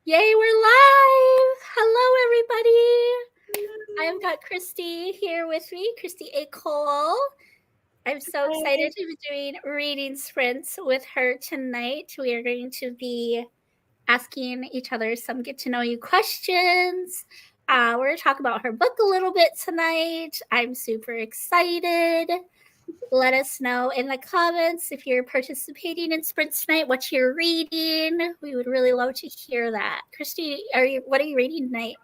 Yay, we're live! Hello, everybody. I've got Kristi here with me, Kristi A. Cole. I'm so excited to be doing reading sprints with her tonight. We are going to be asking each other some get to know you questions. We're going to talk about her book a little bit tonight. I'm super excited. Let us know in the comments if you're participating in sprints tonight, what you're reading. We would really love to hear that. Kristi, what are you reading tonight?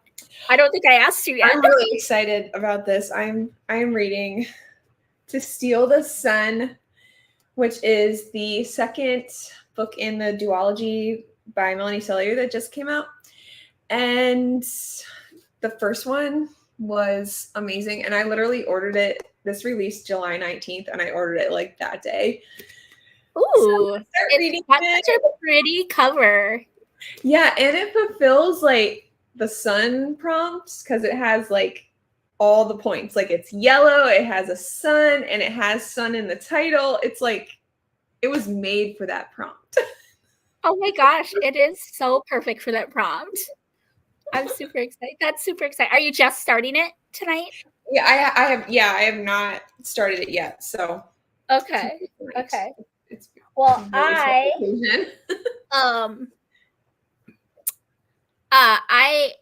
I don't think I asked you yet. I'm really excited about this. I'm reading To Steal the Sun, which is the second book in the duology by Melanie Sellier that just came out. And the first one was amazing. And I literally ordered it. This released July 19th, and I ordered it like that day. Ooh, it's got such a pretty cover. Yeah, and it fulfills like the sun prompts because it has like all the points. Like it's yellow, it has a sun, and it has sun in the title. It's like it was made for that prompt. Oh my gosh, it is so perfect for that prompt. I'm super excited. That's super exciting. Are you just starting it tonight? Yeah, I have not started it yet. So okay. Well, I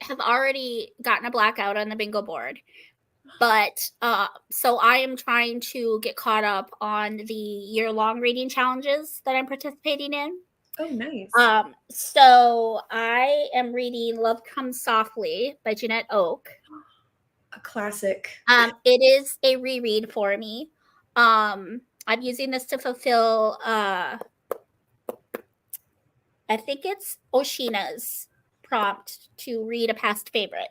have already gotten a blackout on the bingo board, but so I am trying to get caught up on the year-long reading challenges that I'm participating in. Oh, nice. So I am reading Love Comes Softly by Jeanette Oak. A classic. It is a reread for me. I'm using this to fulfill I think it's Oshina's prompt to read a past favorite,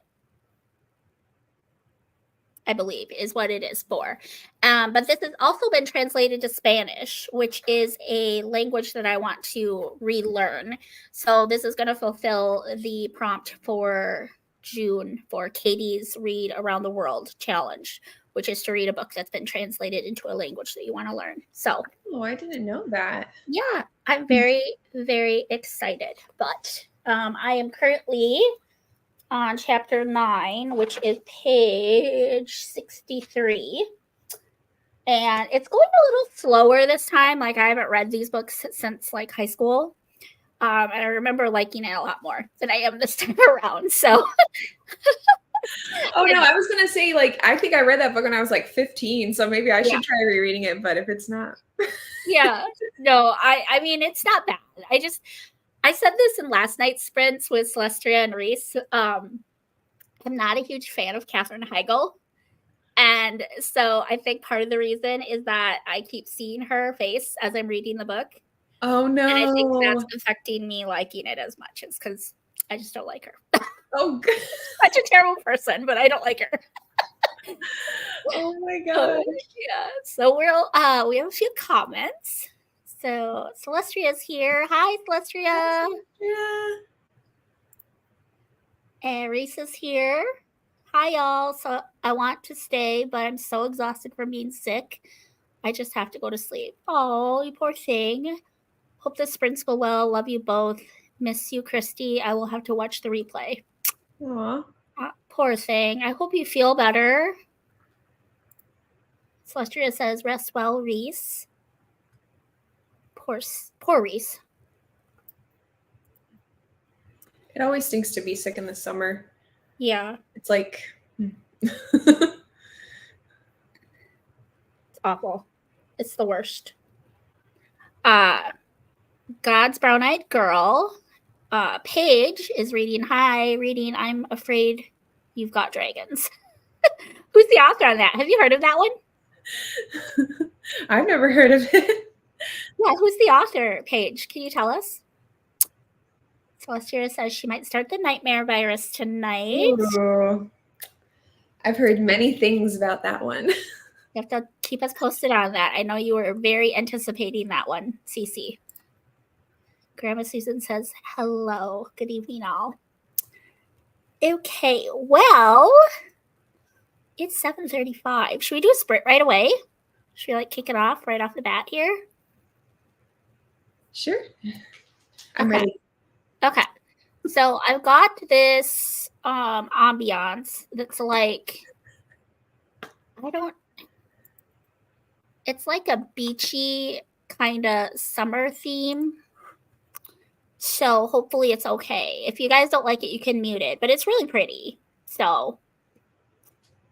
I believe is what it is for. But this has also been translated to Spanish, which is a language that I want to relearn. So this is going to fulfill the prompt for June for Katie's Read Around the World challenge, which is to read a book that's been translated into a language that you want to learn. So, oh, I didn't know that. Yeah, I'm very, very excited. But I am currently on chapter 9, which is page 63. And it's going a little slower this time. Like, I haven't read these books since like high school. And I remember liking it a lot more than I am this time around. So oh no, I was gonna say, like, I think I read that book when I was like 15, so maybe I should try rereading it, but if it's not. Yeah. No, I mean, it's not bad. I said this in last night's sprints with Celestria and Reese. I'm not a huge fan of Katherine Heigl. And so I think part of the reason is that I keep seeing her face as I'm reading the book. Oh, no. And I think that's affecting me liking it as much. It's because I just don't like her. Oh, such a terrible person, but I don't like her. Oh my god. Yeah. So we have a few comments. So Celestria's here. Hi, Celestria. Yeah. And Reese is here. Hi, y'all. So I want to stay, but I'm so exhausted from being sick. I just have to go to sleep. Oh, you poor thing. Hope the sprints go well. Love you both. Miss you, Kristi. I will have to watch the replay. Aw. Poor thing. I hope you feel better. Celestria says, rest well, Reese. Poor Reese. It always stinks to be sick in the summer. Yeah. It's like... it's awful. It's the worst. God's Brown-Eyed Girl. Paige is reading. Hi, reading I'm Afraid You've Got Dragons. Who's the author on that? Have you heard of that one? I've never heard of it. Yeah, who's the author, Paige? Can you tell us? Celestia says she might start the nightmare virus tonight. Ooh. I've heard many things about that one. You have to keep us posted on that. I know you were very anticipating that one, Cece. Grandma Susan says, hello. Good evening, all. Okay, well, it's 7:35. Should we do a sprint right away? Should we kick it off right off the bat here? Sure. I'm ready. Okay. So I've got this ambiance that's like, it's like a beachy kind of summer theme. So hopefully it's okay. If you guys don't like it, you can mute it, but it's really pretty. So,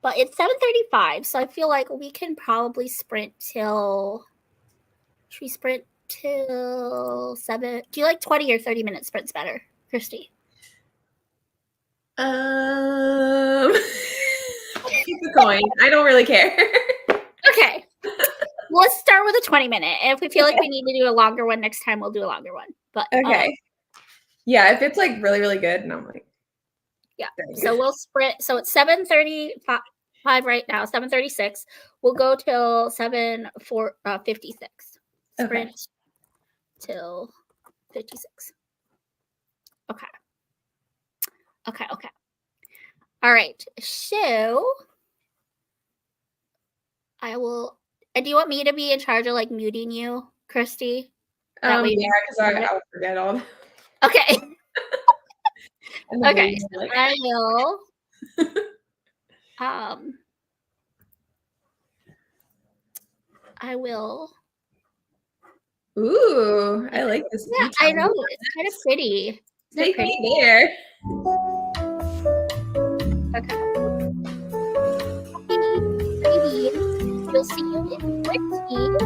but it's 7:35, so I feel like we can probably sprint till, should we sprint till 7? Do you like 20 or 30-minute sprints better, Kristi? Keep it going. I don't really care. Okay. Let's start with a 20-minute. If we feel like we need to do a longer one next time, we'll do a longer one. But okay. Yeah, if it's like really, really good, and I'm like, yeah. So we'll sprint. So it's 7:35 right now, 7:36. We'll go till 7:56. Sprint till 56. Okay. All right. So I will. And do you want me to be in charge of like muting you, Kristi? Yeah, because I would forget all. Okay. Okay. So Like, I will. I will. Ooh, I like this. Yeah, I know. It's kind of pretty. Take me there. Okay. Maybe we'll see you in 15.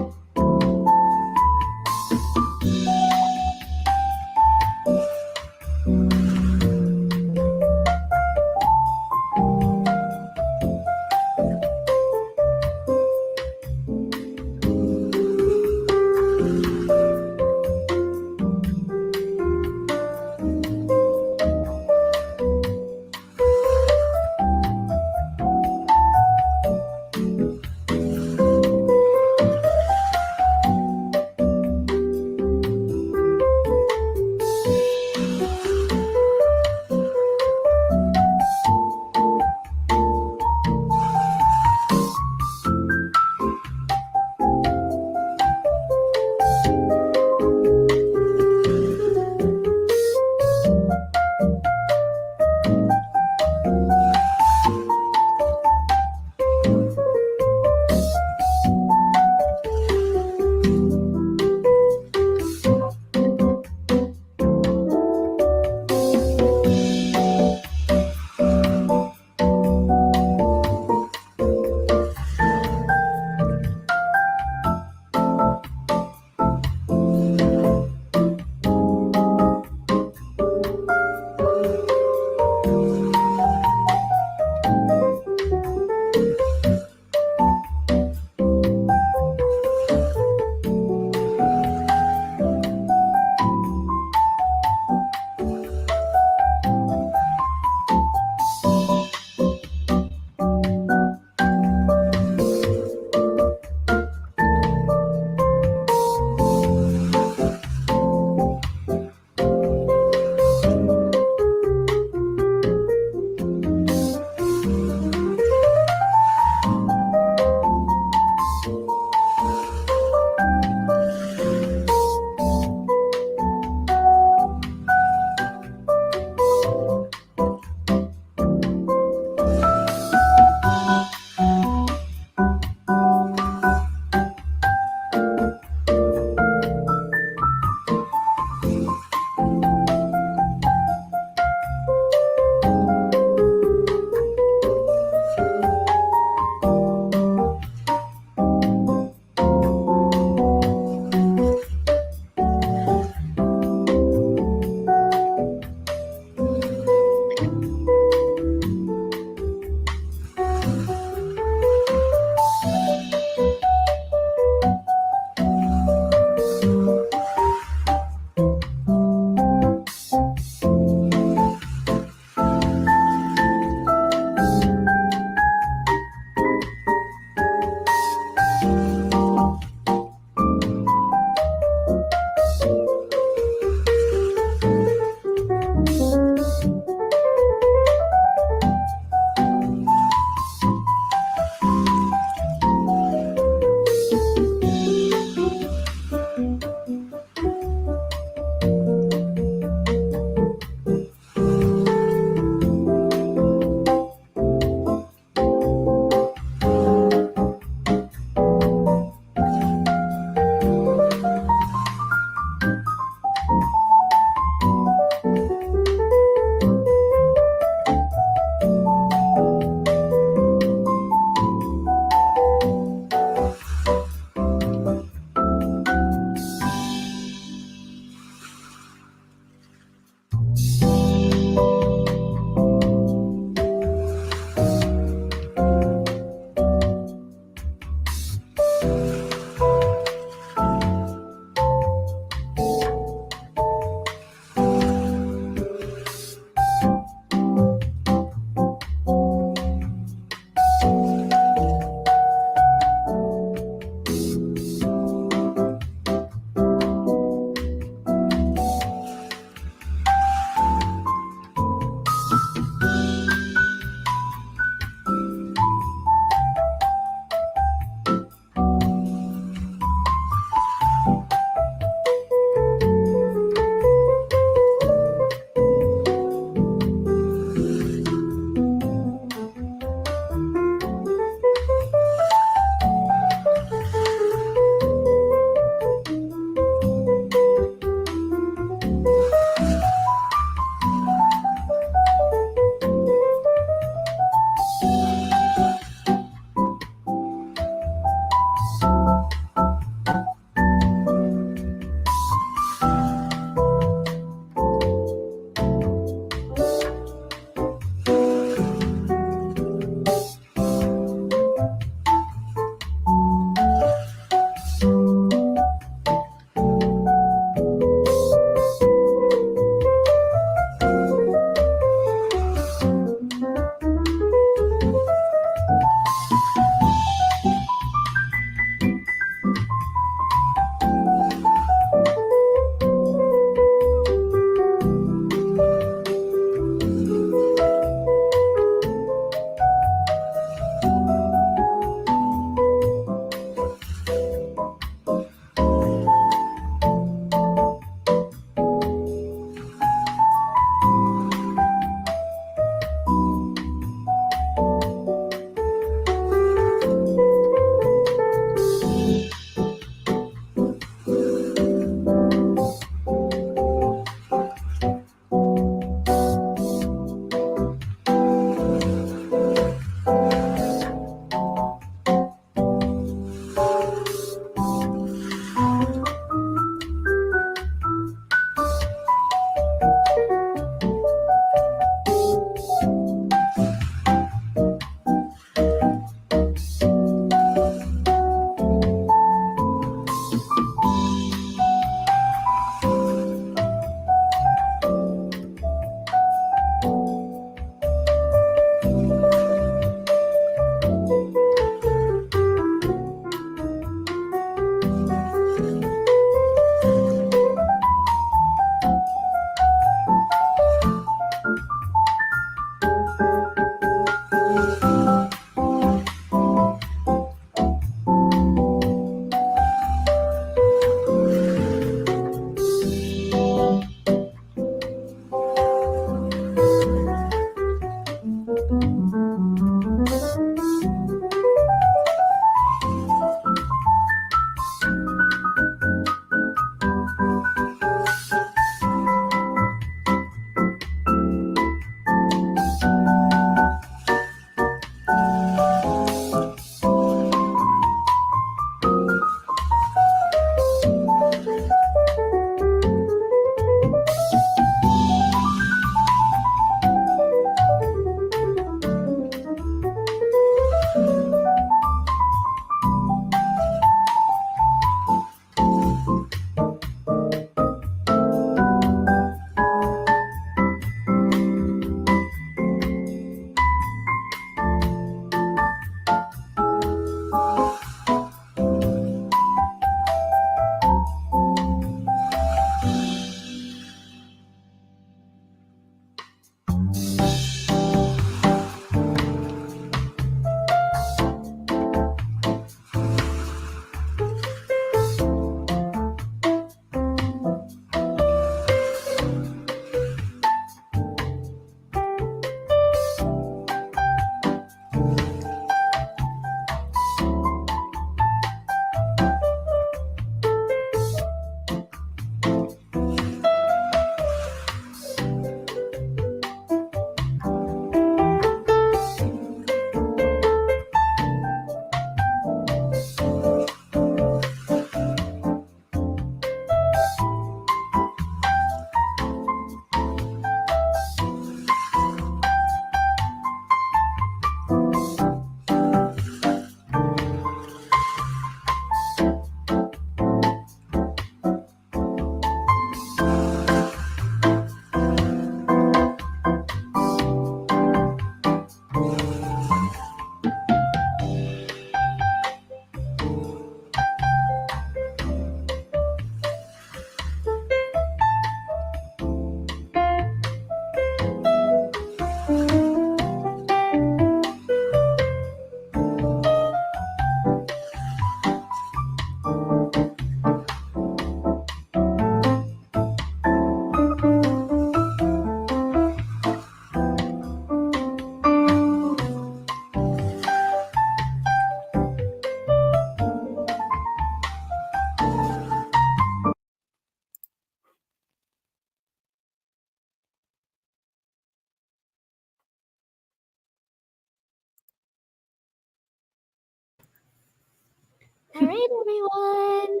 All right, everyone.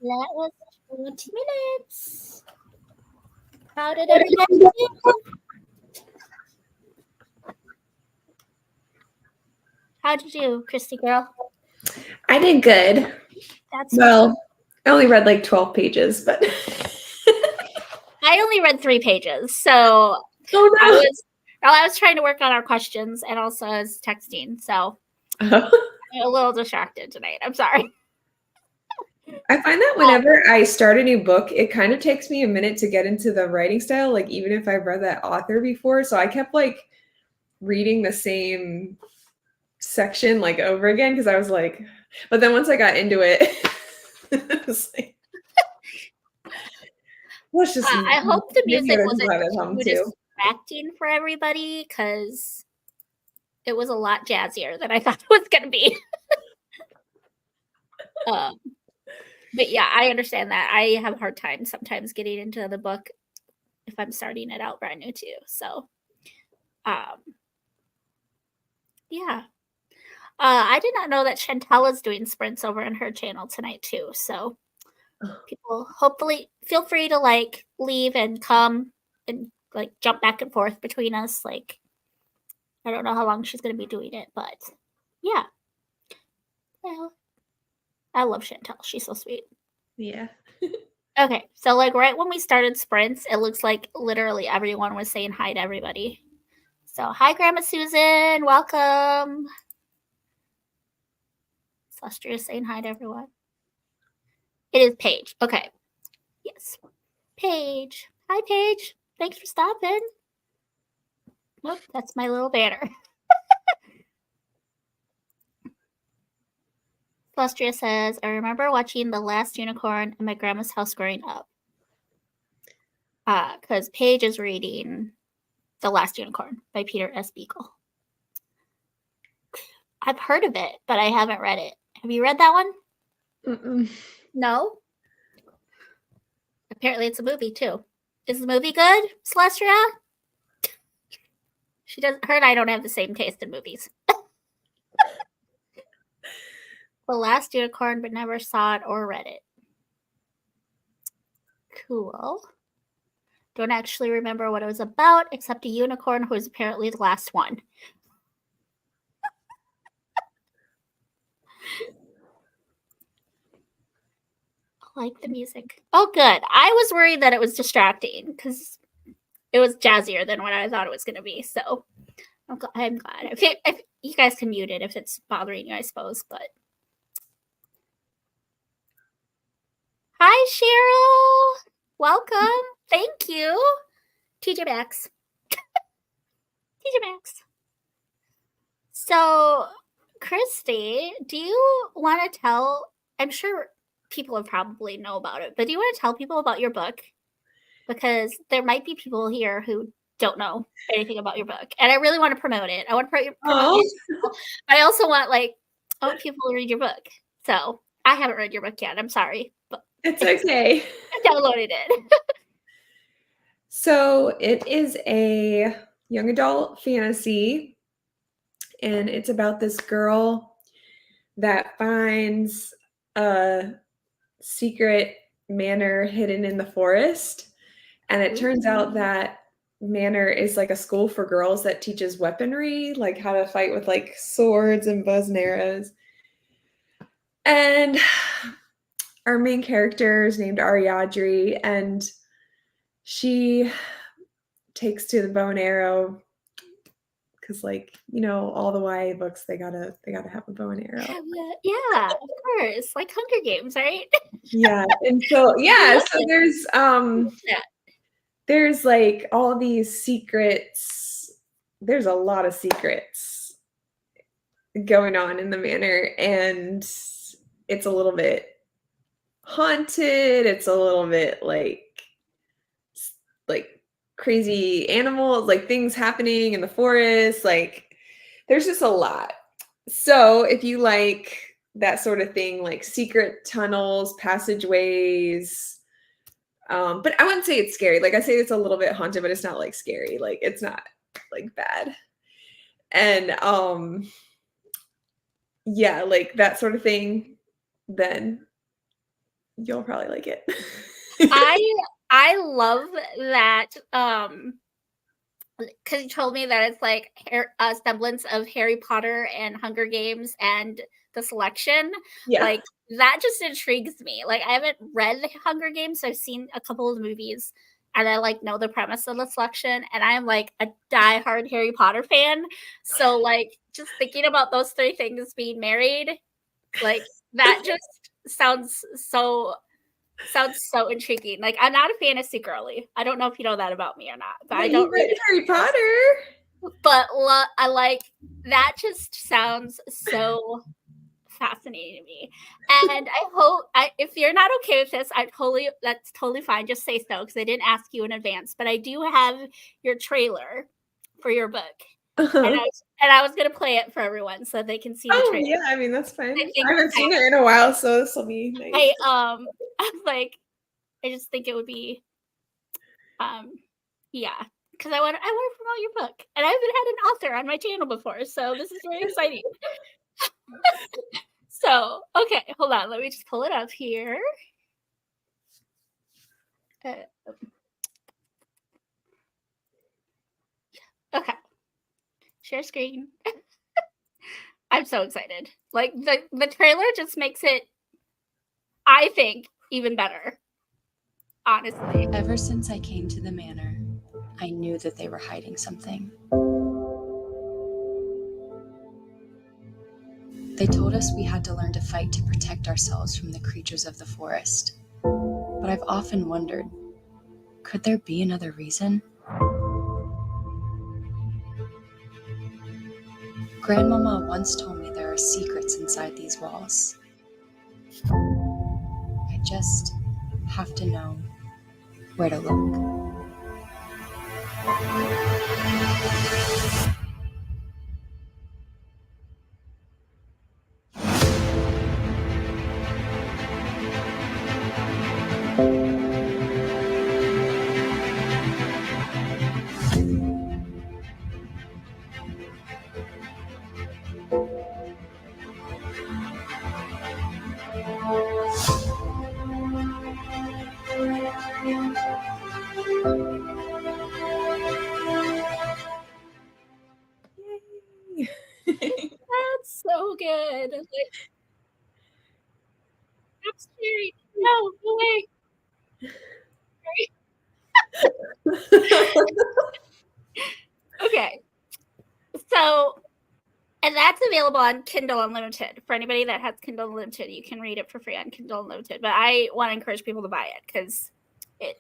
That was 20 minutes. How did everybody do? How did you, Kristi girl? I did good. That's Well, I only read like 12 pages, but I only read 3 pages, so oh I no. was trying to work on our questions and also I was texting, so I'm a little distracted tonight. I'm sorry. I find that whenever I start a new book, it kind of takes me a minute to get into the writing style, like even if I've read that author before. So I kept like reading the same section like over again because I was like, but then once I got into it, it was like, let's just I hope the give the music other people wasn't have it home too too. distracting for everybody because it was a lot jazzier than I thought it was going to be. But yeah, I understand that. I have a hard time sometimes getting into the book if I'm starting it out brand new too. So, yeah. I did not know that Chantel is doing sprints over on her channel tonight too. So people hopefully feel free to like leave and come and like jump back and forth between us. Like I don't know how long she's gonna be doing it, but yeah. Well, I love Chantel. She's so sweet. Yeah. Okay, so like right when we started sprints, it looks like literally everyone was saying hi to everybody. So hi, Grandma Susan, welcome. Celestia is saying hi to everyone. It is Paige. Okay. Yes. Paige. Hi, Paige. Thanks for stopping. Whoop, that's my little banner. Celestia says, I remember watching The Last Unicorn in my grandma's house growing up. Because Paige is reading The Last Unicorn by Peter S. Beagle. I've heard of it, but I haven't read it. Have you read that one? Mm-mm. No? Apparently it's a movie too. Is the movie good, Celestia? She doesn't. Her and I don't have the same taste in movies. The Last Unicorn, but never saw it or read it. Cool. Don't actually remember what it was about, except a unicorn who was apparently the last one. I like the music. Oh, good. I was worried that it was distracting because it was jazzier than what I thought it was going to be. So I'm glad. If you guys can mute it if it's bothering you, I suppose. But hi, Cheryl. Welcome. Thank you. TJ Maxx. TJ Maxx. So, Kristi, do you want to tell? I'm sure people have probably know about it, but do you want to tell people about your book? Because there might be people here who don't know anything about your book, and I really want to promote it. I want to promote it. But I also want I want people to read your book. So I haven't read your book yet. I'm sorry, but It's okay. I downloaded it. So it is a young adult fantasy, and it's about this girl that finds a secret manor hidden in the forest. And it turns out that manor is like a school for girls that teaches weaponry, like how to fight with like swords and bows and arrows. And our main character is named Ariadne, and she takes to the bow and arrow because, like, you know, all the YA books they gotta have a bow and arrow. Yeah, of course, like Hunger Games, right? Yeah, and so there's like all these secrets. There's a lot of secrets going on in the manor, and it's a little bit haunted. It's a little bit like crazy animals, like things happening in the forest. Like there's just a lot. So if you like that sort of thing, like secret tunnels, passageways, but I wouldn't say it's scary. Like I say it's a little bit haunted, but it's not like scary. Like it's not like bad. And yeah, like that sort of thing, then you'll probably like it. I love that, because you told me that it's like a semblance of Harry Potter and Hunger Games and the selection. Yeah. Like that just intrigues me. Like I haven't read the Hunger Games, so I've seen a couple of the movies and I like know the premise of the selection. And I'm like a diehard Harry Potter fan. So like just thinking about those three things being married, like that just sounds so intriguing. Like I'm not a fantasy girly. I don't know if you know that about me or not, but I But you don't read read Harry Potter. but I like that just sounds so fascinating to me. And I hope if you're not okay with this, that's totally fine. Just say so because I didn't ask you in advance. But I do have your trailer for your book. Uh-huh. And I was gonna play it for everyone so they can see the Oh trailer. yeah, I mean that's fine. I think I haven't seen it in a while, so this will be nice. I'm like I just think it would be yeah, because I want to promote your book, and I haven't had an author on my channel before, so this is very exciting. So, okay, hold on, let me just pull it up here. Okay, share screen. I'm so excited. Like the trailer just makes it, I think, even better. Honestly. Ever since I came to the manor, I knew that they were hiding something. They told us we had to learn to fight to protect ourselves from the creatures of the forest. But I've often wondered, could there be another reason? Grandmama once told me there are secrets inside these walls. I just have to know where to look. Yay. That's so good. Like, I'm scary. No, no way. Okay. So, and that's available on Kindle Unlimited. For anybody that has Kindle Unlimited, you can read it for free on Kindle Unlimited. But I want to encourage people to buy it because I'm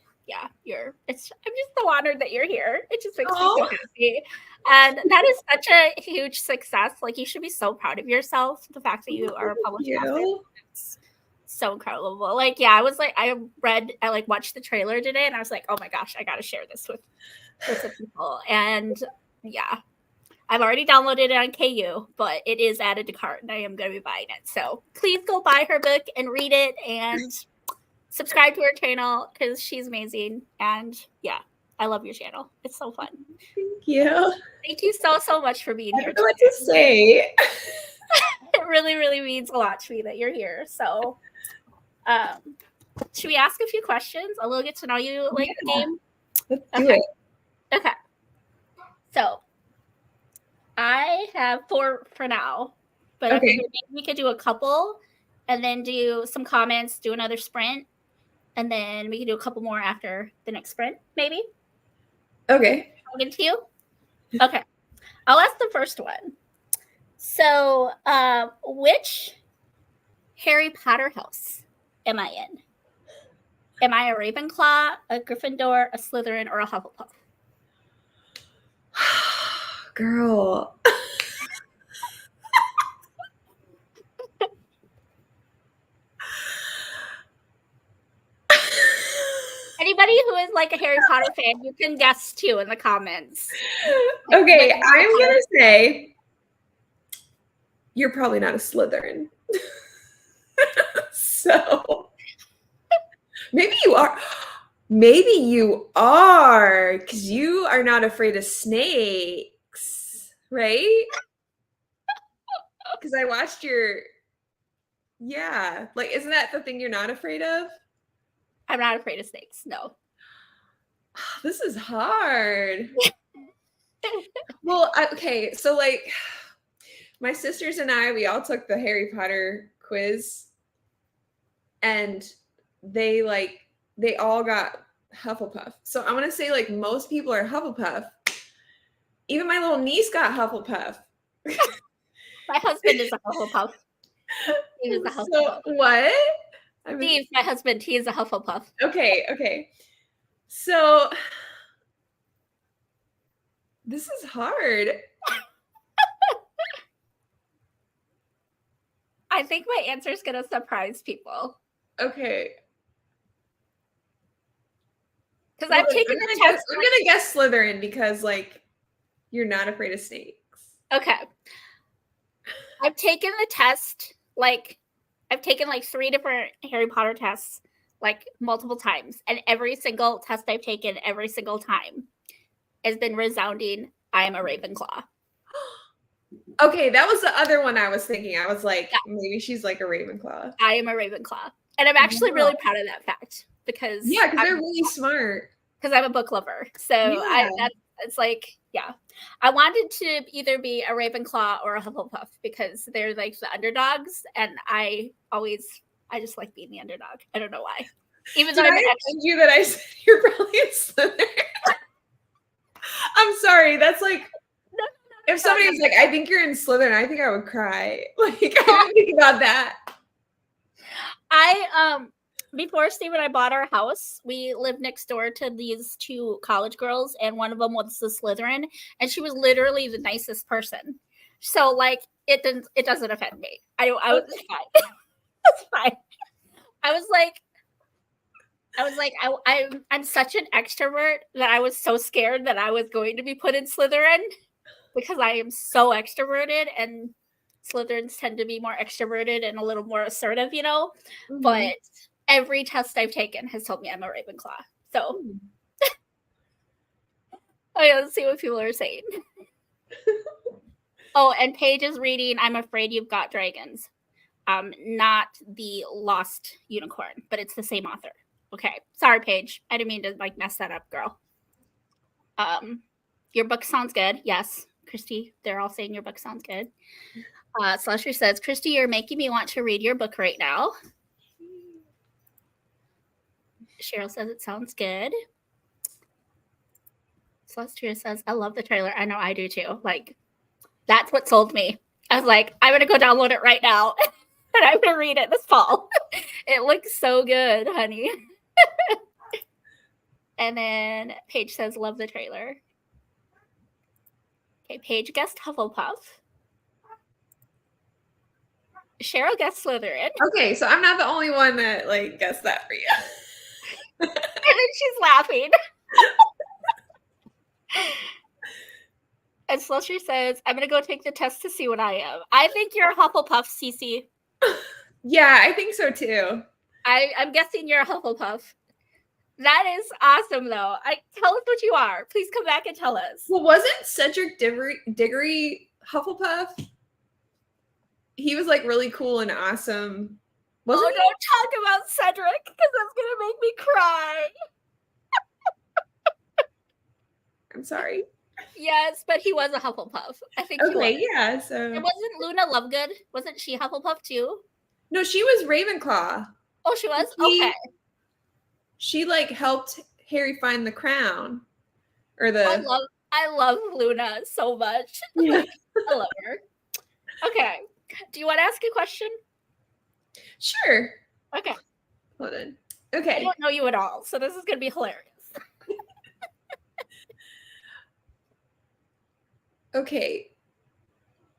just so honored that you're here. It just makes me so happy. And that is such a huge success. Like, you should be so proud of yourself, the fact that you are a published author. It's so incredible. Like, yeah, I watched the trailer today and I was like, oh my gosh, I got to share this with the people. And yeah, I've already downloaded it on KU, but it is added to cart and I am going to be buying it. So please go buy her book and read it and subscribe to her channel because she's amazing. And yeah, I love your channel. It's so fun. Thank you. Thank you so much for being here. I don't know what to say. It really, really means a lot to me that you're here. So should we ask a few questions? A little get to know you game? Let's do it. Okay. So I have 4 for now, but I figured maybe we could do a couple and then do some comments, do another sprint, and then we can do a couple more after the next sprint, maybe. Okay. I'll get to you. Okay. I'll ask the first one. So, which Harry Potter house am I in? Am I a Ravenclaw, a Gryffindor, a Slytherin, or a Hufflepuff? Girl. Anybody who is like a Harry Potter fan, you can guess too in the comments. Okay, I'm going to say you're probably not a Slytherin. So maybe you are. Maybe you are, because you are not afraid of snakes, right? Because I watched your, yeah, like, isn't that the thing you're not afraid of? I'm not afraid of snakes. No. This is hard. Well, okay, so like my sisters and I, we all took the Harry Potter quiz, and they all got Hufflepuff. So I'm gonna say like most people are Hufflepuff. Even my little niece got Hufflepuff. My husband is a Hufflepuff. He is a So Hufflepuff. what? Steve, my husband, he is a Hufflepuff. Okay. So this is hard. I think my answer is going to surprise people. Okay. Because I've taken the test. I'm gonna guess Slytherin because like you're not afraid of snakes. Okay. I've taken the test, like I've taken like 3 different Harry Potter tests, like multiple times, and every single test I've taken every single time has been resounding, I am a Ravenclaw. Okay, that was the other one I was thinking. I was like, maybe she's like a Ravenclaw. I am a Ravenclaw. And I'm actually really proud of that fact because because they're really smart. Because I'm a book lover. So it's like, yeah. I wanted to either be a Ravenclaw or a Hufflepuff because they're like the underdogs, and I just like being the underdog. I don't know why. Even though I offend you that I said you're probably a Slytherin. I'm sorry. That's like if somebody was like, I think you're in Slytherin, I think I would cry. Like, I didn't think about that. Before Steve and I bought our house, we lived next door to these 2 college girls, and one of them was the Slytherin, and she was literally the nicest person. So like, it doesn't offend me. I was fine. It's fine. I was like, I'm such an extrovert that I was so scared that I was going to be put in Slytherin because I am so extroverted, and Slytherins tend to be more extroverted and a little more assertive, you know? Mm-hmm. But every test I've taken has told me I'm a Ravenclaw. So let's see what people are saying. Oh, and Paige is reading I'm Afraid You've Got Dragons. Not the Lost Unicorn, but it's the same author. Okay. Sorry, Paige. I didn't mean to like mess that up, girl. Your book sounds good. Yes, Kristi. They're all saying your book sounds good. Slusher says, Kristi, you're making me want to read your book right now. Cheryl says it sounds good. Celestia says, I love the trailer. I know I do too. Like, that's what sold me. I was like, I'm going to go download it right now. And I'm going to read it this fall. It looks so good, honey. And then Paige says, love the trailer. Okay, Paige guessed Hufflepuff. Cheryl guessed Slytherin. Okay, so I'm not the only one that like guessed that for you. And then she's laughing. And Slusher says, I'm going to go take the test to see what I am. I think you're a Hufflepuff, Cece. Yeah, I think so too. I'm guessing you're a Hufflepuff. That is awesome, though. Tell us what you are. Please come back and tell us. Well, wasn't Cedric Diggory Hufflepuff? He was like really cool and awesome. Don't talk about Cedric because that's going to make me cry. I'm sorry. Yes, but he was a Hufflepuff. I think he was. Yeah, so. And wasn't Luna Lovegood? Wasn't she Hufflepuff too? No, she was Ravenclaw. Oh, she was? Okay. She like helped Harry find the crown. Or I love Luna so much. I love her. Okay. Do you want to ask a question? Sure. Okay. Hold on. Okay. I don't know you at all, so this is going to be hilarious. Okay.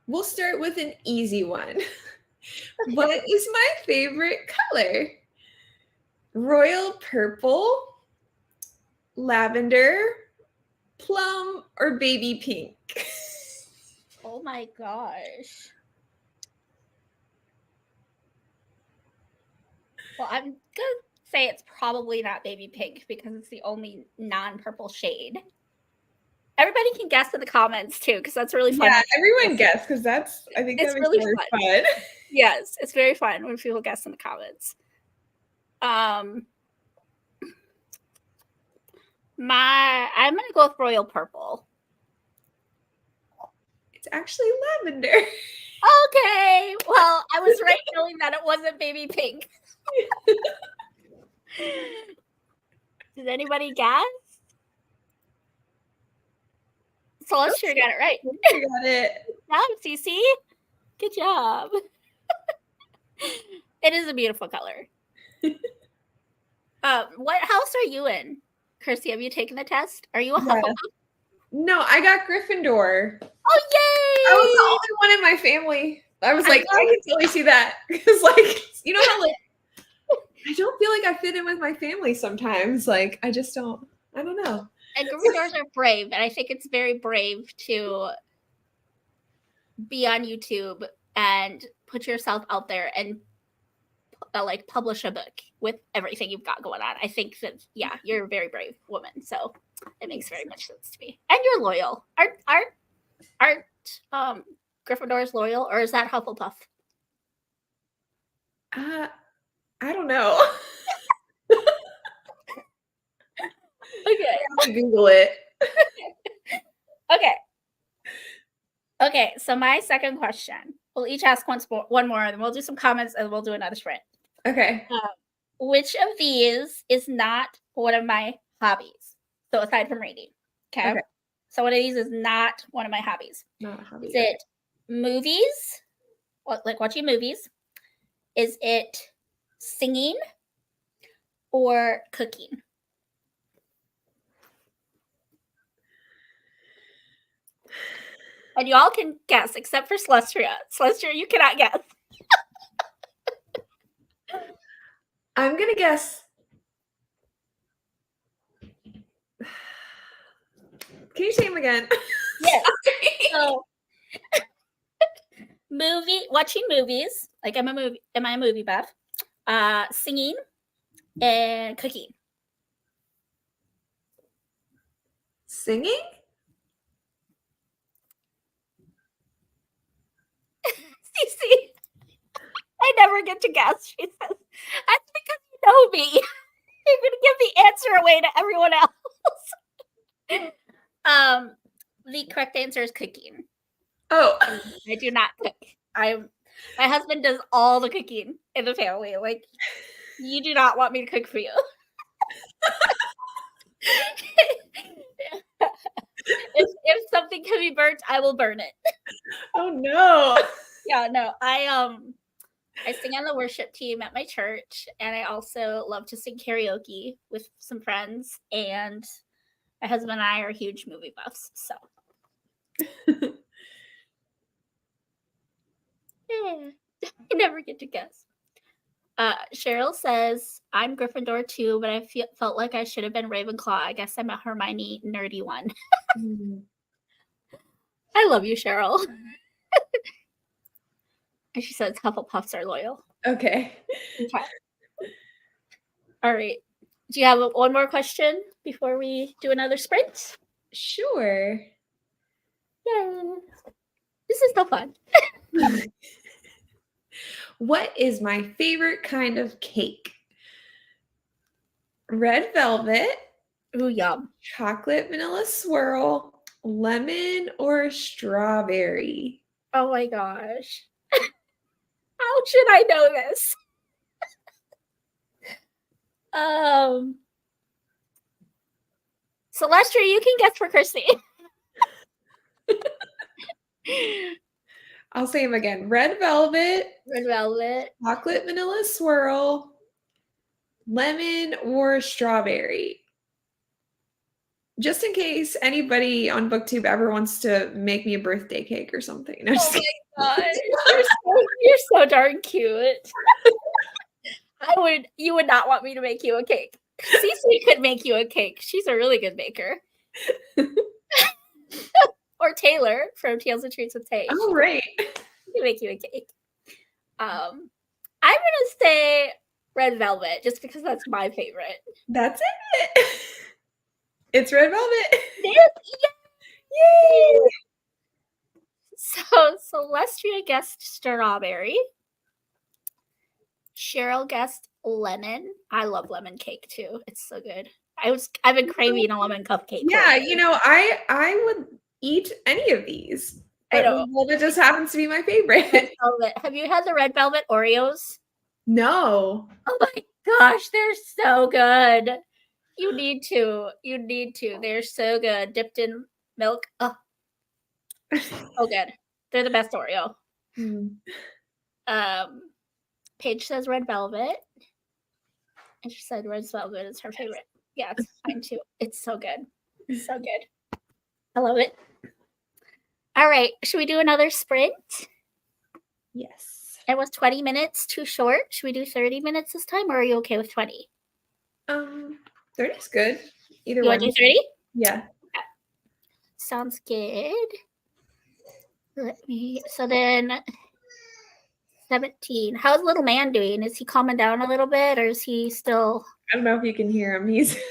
We'll start with an easy one. What is my favorite color? Royal purple, lavender, plum, or baby pink? Oh my gosh. Well, I'm going to say it's probably not baby pink because it's the only non-purple shade. Everybody can guess in the comments too, because that's really fun. Yeah, everyone guess, because I think It's that makes really it really fun. Yes, it's very fun when people guess in the comments. I'm gonna go with royal purple. It's actually lavender. Okay, well, I was right knowing that it wasn't baby pink. Did anybody guess? Celestia got it right. You got it. Good job, Cece. Good job. It is a beautiful color. What house are you in? Kristi, have you taken the test? Are you a Hufflepuff? No, I got Gryffindor. Oh, yay! I was the only one in my family. I was like, I can totally see that. Because, like, you know how, like, I don't feel like I fit in with my family sometimes. Like, I just don't. I don't know. And Gryffindors are brave, and I think it's very brave to be on YouTube and put yourself out there and like publish a book with everything you've got going on. I think that you're a very brave woman, so it makes very much sense to me. And you're loyal. Aren't Gryffindors loyal, or is that Hufflepuff? I don't know. Okay, I'll Google it. Okay. So my second question. We'll each ask one more, and then we'll do some comments, and we'll do another sprint. Okay. Which of these is not one of my hobbies? So aside from reading, okay. So one of these is not one of my hobbies. Not a hobby. Is it movies? Like watching movies? Is it singing or cooking? And you all can guess, except for Celestia. Celestia, you cannot guess. I'm going to guess. Can you say them again? Yes. So, watching movies. Like am I a movie buff? Singing and cooking. Singing? Cece, I never get to guess. She says, that's because you know me. You're going to give the answer away to everyone else. The correct answer is cooking. Oh. I do not cook. My husband does all the cooking in the family. Like, you do not want me to cook for you. If something can be burnt, I will burn it. Oh no. Yeah, no. I sing on the worship team at my church, and I also love to sing karaoke with some friends, and my husband and I are huge movie buffs, so. Yeah. I never get to guess. Cheryl says, I'm Gryffindor too, but I felt like I should have been Ravenclaw. I guess I'm a Hermione nerdy one. I love you, Cheryl. And she says Hufflepuffs are loyal. Okay. All right. Do you have one more question before we do another sprint? Sure. Yay. This is so fun. What is my favorite kind of cake? Red velvet. Ooh, yum. Chocolate vanilla swirl. Lemon or strawberry? Oh my gosh. How should I know this? Celestia, you can guess for Kristi. I'll say them again. Red velvet. Red velvet. Chocolate vanilla swirl. Lemon or strawberry? Just in case anybody on BookTube ever wants to make me a birthday cake or something. No, Oh my gosh. You're so darn cute. You would not want me to make you a cake. Cece could make you a cake. She's a really good baker. Or Taylor from Tales of Treats with Tay. Oh, right. She can make you a cake. I'm gonna say red velvet just because that's my favorite. That's it. It's red velvet. Yeah. Yay! So Celestia guessed strawberry. Cheryl guessed lemon. I love lemon cake too. It's so good. I've been craving a lemon cupcake. Yeah, lately. you know, I would eat any of these. I But know. it just happens to be my favorite. Red velvet. Have you had the red velvet Oreos? No. Oh my gosh, they're so good. You need to. You need to. They're so good. Dipped in milk. Oh, so good. They're the best Oreo. Paige says red velvet. And she said red velvet is her favorite. Yeah, it's mine too. It's so good. So good. I love it. All right. Should we do another sprint? Yes. It was 20 minutes too short. Should we do 30 minutes this time, or are you okay with 20? 30 is good. Either You one. want to do 30? Yeah. Sounds good. So then 17. How's little man doing? Is he calming down a little bit, or is he still? I don't know if you can hear him. He seems to be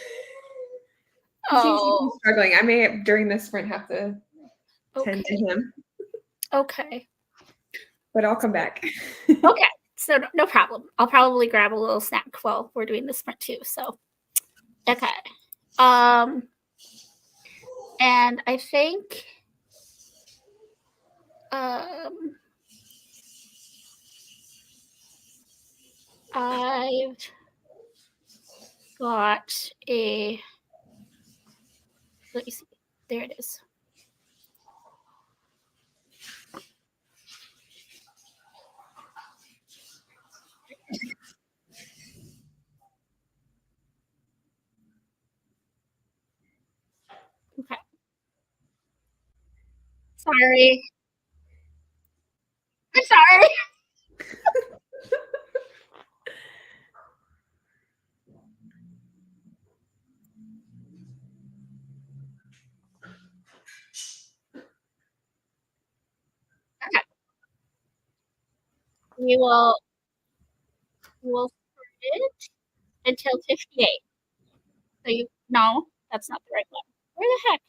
Oh, struggling. I may during this sprint have to tend to him, okay. but I'll come back. Okay. So no problem. I'll probably grab a little snack while we're doing the sprint too. So okay. And I think I've got a, let me see. There it is. Okay. Sorry. I'm sorry. Okay. We will start it until 58. So no, that's not the right one. Where the heck?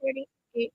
38.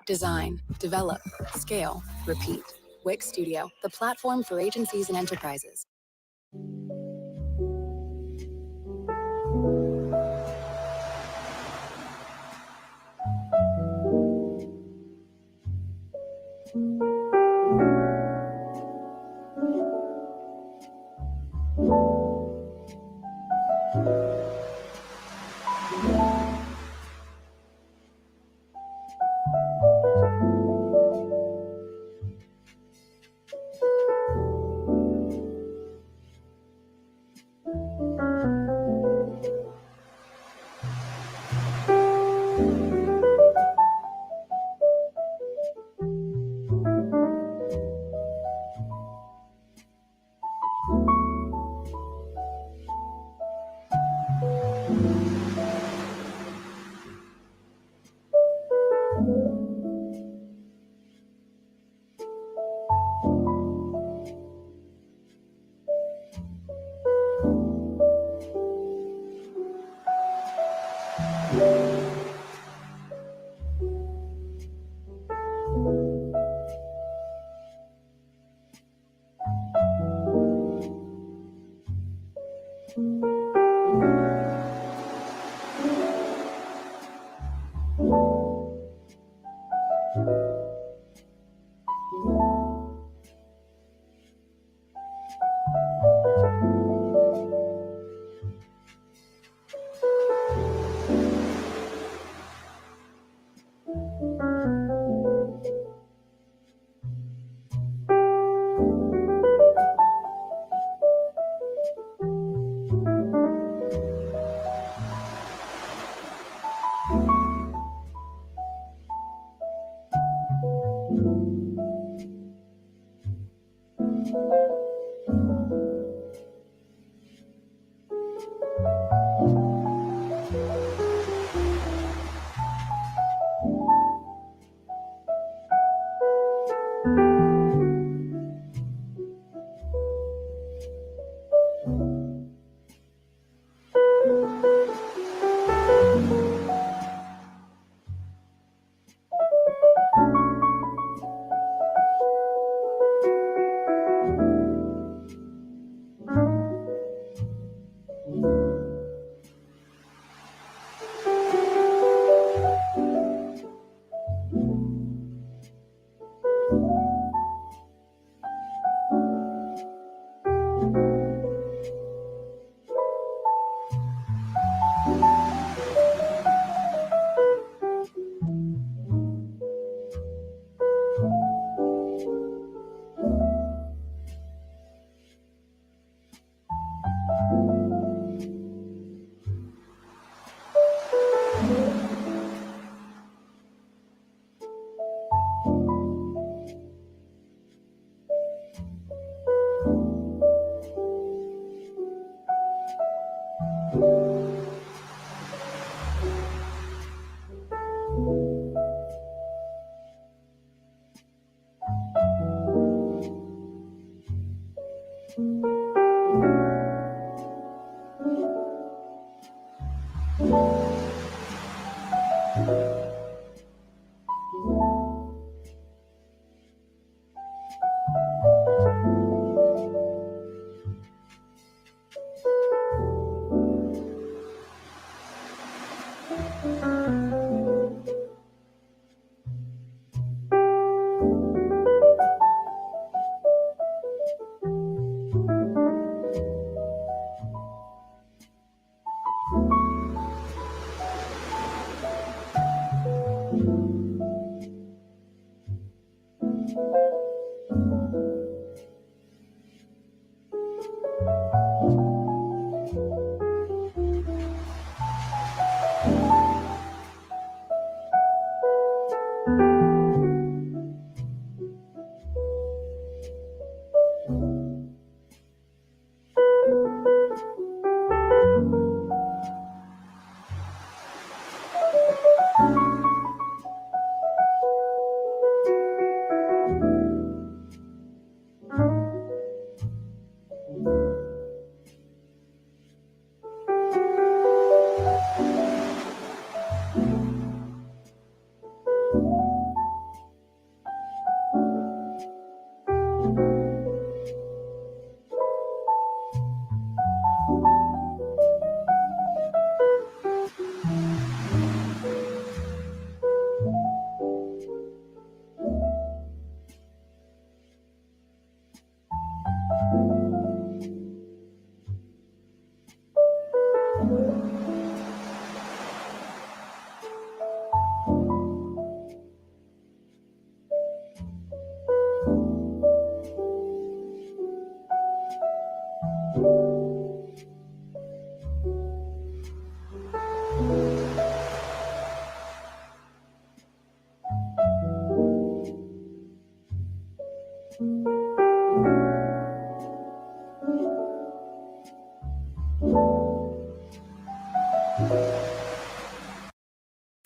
Design, develop, scale, repeat. Wix Studio, the platform for agencies and enterprises.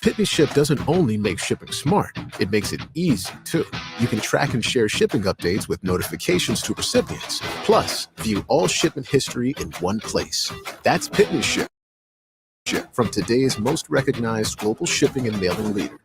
Pitney Ship doesn't only make shipping smart, it makes it easy, too. You can track and share shipping updates with notifications to recipients. Plus, view all shipment history in one place. That's Pitney Ship, from today's most recognized global shipping and mailing leader.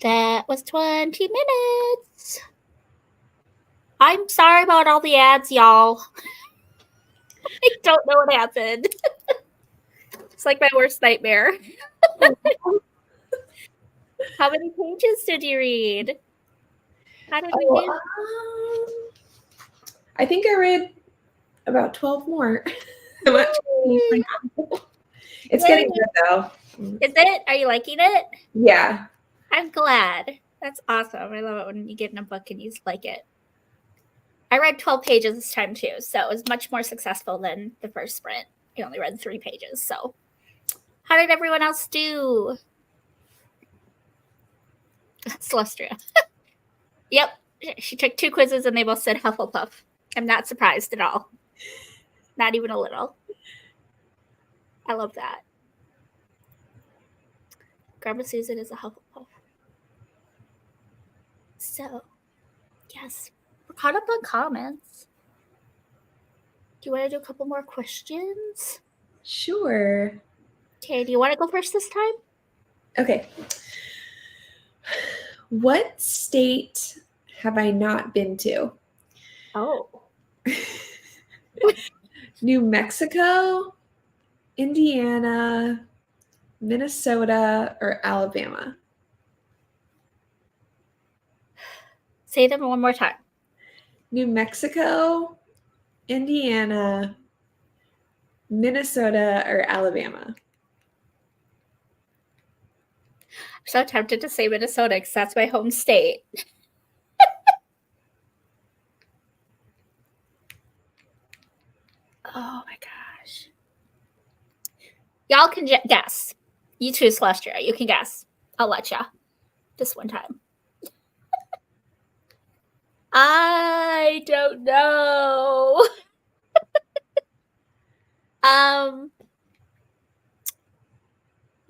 That was 20 minutes. I'm sorry about all the ads, y'all. I don't know what happened. It's like my worst nightmare. How many pages did you read? How did we do? I think I read about 12 more. I'm at 20 right now. It's getting good though. Is it? Are you liking it? Yeah. I'm glad. That's awesome. I love it when you get in a book and you like it. I read 12 pages this time too, so it was much more successful than the first sprint. I only read 3 pages. So, how did everyone else do? Celestia. Yep, she took 2 quizzes and they both said Hufflepuff. I'm not surprised at all. Not even a little. I love that. Grandma Susan is a Hufflepuff. So, yes, we're caught up on comments. Do you want to do a couple more questions? Sure. Okay, do you want to go first this time? Okay. What state have I not been to? Oh. New Mexico, Indiana, Minnesota, or Alabama? Say them one more time. New Mexico, Indiana, Minnesota, or Alabama? I'm so tempted to say Minnesota because that's my home state. Oh my gosh. Y'all can guess. You choose Celestia. You can guess. I'll let ya. This one time. I don't know.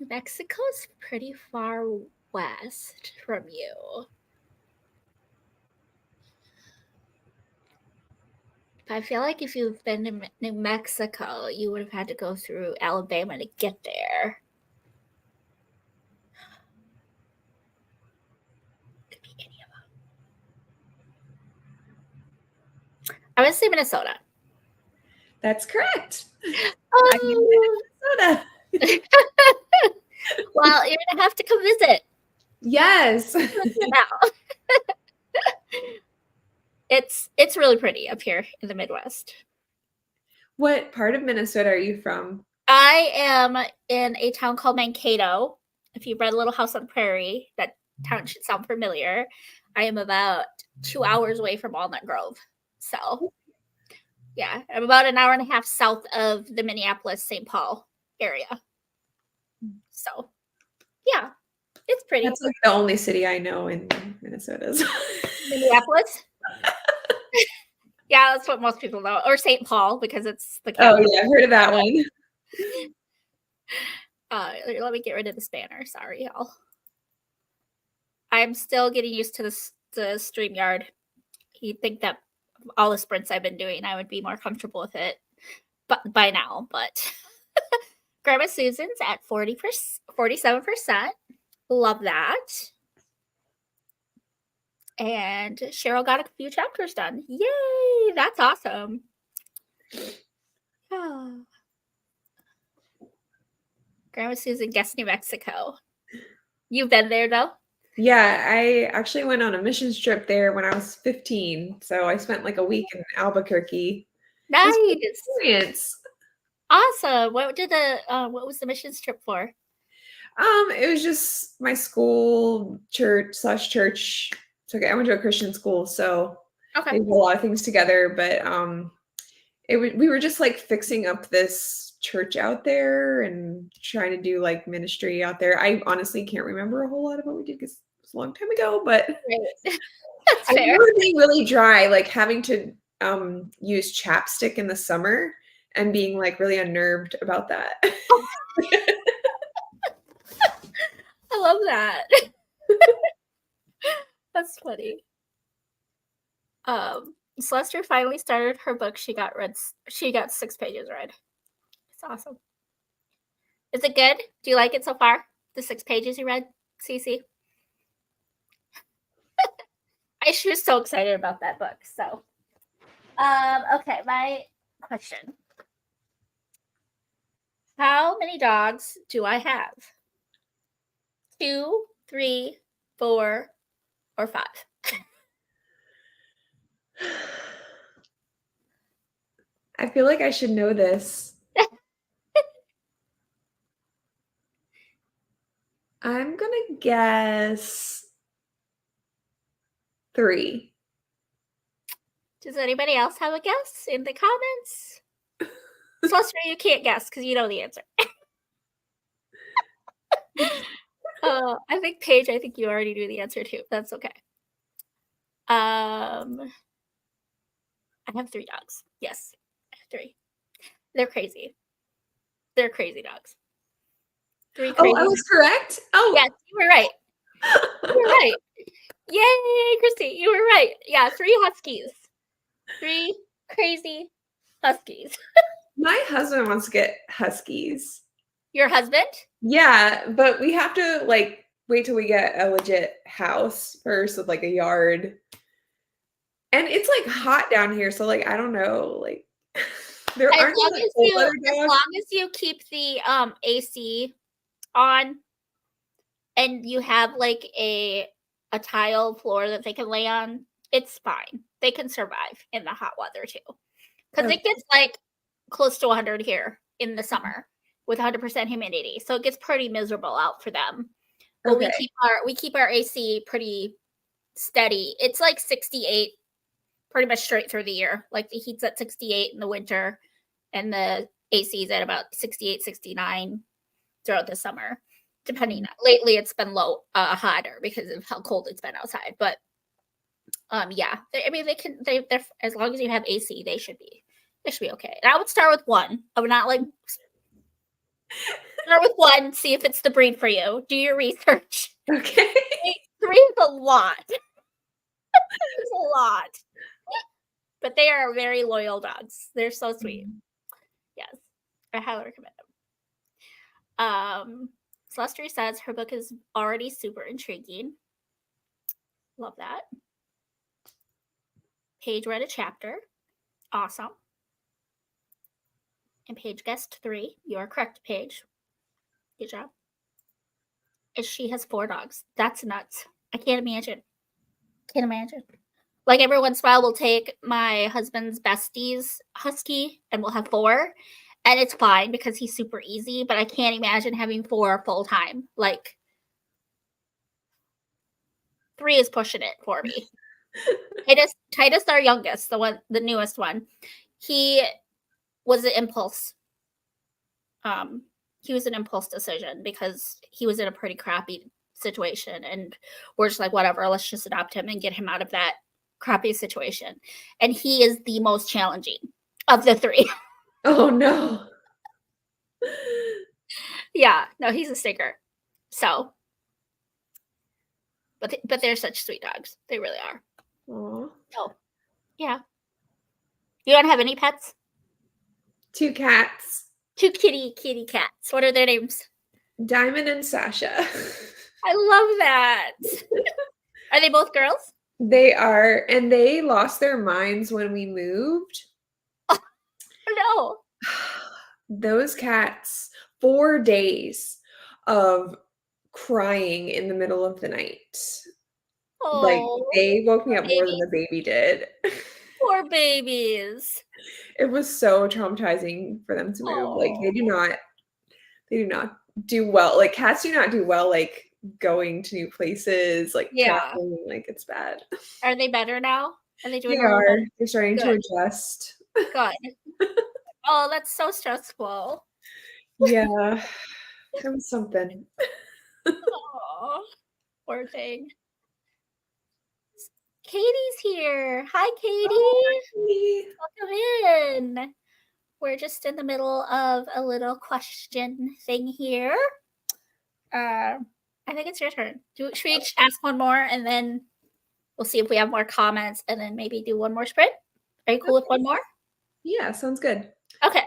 Mexico's pretty far west from you. I feel like if you've been to New Mexico, you would have had to go through Alabama to get there. Could be any of them. I would say Minnesota. That's correct. Oh. Minnesota. Well, you're gonna have to come visit. Yes. Now. It's really pretty up here in the Midwest. What part of Minnesota are you from? I am in a town called Mankato. If you've read Little House on the Prairie, that town should sound familiar. I am about 2 hours away from Walnut Grove. So, yeah, I'm about an hour and a half south of the Minneapolis-St. Paul area. So, yeah, it's pretty. That's like the only city I know in Minnesota. Minneapolis? Yeah, that's what most people know. Or St. Paul, because it's the Oh, capital. yeah, I've heard of that one. Let me get rid of this banner. Sorry, y'all. I'm still getting used to the StreamYard. You'd think that all the sprints I've been doing, I would be more comfortable with it, but by now. But Grandma Susan's at 47%. Love that. And Cheryl got a few chapters done. Yay! That's awesome. Oh. Grandma Susan guessed New Mexico. You've been there though? Yeah, I actually went on a missions trip there when I was 15. So I spent like a week in Albuquerque. Nice. Experience. Awesome. What was the missions trip for? It was just my school church. So I went to a Christian school, so they did a lot of things together. But we were just like fixing up this church out there and trying to do like ministry out there. I honestly can't remember a whole lot of what we did because it was a long time ago. But That's fair. I remember being really dry, like having to use chapstick in the summer and being like really unnerved about that. I love that. That's funny. Celestia finally started her book. She got 6 pages read. It's awesome. Is it good? Do you like it so far? The 6 pages you read, Cece? She was so excited about that book. So, okay, my question. How many dogs do I have? 2, 3, 4, or 5? I feel like I should know this. I'm gonna guess 3. Does anybody else have a guess in the comments? Celeste, you can't guess because you know the answer. I think Paige, I think you already knew the answer too. That's okay. I have 3 dogs. Yes, I have 3. They're crazy. They're crazy dogs. 3 crazy. Oh, I was correct? Oh. Yes, you were right. You were right. Yay, Kristi, you were right. Yeah, 3 huskies. 3 crazy huskies. My husband wants to get huskies. Your husband? Yeah, but we have to like wait till we get a legit house first with like a yard. And it's like hot down here, so like I don't know, like there As aren't long like as cold you, weather as dogs. long as you keep the AC on and you have like a tile floor that they can lay on, it's fine. They can survive in the hot weather too. Because Okay. it gets like close to 100 here in the summer with 100% humidity. So it gets pretty miserable out for them. But Okay. we keep our AC pretty steady. It's like 68 pretty much straight through the year. Like the heat's at 68 in the winter and the AC's at about 68, 69 throughout the summer. Depending on, lately it's been hotter because of how cold it's been outside. But yeah, I mean they're as long as you have AC, they should be okay. And I would start with 1. I would not like start with 1, see if it's the breed for you. Do your research. Okay. 3 is a lot. It's a lot. But they are very loyal dogs. They're so sweet. Yes. I highly recommend them. Celeste says her book is already super intriguing. Love that. Paige read a chapter. Awesome. And Paige guessed 3. You are correct, Paige. Good job. And she has 4 dogs. That's nuts. I can't imagine. Like every once in a while, we'll take my husband's bestie's husky and we'll have 4. And it's fine because he's super easy, but I can't imagine having 4 full time. Like 3 is pushing it for me. Titus, our youngest, the newest one, he was an impulse. He was an impulse decision because he was in a pretty crappy situation, and we're just like, whatever, let's just adopt him and get him out of that crappy situation. And he is the most challenging of the 3. Oh no. Yeah, no, he's a stinker. So, but they're such sweet dogs. They really are. Aww. Oh, yeah. You don't have any pets? 2 cats. 2 kitty cats. What are their names? Diamond and Sasha. I love that. Are they both girls? They are, and they lost their minds when we moved. Oh no. Those cats, 4 days of crying in the middle of the night. Oh, Like they woke me up more than babies. the baby did. Poor babies. It was so traumatizing for them to move. Like they do not do well. Like cats do not do well like going to new places, like traveling, like it's bad. Are they better now? Are they doing They a little are. better? They're starting to adjust. Good. Oh, that's so stressful. Yeah. It was something. Oh, poor thing. Katie's here. Hi, Katie. Welcome in. We're just in the middle of a little question thing here. I think it's your turn. Should we ask one more and then we'll see if we have more comments and then maybe do one more sprint? Are you cool with one more? Yeah, sounds good. Okay.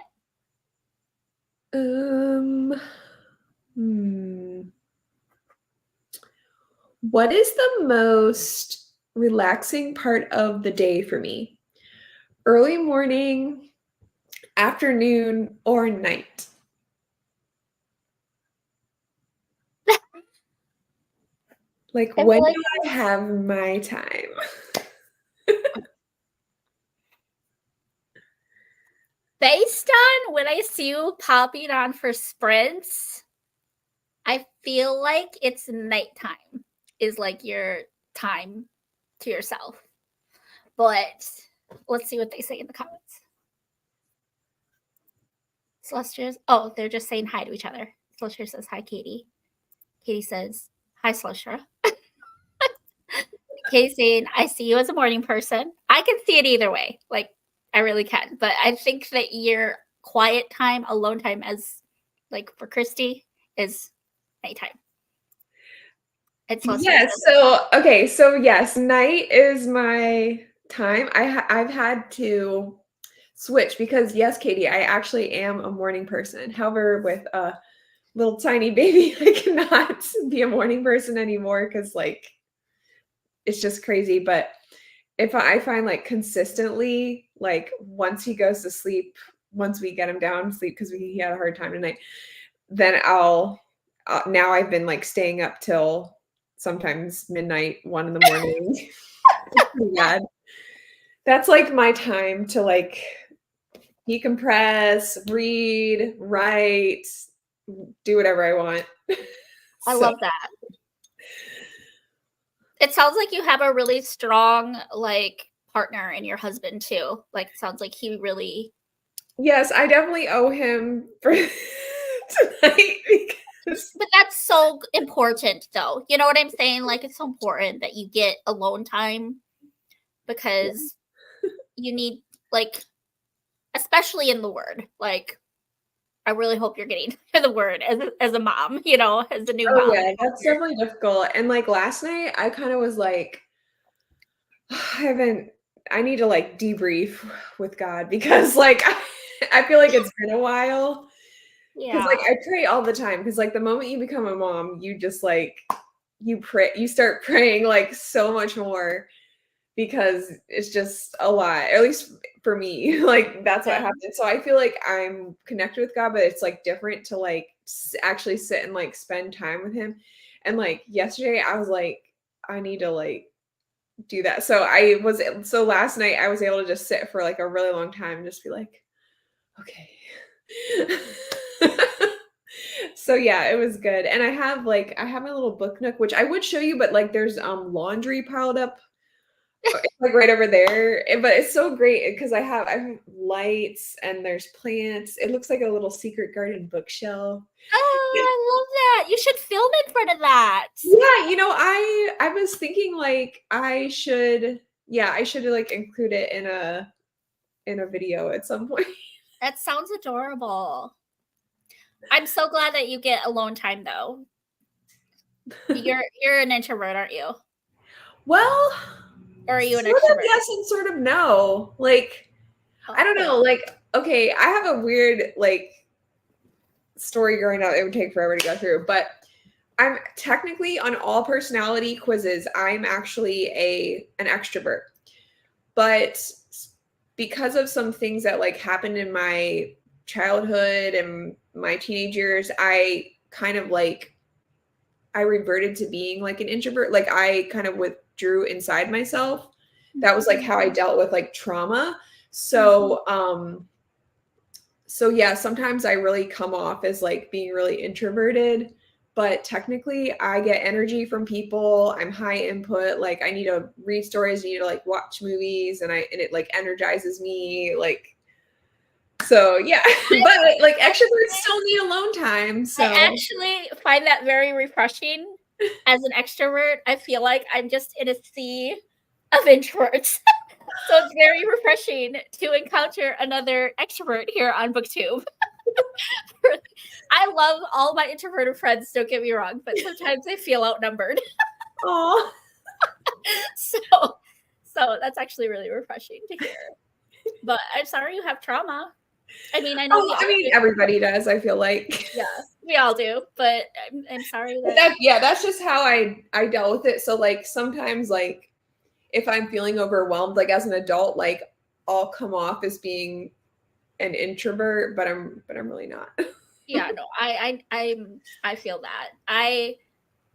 What is the most relaxing part of the day for me. Early morning, afternoon, or night. Like, I when feel like do I have my time? based on when I see you popping on for sprints, I feel like it's nighttime is like your time to yourself. But let's see what they say in the comments. Celestia, oh, they're just saying hi to each other. Celestia says hi, Katie. Katie says hi, Celestia. Katie saying I see you as a morning person. I can see it either way. Like I really can. But I think that your quiet time, alone time, as like for Kristi, is nighttime. It's Yes. So, okay. So, yes, night is my time. I've had to switch because, yes, Katie, I actually am a morning person. However, with a little tiny baby, I cannot be a morning person anymore because, like, it's just crazy. But if I find like consistently, like once he goes to sleep, once we get him down to sleep because he had a hard time tonight, then I'll now I've been like staying up till sometimes midnight, 1 in the morning. It's pretty bad. That's like my time to like decompress, read, write, do whatever I want. I love that. It sounds like you have a really strong like partner in your husband too. Like it sounds like he really. Yes, I definitely owe him for tonight because But that's so important though. You know what I'm saying? Like it's so important that you get alone time because you need like especially in the word. Like I really hope you're getting to the word as a mom, you know, as a new mom. yeah, that's definitely difficult. And like last night, I kind of was like, I need to like debrief with God because like I feel like it's been a while. Because Yeah. like I pray all the time. Because like the moment you become a mom, you just like you start praying like so much more because it's just a lot. At least for me, like that's what happened. So I feel like I'm connected with God, but it's like different to like actually sit and like spend time with Him. And like yesterday, I was like, I need to like do that. So last night I was able to just sit for like a really long time and just be like, okay. So yeah, it was good. And I have my little book nook, which I would show you, but like there's laundry piled up like right over there. But it's so great because I have lights and there's plants. It looks like a little secret garden bookshelf. Oh, I love that. You should film in front of that. Yeah, I was thinking like I should like include it in a video at some point. That sounds adorable. I'm so glad that you get alone time though. You're an introvert, aren't you? Well, Or are you an sort of extrovert? yes and sort of no. Like, I don't know. Like, okay, I have a weird like story growing up. It would take forever to go through, but I'm technically on all personality quizzes. I'm actually an extrovert, but because of some things that like happened in my childhood and my teenage years, I kind of like I reverted to being like an introvert. Like I kind of withdrew inside myself. That was like how I dealt with like trauma. So so yeah, sometimes I really come off as like being really introverted, but technically I get energy from people. I'm high input. Like I need to read stories, I need to like watch movies and it like energizes me. Like so yeah. But like extroverts still need alone time. So I actually find that very refreshing. As an extrovert, I feel like I'm just in a sea of introverts. So it's very refreshing to encounter another extrovert here on BookTube. I love all my introverted friends, don't get me wrong, but sometimes I feel outnumbered. oh So that's actually really refreshing to hear. But I'm sorry you have trauma. I mean, I know everybody does, I feel like. Yeah, we all do, but I'm sorry that that's just how I dealt with it. So like sometimes like if I'm feeling overwhelmed, like as an adult, like I'll come off as being an introvert, but I'm really not. Yeah, no, I feel that. I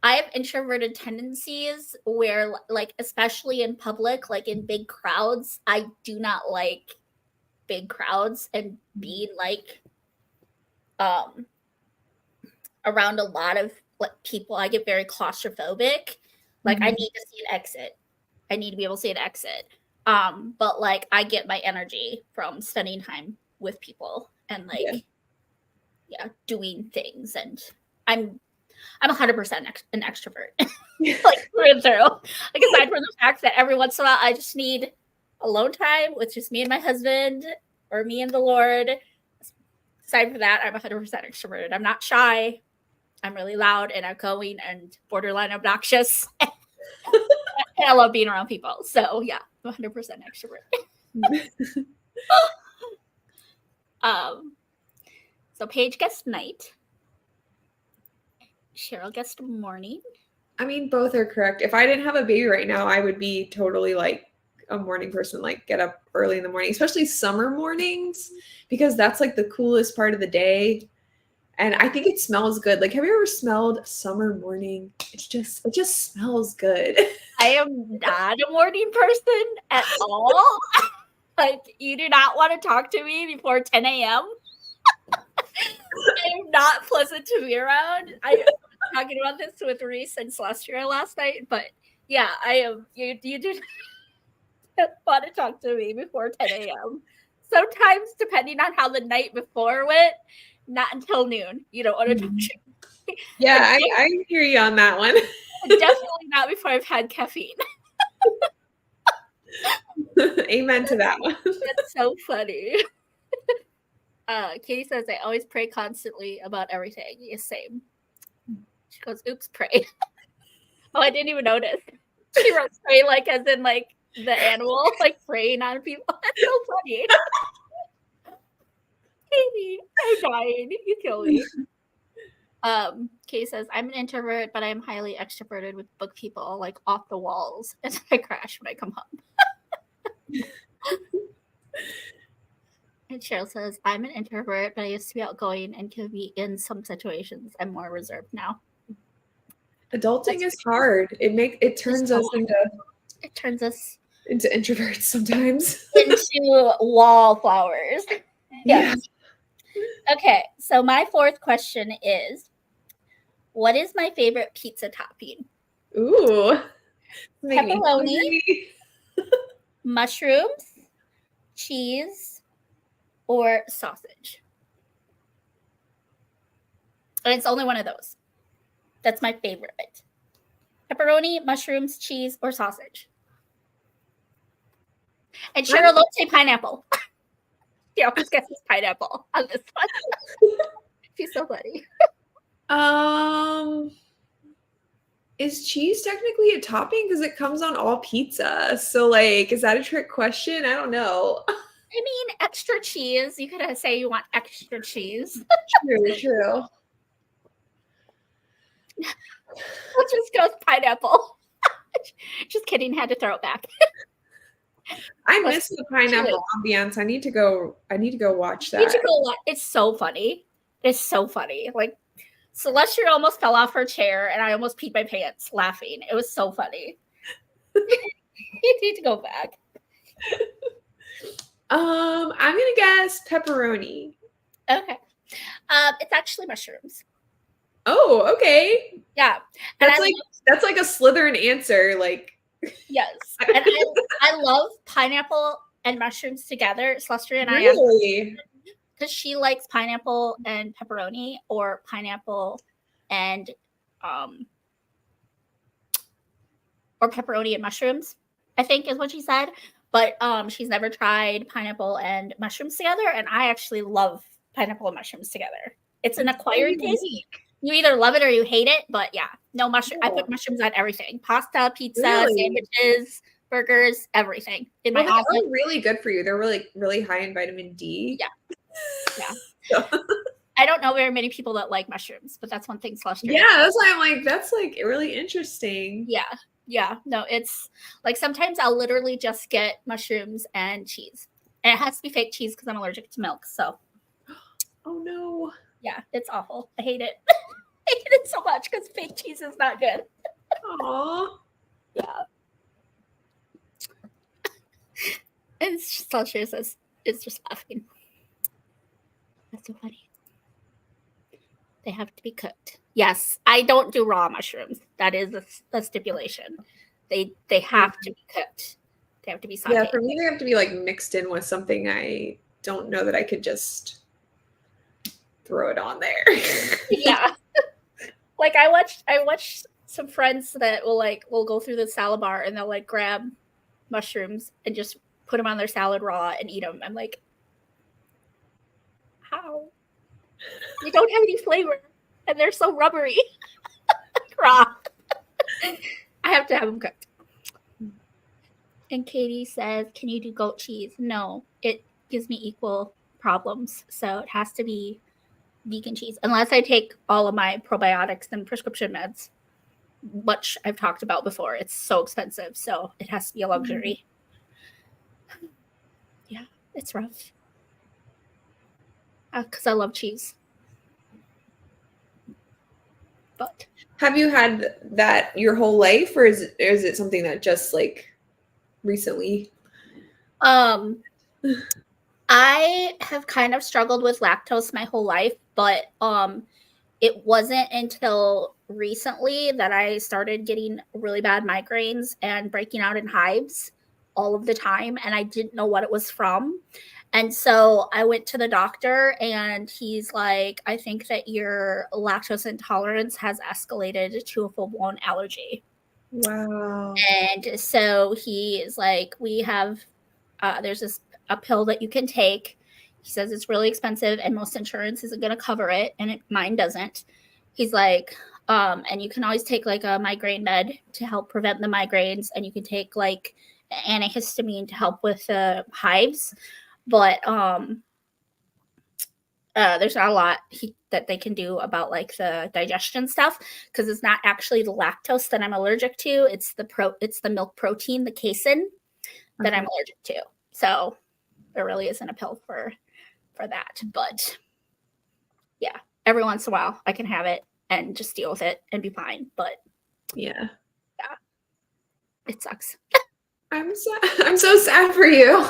have introverted tendencies where, like, especially in public, like in big crowds, I do not like big crowds and being like around a lot of like people. I get very claustrophobic. Like I need to see an exit. I need to be able to see an exit. But like I get my energy from spending time with people and like doing things, and I'm 100% an extrovert, like through and through. Like aside from the fact that every once in a while I just need alone time with just me and my husband or me and the Lord. Aside from that, I'm 100% extroverted. I'm not shy. I'm really loud and outgoing and borderline obnoxious. And I love being around people. So yeah, I'm 100% extrovert. So Paige guessed night. Cheryl guessed morning. I mean, both are correct. If I didn't have a baby right now, I would be totally like a morning person, like get up early in the morning, especially summer mornings, because that's like the coolest part of the day. And I think it smells good. Like, have you ever smelled summer morning? It just smells good. I am not a morning person at all. Like, you do not want to talk to me before 10 a.m. I am not pleasant to be around. I was talking about this with Reese and Celestia last night, but yeah, I am. You do not want to talk to me before 10 a.m. Sometimes, depending on how the night before went, not until noon. You don't want to talk to me. Yeah, I hear you on that one. Definitely not before I've had caffeine. Amen to that one. That's so funny. Katie says, I always pray constantly about everything. Yes, same. She goes, oops, pray. Oh, I didn't even notice. She wrote pray like as in like the animal, like praying on people. That's so funny. Katie, I'm dying. You kill me. Katie says, I'm an introvert, but I'm highly extroverted with book people, like off the walls, and I crash when I come home. And Cheryl says, I'm an introvert, but I used to be outgoing and can be in some situations. I'm more reserved now. Adulting is hard. It turns us into introverts sometimes. Into wallflowers. Yes. Yeah. Okay, so my fourth question is, what is my favorite pizza topping? Ooh. Pepperoni, mushrooms, cheese, or sausage. And it's only one of those. That's my favorite. Pepperoni, mushrooms, cheese, or sausage. And Cheryl, don't say pineapple. She always guesses pineapple on this one. She's so funny. Is cheese technically a topping? Because it comes on all pizza. So, like, is that a trick question? I don't know. I mean, extra cheese. You could say you want extra cheese. True. Let's just go with pineapple. Just kidding. Had to throw it back. I miss the pineapple ambiance. I need to go watch that. It's so funny. It's so funny. Like, Celestia almost fell off her chair, and I almost peed my pants laughing. It was so funny. You need to go back. I'm gonna guess pepperoni. Okay. It's actually mushrooms. Oh, okay. Yeah. That's like a Slytherin answer. Like, yes. And I love pineapple and mushrooms together. Celestia and really? Because she likes pineapple and pepperoni, or pineapple and or pepperoni and mushrooms, I think is what she said. But she's never tried pineapple and mushrooms together, and I actually love pineapple and mushrooms together. It's an acquired taste. You either love it or you hate it, but yeah, no mushroom. I put mushrooms on everything: pasta, pizza, sandwiches, burgers, everything. They're really good for you. They're really, really high in vitamin D. Yeah. I don't know very many people that like mushrooms, but that's one thing Celestia. Yeah, that's why I'm like, that's like really interesting. Yeah. Yeah, no, it's like sometimes I'll literally just get mushrooms and cheese. And it has to be fake cheese because I'm allergic to milk. So Oh no. yeah, it's awful. I hate it. I hate it so much because fake cheese is not good. Aw. Yeah. And Celsius is just laughing. That's so funny. They have to be cooked. Yes, I don't do raw mushrooms. That is a stipulation. They have to be cooked. They have to be sauteed. Yeah, for me they have to be like mixed in with something. I don't know that I could just throw it on there. Yeah. Like I watched some friends that will go through the salad bar and they'll like grab mushrooms and just put them on their salad raw and eat them. I'm like, how? They don't have any flavor and they're so rubbery. Raw. I have to have them cooked. And Katie says, can you do goat cheese? No, it gives me equal problems. So it has to be vegan cheese, unless I take all of my probiotics and prescription meds, which I've talked about before. It's so expensive. So it has to be a luxury. Yeah, it's rough. Because I love cheese. But have you had that your whole life, or is it something that just like recently? I have kind of struggled with lactose my whole life, but it wasn't until recently that I started getting really bad migraines and breaking out in hives all of the time, and I didn't know what it was from. And so I went to the doctor and he's like, I think that your lactose intolerance has escalated to a full-blown allergy. Wow. And so he is like, we have, there's a pill that you can take. He says it's really expensive and most insurance isn't going to cover it. And mine doesn't. He's like, and you can always take like a migraine med to help prevent the migraines. And you can take like antihistamine to help with the hives. But there's not a lot that they can do about like the digestion stuff because it's not actually the lactose that I'm allergic to. It's the milk protein, the casein, that I'm allergic to. So there really isn't a pill for that. But yeah, every once in a while I can have it and just deal with it and be fine. But yeah, it sucks. I'm so sad for you.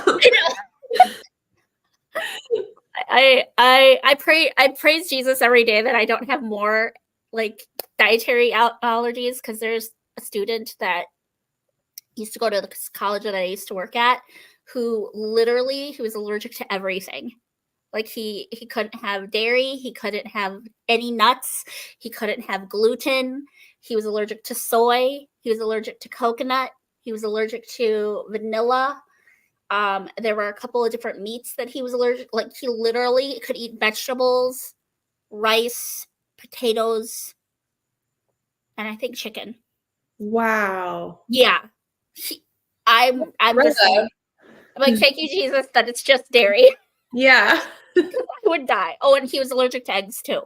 I praise Jesus every day that I don't have more like dietary allergies, because there's a student that used to go to the college that I used to work at who he was allergic to everything. Like he couldn't have dairy, he couldn't have any nuts, he couldn't have gluten, he was allergic to soy, he was allergic to coconut, he was allergic to vanilla. There were a couple of different meats that he was allergic. Like he literally could eat vegetables, rice, potatoes, and I think chicken. Wow. Yeah. I'm just saying, I'm like, thank you, Jesus, that it's just dairy. Yeah. I would die. Oh, and he was allergic to eggs too.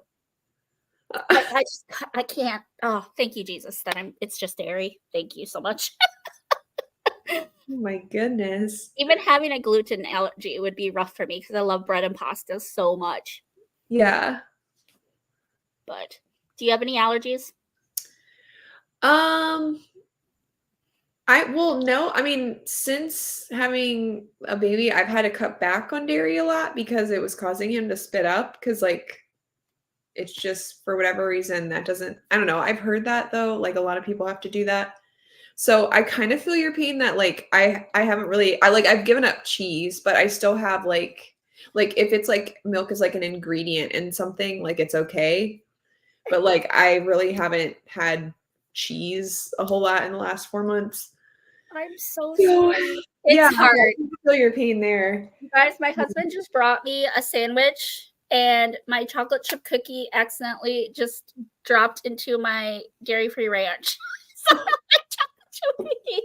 Like, I can't. Oh, thank you, Jesus, that it's just dairy. Thank you so much. Oh my goodness. Even having a gluten allergy would be rough for me because I love bread and pasta so much. Yeah. But do you have any allergies? No, I mean, since having a baby, I've had to cut back on dairy a lot because it was causing him to spit up, because like it's just for whatever reason I don't know. I've heard that though, like a lot of people have to do that. So I kind of feel your pain that like I haven't really I've given up cheese, but I still have like if it's like milk is like an ingredient in something, like it's okay. But like I really haven't had cheese a whole lot in the last 4 months. I'm so So, sorry. yeah, It's hard. I feel your pain there. Guys, my husband just brought me a sandwich and my chocolate chip cookie accidentally just dropped into my dairy-free ranch. So my chocolate chip cookie.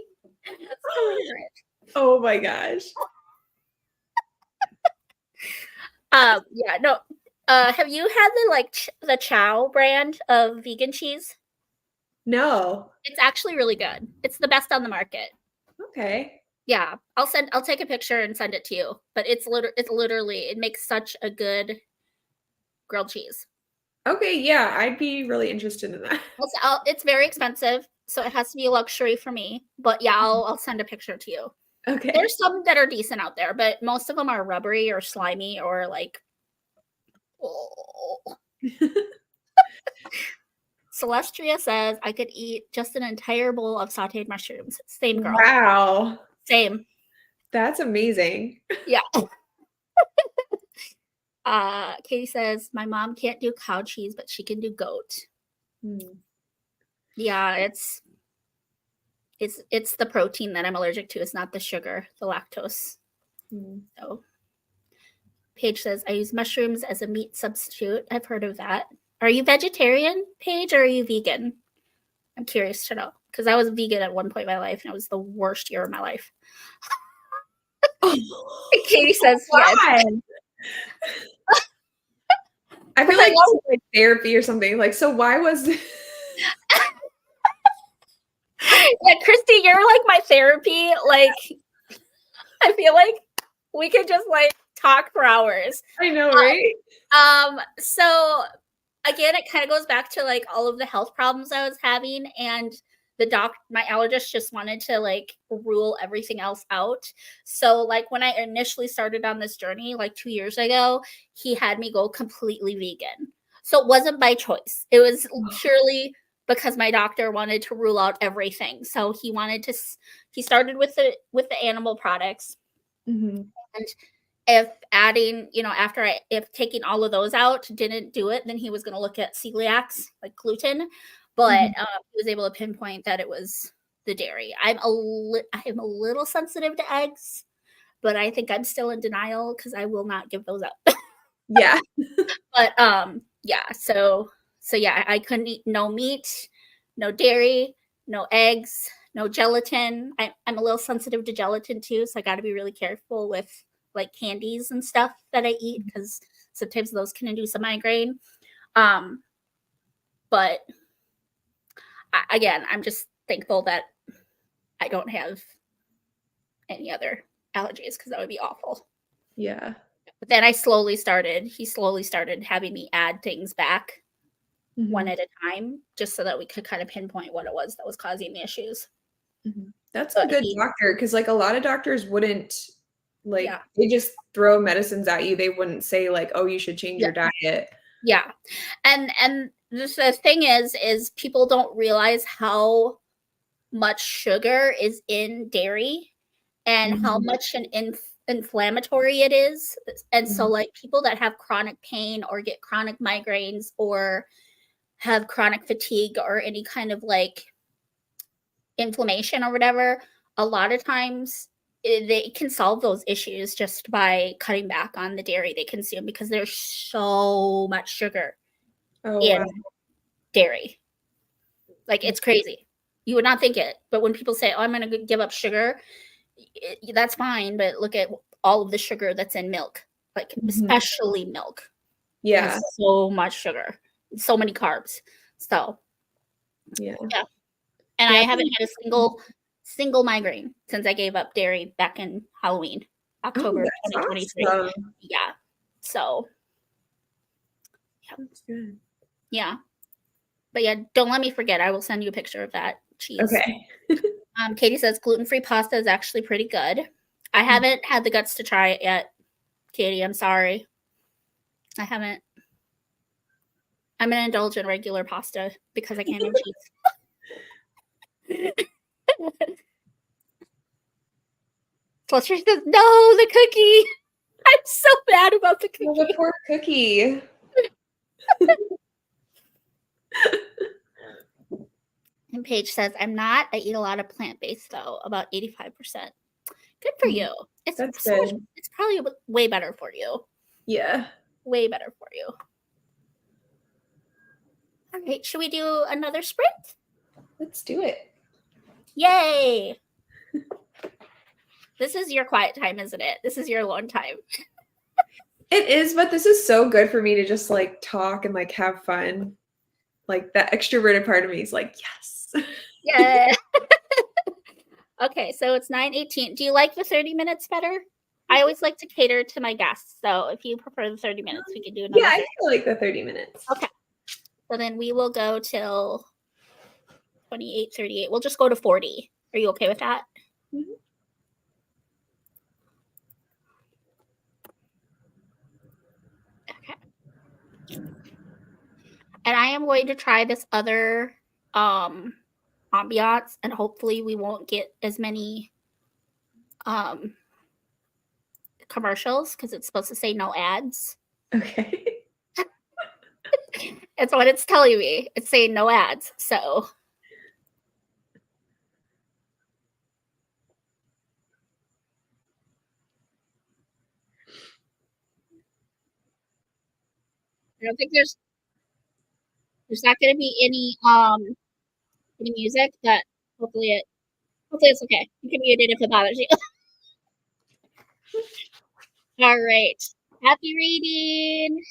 Oh my gosh. Yeah, no. Have you had the Chow brand of vegan cheese? No. It's actually really good. It's the best on the market. Okay. Yeah, I'll take a picture and send it to you. But it's literally it makes such a good grilled cheese. Okay, yeah, I'd be really interested in that. It's very expensive, so it has to be a luxury for me. But yeah, I'll send a picture to you. Okay. There's some that are decent out there, but most of them are rubbery or slimy or like. Oh. Celestria says I could eat just an entire bowl of sauteed mushrooms. Same girl. Wow. Same. That's amazing. Yeah. Katie says my mom can't do cow cheese, but she can do goat. Yeah, it's the protein that I'm allergic to. It's not the sugar, the lactose. So Paige says I use mushrooms as a meat substitute. I've heard of that. Are you vegetarian, Paige, or are you vegan? I'm curious to know because I was vegan at one point in my life, and it was the worst year of my life. Katie says yes. I feel like it's like therapy or something. Like, so why was yeah, Kristi, you're like my therapy. Like, I feel like we could just like talk for hours. I know, right? So again, it kind of goes back to like all of the health problems I was having, and my allergist just wanted to like rule everything else out. So like when I initially started on this journey like 2 years ago, he had me go completely vegan. So it wasn't by choice. It was purely because my doctor wanted to rule out everything. So he started with the animal products. And if adding, if taking all of those out didn't do it, then he was going to look at celiacs, like gluten. But he was able to pinpoint that it was the dairy. I am a little sensitive to eggs, but I think I'm still in denial because I will not give those up. Yeah. But yeah. So yeah, I couldn't eat no meat, no dairy, no eggs, no gelatin. I'm a little sensitive to gelatin too, so I got to be really careful with like candies and stuff that I eat because sometimes those can induce a migraine. But again, I'm just thankful that I don't have any other allergies because that would be awful. Yeah. But then he slowly started having me add things back one at a time, just so that we could kind of pinpoint what it was that was causing the issues. That's a good doctor, because like a lot of doctors wouldn't they just throw medicines at you. They wouldn't say like, oh, you should change your diet. Yeah. And the thing is people don't realize how much sugar is in dairy and how much an inflammatory it is. And so like people that have chronic pain or get chronic migraines or have chronic fatigue or any kind of like inflammation or whatever, a lot of times they can solve those issues just by cutting back on the dairy they consume because there's so much sugar in dairy. Like it's crazy. You would not think it, but when people say, "Oh, I'm going to give up sugar," that's fine. But look at all of the sugar that's in milk, like especially milk. Yeah, so much sugar, so many carbs. So yeah. And I haven't had a single migraine since I gave up dairy back in Halloween, October 2023. Awesome. Yeah. So. That's good. Yeah. But yeah, don't let me forget. I will send you a picture of that cheese. Okay. Katie says gluten-free pasta is actually pretty good. I haven't had the guts to try it yet, Katie. I'm sorry. I haven't. I'm going to indulge in regular pasta because I can't eat cheese. Plus she says, no, the cookie. I'm so bad about the cookie. Oh, the poor cookie. And Paige says, I'm not. I eat a lot of plant-based, though, about 85%. Good for you. That's good. It's probably way better for you. Yeah. Way better for you. All right. Should we do another sprint? Let's do it. Yay. This is your quiet time, isn't it? This is your alone time. It is, but this is so good for me to just like talk and like have fun. Like that extroverted part of me is like, yes. Yeah. Okay, so it's 9:18. Do you like the 30 minutes better? I always like to cater to my guests, so if you prefer the 30 minutes, we can do another Yeah, I 30. feel like the 30 minutes. Okay. So then we will go till 28:38. We'll just go to 40. Are you okay with that? Mhm. Okay. And I am going to try this other ambiance, and hopefully we won't get as many commercials because it's supposed to say no ads. Okay. It's what it's telling me. It's saying no ads. So I don't think there's not going to be any music, but hopefully it's okay. You can mute it if it bothers you. All right. Happy reading.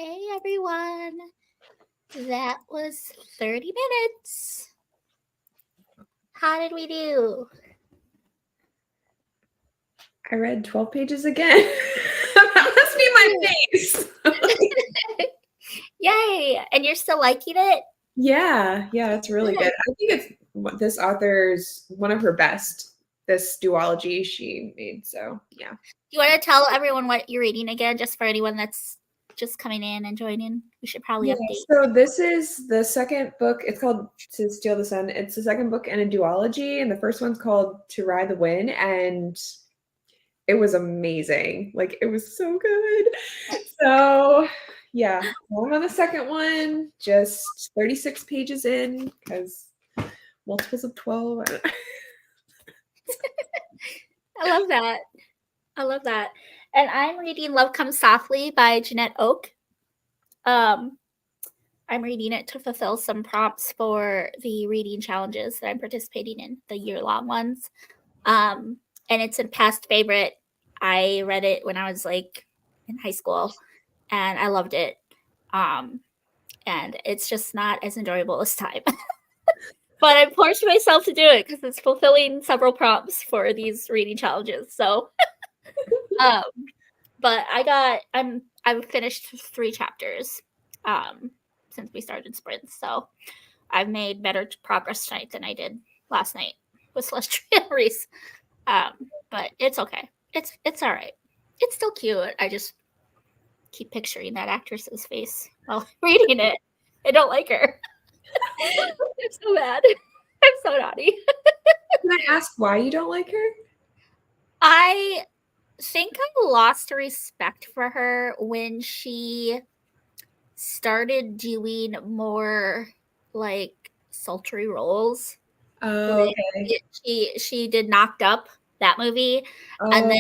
Hey everyone. That was 30 minutes. How did we do? I read 12 pages again. That must be my face. Yay! And you're still liking it? Yeah, it's really good. I think it's this author's one of her best, this duology she made. So, yeah. You want to tell everyone what you're reading again, just for anyone that's just coming in and joining? We should probably update. So this is the second book. It's called To Steal the Sun. It's the second book in a duology, and the first one's called To Ride the Wind, and it was amazing. Like, it was so good. So, yeah, I'm on the second one, just 36 pages in, because multiples of 12. I love that. I love that. And I'm reading Love Comes Softly by Jeanette Oak. I'm reading it to fulfill some prompts for the reading challenges that I'm participating in, the year-long ones. And it's a past favorite. I read it when I was like in high school, and I loved it. And it's just not as enjoyable this time. But I'm forcing myself to do it because it's fulfilling several prompts for these reading challenges. So, but I've finished 3 chapters since we started sprints. So I've made better progress tonight than I did last night with Celestial Reese. But it's okay. It's all right. It's still cute. I just keep picturing that actress's face while reading it. I don't like her. I'm so bad. I'm so naughty. Can I ask why you don't like her? I think I lost respect for her when she started doing more like sultry roles. Oh, okay. She did Knocked Up, that movie, and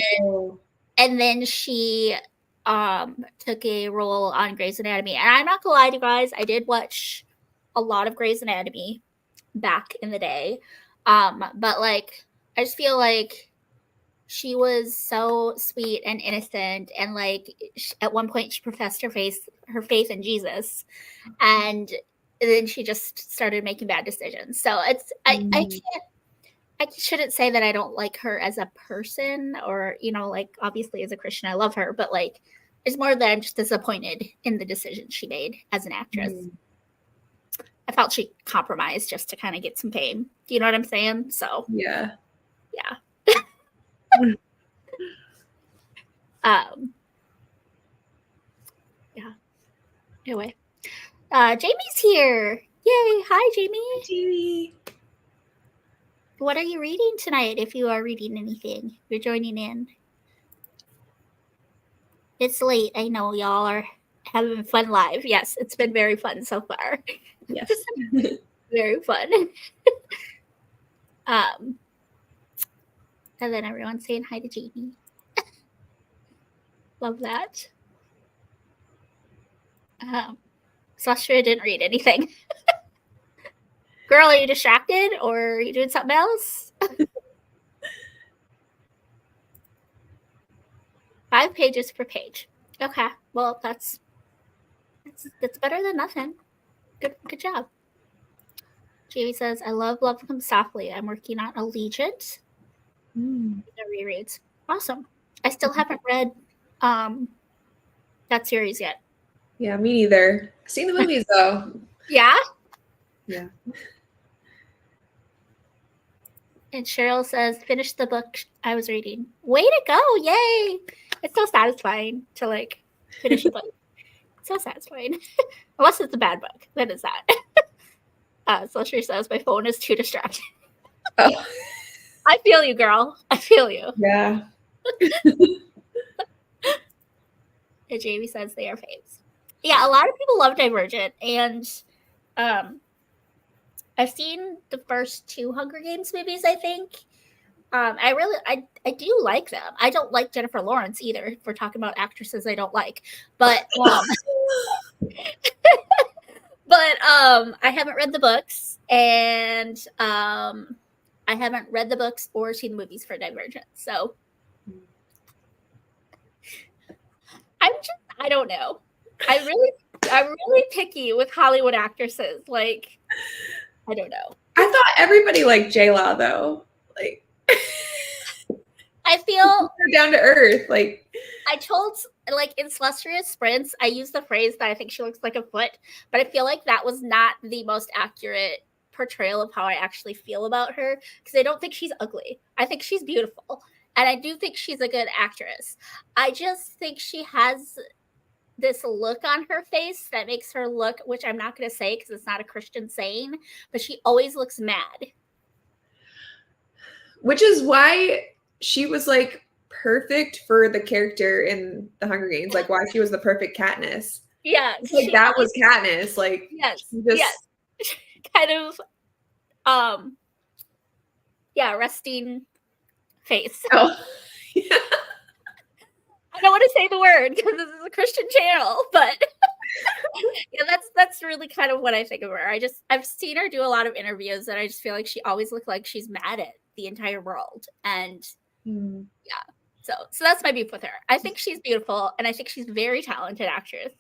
then she took a role on Grey's Anatomy. And I'm not gonna lie to you guys, I did watch a lot of Grey's Anatomy back in the day. But like I just feel like she was so sweet and innocent, and like at one point she professed her faith in Jesus, and then she just started making bad decisions. So it's I shouldn't say that I don't like her as a person, or like obviously as a Christian I love her, but like it's more that I'm just disappointed in the decisions she made as an actress. I felt she compromised just to kind of get some fame. Do you know what I'm saying? So yeah. Yeah. Anyway, Jamie's here. Yay! Hi, Jamie. Hi, Jamie. What are you reading tonight? If you are reading anything, you're joining in. It's late. I know y'all are having fun live. Yes, it's been very fun so far. Yes. Very fun. And then everyone's saying hi to Jamie. Love that. Sasha didn't read anything. Girl, are you distracted or are you doing something else? 5 pages per page. Okay, well that's better than nothing. Good job. Jamie says, I love Love Comes Softly. I'm working on Allegiant. Rereads. Awesome. I still haven't read that series yet. Yeah, me neither. I've seen the movies though. Yeah? Yeah. And Cheryl says, finish the book I was reading. Way to go. Yay. It's so satisfying to like finish a book. It's so satisfying. Unless it's a bad book. Then it's that. So she says, my phone is too distracting. Oh. I feel you, girl. I feel you. Yeah. And Jamie says they are faves. Yeah, a lot of people love Divergent. And I've seen the first 2 Hunger Games movies, I think. I do like them. I don't like Jennifer Lawrence either, if we're talking about actresses I don't like. But I haven't read the books, and I haven't read the books or seen the movies for Divergent. So I don't know. I'm really picky with Hollywood actresses. Like, I don't know. I thought everybody liked J-Law though. Like, I feel down to earth. Like, I told, like, in Celestia's Sprints, I used the phrase that I think she looks like a foot, but I feel like that was not the most accurate portrayal of how I actually feel about her, because I don't think she's ugly. I think she's beautiful, and I do think she's a good actress. I just think she has this look on her face that makes her look, which I'm not going to say because it's not a Christian saying, but she always looks mad. which is why she was like perfect for the character in The Hunger Games, like why she was the perfect Katniss. Yeah, Like that was Katniss. Like, yes, just, yes, kind of, yeah, resting face. oh, yeah. I don't want to say the word because this is a Christian channel, but yeah, that's really kind of what I think of her. I've seen her do a lot of interviews, and I just feel like she always looked like she's mad at the entire world, and yeah. So that's my beef with her. I think she's beautiful, and I think she's a very talented actress.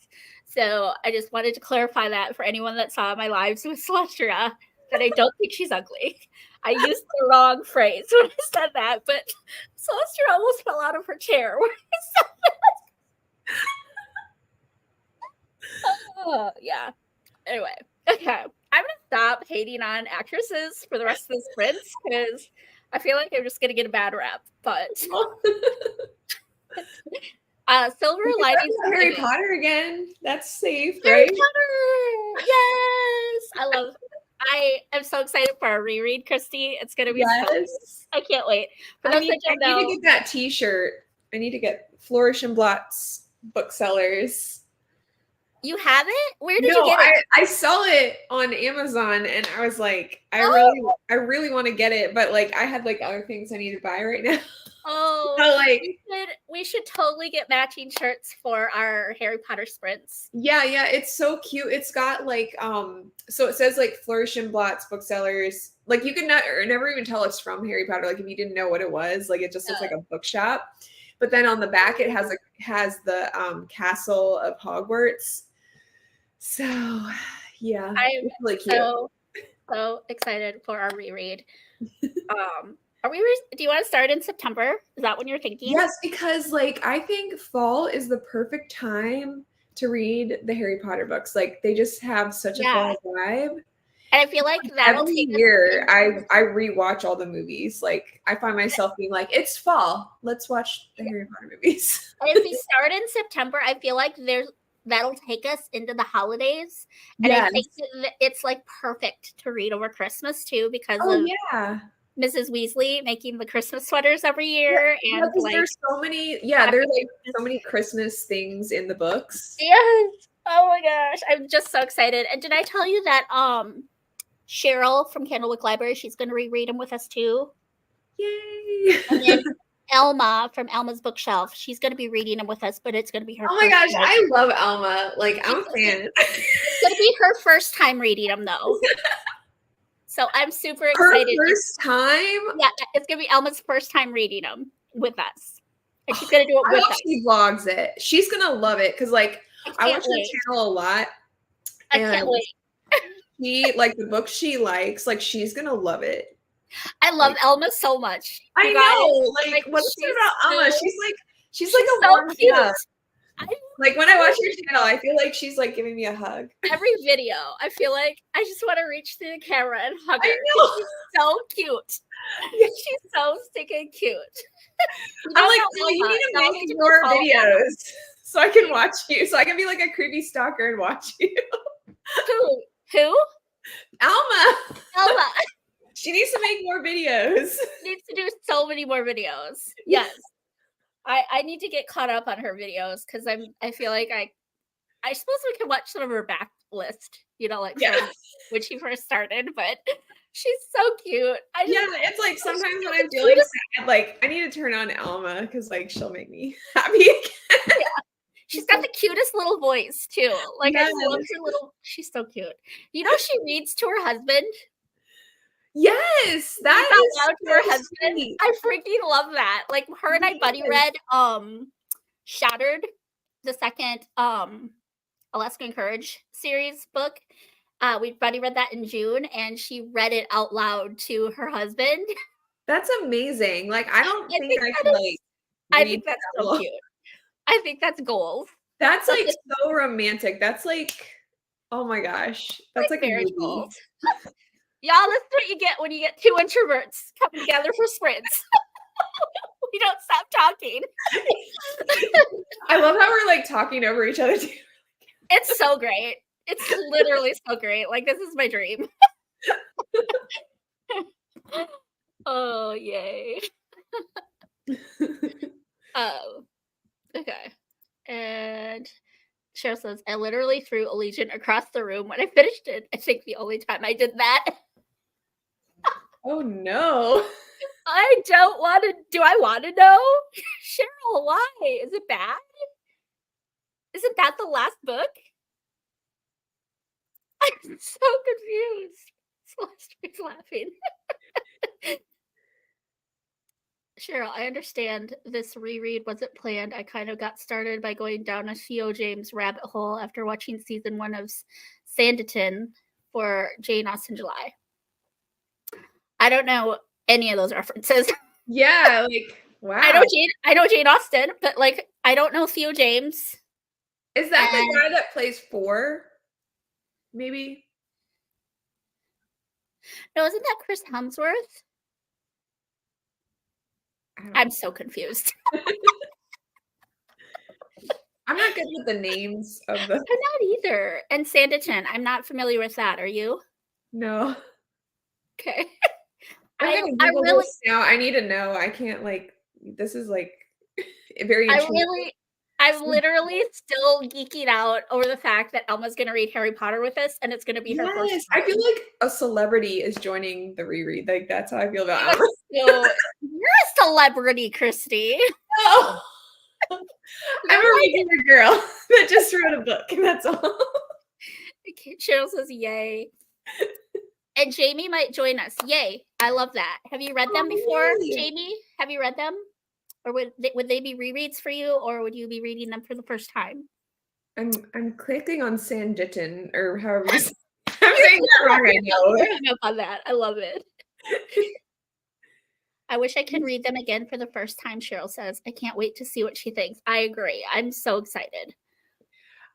So I just wanted to clarify that for anyone that saw my lives with Celestia, that I don't think she's ugly. I used the wrong phrase when I said that, but Celestia almost fell out of her chair when I said that. Yeah. Anyway, okay. I'm gonna stop hating on actresses for the rest of this Prince because I feel like I'm just gonna get a bad rap. But Silver Linings Harry Potter again. That's safe, Harry right? Potter. Yes, I am so excited for our reread, Kristi. It's gonna be so good. I can't wait. For those that don't know, I need to get that T-shirt. I need to get Flourish and Blott's booksellers. You have it? Where did you get it? I saw it on Amazon, and I was like, I really want to get it, but like I had like other things I need to buy right now. Oh, so, like, we should totally get matching shirts for our Harry Potter sprints. Yeah, it's so cute. It's got like so it says like Flourish and Blott's booksellers. Like you could never even tell it's from Harry Potter. Like if you didn't know what it was, like it just looks like a bookshop. But then on the back it has the castle of Hogwarts. So yeah, I'm really cute. So excited for our reread. Do you want to start in September? Is that when you're thinking? Yes, because like I think fall is the perfect time to read the Harry Potter books. Like they just have such a fall vibe. And I feel like that'll every take year I rewatch all the movies. Like I find myself being like, it's fall. Let's watch the Harry Potter movies. And if we start in September, I feel like that'll take us into the holidays. And I think it's like perfect to read over Christmas too, because of Mrs. Weasley making the Christmas sweaters every year. And like, there's so many, there's like so many Christmas things in the books. Yes. Oh my gosh. I'm just so excited. And did I tell you that Cheryl from Candlewick Library, she's gonna reread them with us too? Yay. And then Elma from Elma's Bookshelf, she's gonna be reading them with us, but it's gonna be her my gosh, I love Elma. Like I'm a fan. It's gonna be her first time reading them though. So I'm super excited. Her first time? Yeah, it's gonna be Elma's first time reading them with us, and she's gonna do it with us. She vlogs it. She's gonna love it because, like, I watch her channel a lot. I can't wait. She like the books she likes. Like, she's gonna love it. I love Elma so much. I know. Like what's it about Elma? She's like a warm hug. Like when I watch her channel, I feel like she's like giving me a hug. Every video, I feel like I just want to reach through the camera and hug her. I know. She's so cute. She's so stinking cute. I'm like, you need to make more videos so I can watch you. So I can be like a creepy stalker and watch you. Who? Elma. She needs to make more videos. She needs to do so many more videos. Yes. I need to get caught up on her videos because I feel like I suppose we can watch some of her back list, like from when she first started, but she's so cute. It's like sometimes when I'm feeling sad, like I need to turn on Elma because like she'll make me happy again. She's got the cutest little voice too. Like I love her little. She's so cute. She reads to her husband. Yes, that is out to her husband. Sweet. I freaking love that. Like her and I buddy read Shattered, the second Alaskan Courage series book. We Buddy read that in June, and she read it out loud to her husband. That's amazing. Like, I don't I think think I that could, is like, I read think that's that so well. cute. I think that's goals. That's, That's like, just, so romantic. That's, like oh my gosh. That's like a marriage movie. goals. Y'all, that's what you get when you get two introverts coming together for sprints. We don't stop talking. I love how we're, like, talking over each other too. It's so great. It's literally so great. Like, this is my dream. Oh, yay. Oh, okay. And Cheryl says, I literally threw Allegiant across the room when I finished it. I think the only time I did that. Oh, no. I don't want to. Do I want to know? Cheryl, why? Is it bad? Isn't that the last book? I'm so confused. Celestine's laughing. Cheryl, I understand this reread wasn't planned. I kind of got started by going down a Theo James rabbit hole after watching season 1 of Sanditon for Jane Austen July. I don't know any of those references. Yeah, like, wow. I know Jane Austen, but like I don't know Theo James. Is that the guy that plays 4? Maybe? No, isn't that Chris Hemsworth? I'm so confused. I'm not good with the names of the I'm not either. And Sanditon, I'm not familiar with that. Are you? No. Okay. I'm gonna Google this now. I need to know. I can't, like this is, like, very intriguing. I'm literally still geeking out over the fact that Elma's gonna read Harry Potter with us, and it's gonna be her first Yes, time. I feel like a celebrity is joining the reread. Like, that's how I feel about Elma. So, you're a celebrity, Kristi. Oh. I'm a regular girl that just wrote a book, and that's all. Cheryl says, yay. And Jamie might join us. Yay. I love that. Have you read them before, really? Jamie? Have you read them? Or would they be rereads for you, or would you be reading them for the first time? I'm clicking on Sanditon, or however you say I'm saying that wrong, I know. Up on that. I love it. I wish I could read them again for the first time, Cheryl says. I can't wait to see what she thinks. I agree. I'm so excited.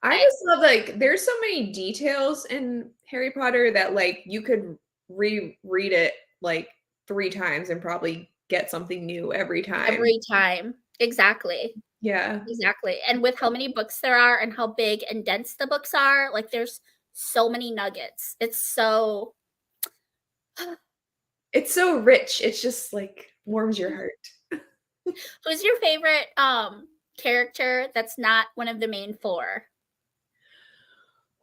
I just love, like, there's so many details in Harry Potter that, like, you could reread it, like, 3 times and probably get something new every time. Every time. Exactly. Yeah. Exactly. And with how many books there are and how big and dense the books are, like, there's so many nuggets. It's so It's so rich. It's just, like, warms your heart. Who's your favorite character that's not one of the main 4?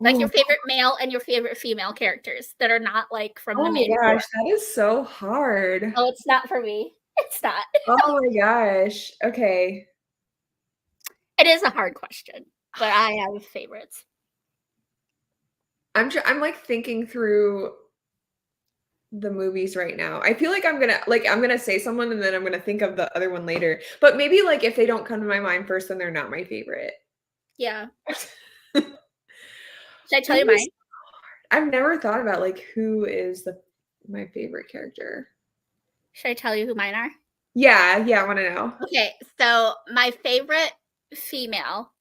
Like your favorite male and your favorite female characters that are not like from the main 4. Oh my gosh, that is so hard. Oh, it's not for me. It's not. Oh my gosh. Okay. It is a hard question, but I have favorites. I'm like thinking through the movies right now. I feel like I'm gonna say someone and then I'm gonna think of the other one later. But maybe, like, if they don't come to my mind first, then they're not my favorite. Yeah. Should I tell you mine? I've never thought about, like, who is my favorite character. Should I tell you who mine are? Yeah, I want to know. Okay, so my favorite female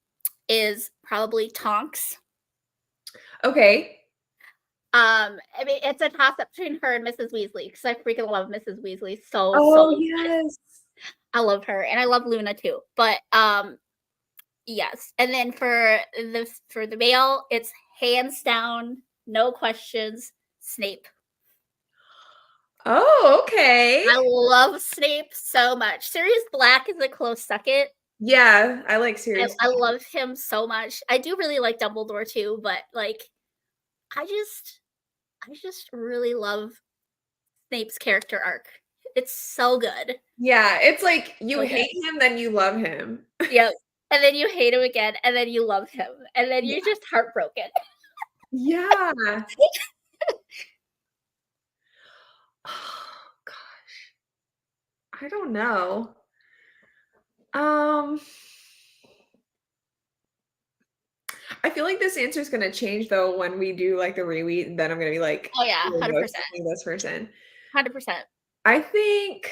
is probably Tonks. Okay. I mean, it's a toss up between her and Mrs. Weasley because I freaking love Mrs. Weasley so. Yes. I love her, and I love Luna too. But yes, and then for the male, it's hands down, no questions, Snape. Oh, okay. I love Snape so much. Sirius Black is a close second. Yeah, I like Sirius. I love him so much. I do really like Dumbledore too, but like, I just really love Snape's character arc. It's so good. Yeah, it's like you hate him, then you love him. Yep. And then you hate him again, and then you love him, and then you're just heartbroken. Yeah. Oh gosh. I don't know. I feel like this answer is gonna change though when we do like the reread. Then I'm gonna be like, Oh yeah, "Oh, 100%. it's definitely this person." 100%. I think.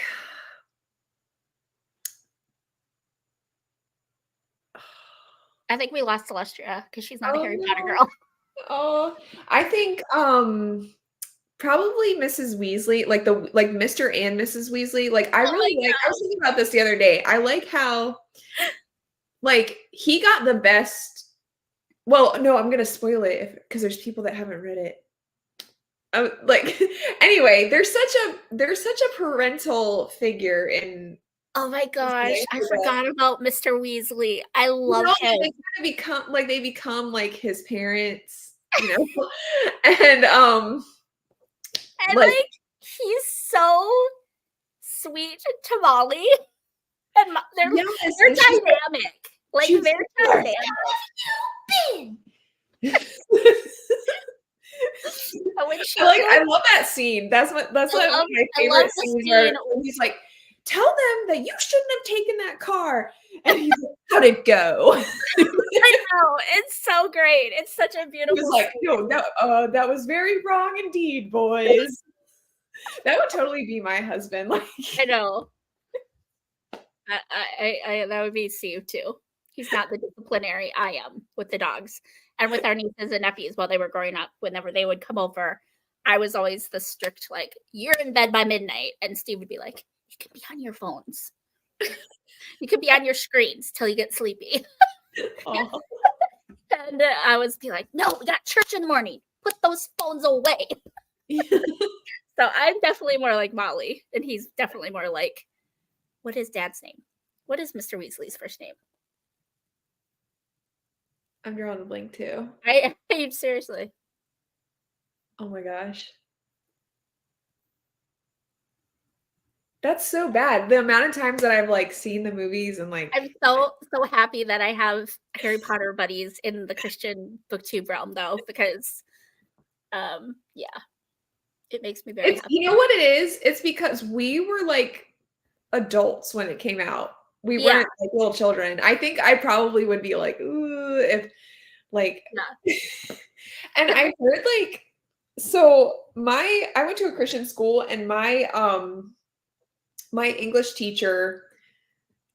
I think we lost Celestia because she's not a Oh Harry Potter no. girl. Oh, I think probably Mrs. Weasley, like the like Mr. and Mrs. Weasley. Like I Oh my really like. I god. was thinking about this the other day. I like how like he got the best. Well, no, I'm gonna spoil it because there's people that haven't read it. Like anyway, there's such a parental figure in Oh my this gosh, life I that, forgot about Mr. Weasley. I you love know, him. they become like his parents, you know, and And like like he's so sweet to Molly, and they're yes, they're and she's dynamic. Like she's they're like, dynamic. But when she I goes, love that scene. That's one of my I love favorite the scenes scene. where he's like, "Tell them that you shouldn't have taken that car," and he's like, "How'd it go?" I know it's so great. It's such a He beautiful. was like, scene. "No, that was very wrong indeed, boys." That would totally be my husband. Like, I know. I that would be Steve too. He's not the disciplinary I am with the dogs. And with our nieces and nephews while they were growing up, whenever they would come over, I was always the strict, like, you're in bed by midnight. And Steve would be like, you can be on your phones. You could be on your screens till you get sleepy. oh. And I was be like, no, we got church in the morning. Put those phones away. So I'm definitely more like Molly. And he's definitely more like, what is dad's name? What is Mr. Weasley's first name? I'm drawing a blank too. I seriously. Oh my gosh. That's so bad. The amount of times that I've like seen the movies and like I'm so happy that I have Harry Potter buddies in the Christian booktube realm though, because yeah, it makes me very it's happy. you know what it is? It's because we were like adults when it came out. We Yeah. weren't like little children. I think I probably would be like, ooh, if like Yeah. and I heard like so I went to a Christian school and my English teacher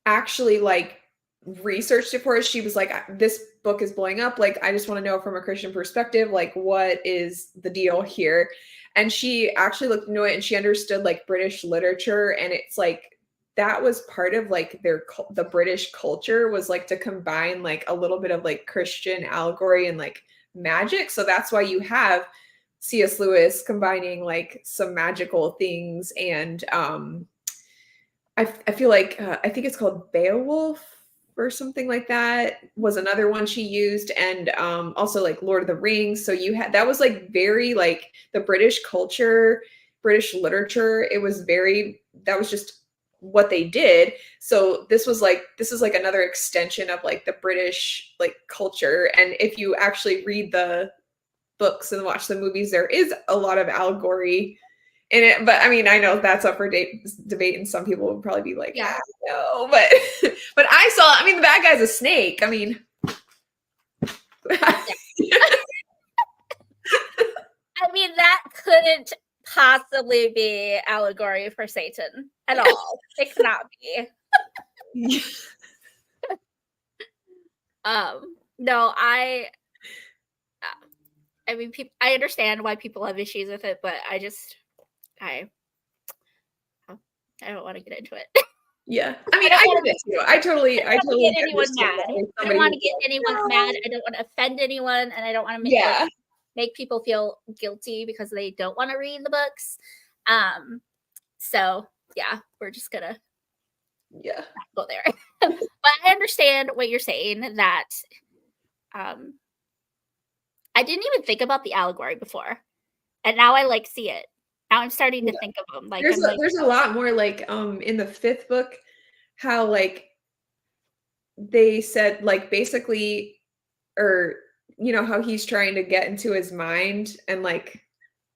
actually like researched it for us. She was like, this book is blowing up. Like, I just want to know from a Christian perspective, like, what is the deal here? And she actually looked into it and she understood like British literature. And it's like, that was part of like the British culture was like to combine like a little bit of like Christian allegory and like magic. So that's why you have C.S. Lewis combining like some magical things and I feel like I think it's called Beowulf or something like that was another one she used, and also like Lord of the Rings. So you had that was like very like the British culture, British literature. It was very that was just what they did. So this is like another extension of like the British like culture. And if you actually read the books and watch the movies, there is a lot of allegory in it, but I mean, I know that's up for debate, and some people would probably be like, Yeah. no, but but I mean, the bad guy's a snake. I mean, I mean, that couldn't possibly be allegory for Satan at all. It cannot be. No, I mean, I understand why people have issues with it, but I don't want to get into it. Yeah, I mean, I get it too. I totally get anyone understand mad. why I don't want to somebody get would anyone no. mad. I don't want to offend anyone, and I don't want to Yeah, make people feel guilty because they don't want to read the books. So yeah, we're just gonna yeah, go there. But I understand what you're saying. That I didn't even think about the allegory before, and now I like see it. Now I'm starting to think of them. Like there's a lot more like in the fifth book, how like they said like basically, or you know how he's trying to get into his mind and like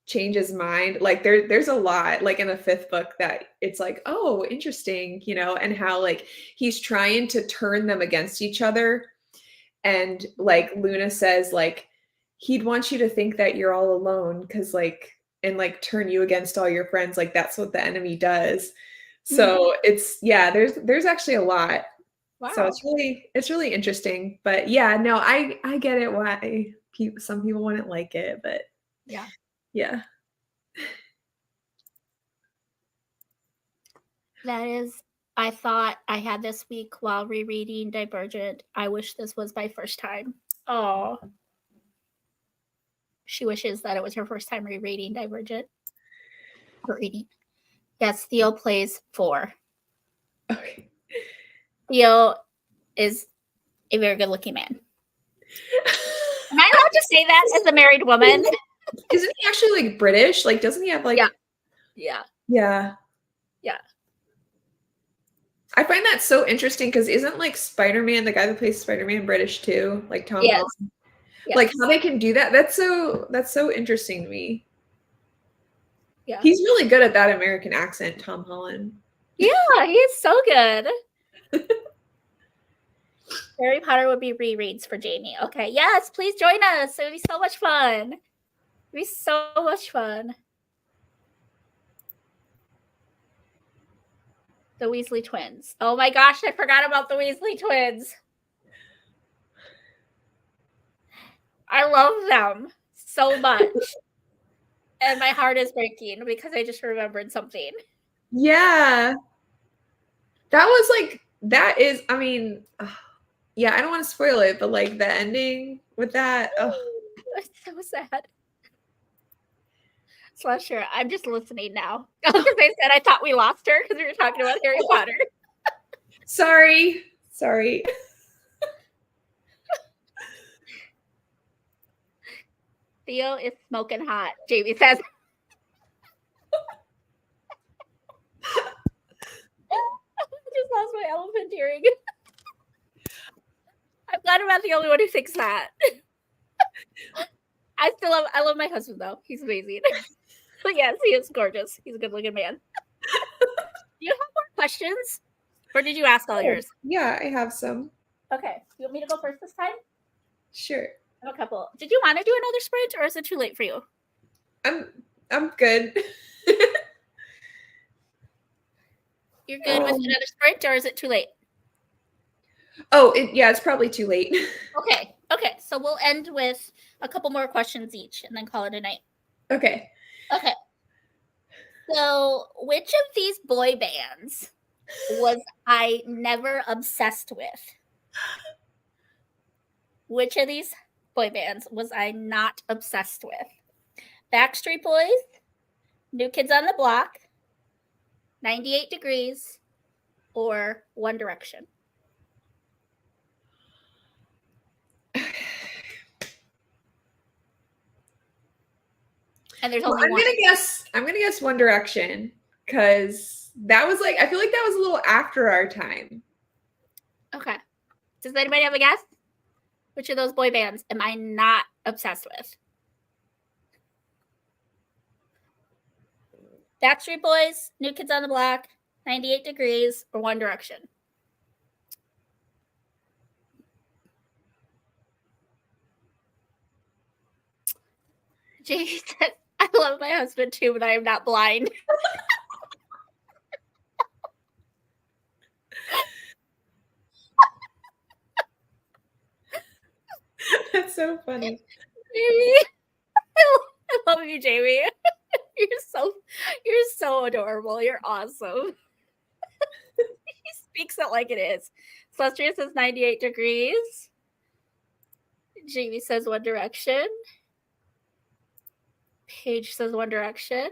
change his mind. Like there's a lot like in the fifth book that it's like, oh, interesting, you know, and how like he's trying to turn them against each other. And like Luna says, like, he'd want you to think that you're all alone because like, and like turn you against all your friends. Like that's what the enemy does. So it's, yeah, there's actually a lot. Wow. So it's really interesting. But yeah, no, I get it why some people wouldn't like it, but yeah. That is, I thought I had this week while rereading Divergent. I wish this was my first time. Oh. She wishes that it was her first time rereading Divergent. Reading. Yes, Theo plays 4. Okay. Theo is a very good looking man. Am I allowed to say that as a married woman? Isn't he actually like British? Like, doesn't he have like? Yeah. I find that so interesting because isn't like Spider-Man, the guy that plays Spider-Man, British too? Like Tom Holland. Yes. Like how they can do that. That's so interesting to me. Yeah. He's really good at that American accent, Tom Holland. Yeah, he is so good. Harry Potter would be rereads for Jamie. Okay, yes, please join us. It would be so much fun. It would be so much fun. The Weasley twins. Oh my gosh, I forgot about the Weasley twins. I love them so much. And my heart is breaking because I just remembered something. Yeah. That was like, that is, I mean, yeah, I don't want to spoil it, but like the ending with that. It's so sad. Slasher, I'm just listening now. Because I said I thought we lost her because we were talking about Harry Potter. Sorry. Theo is smoking hot, Jamie says. I just lost my elephant hearing. I'm glad I'm not the only one who thinks that. I love my husband though. He's amazing. But yes, he is gorgeous. He's a good looking man. Do you have more questions? Or did you ask all yours? Yeah, I have some. Okay. You want me to go first this time? Sure. I have a couple. Did you want to do another sprint or is it too late for you? I'm good. You're good with another sprint or is it too late? Oh, it's probably too late. Okay. So we'll end with a couple more questions each and then call it a night. Okay. So which of these boy bands was I never obsessed with? Which of these boy bands was I not obsessed with? Backstreet Boys, New Kids on the Block, 98 Degrees, or One Direction? And there's only one. I'm gonna guess One Direction because that was like, I feel like that was a little after our time. Okay. Does anybody have a guess? Which of those boy bands am I not obsessed with? Backstreet Boys, New Kids on the Block, 98 Degrees, or One Direction? Jamie said, I love my husband too, but I am not blind. That's so funny. Jamie, I love you, Jamie. You're so adorable. You're awesome. He speaks it like it is. Celestia says 98 Degrees. Jamie says One Direction. Paige says One Direction.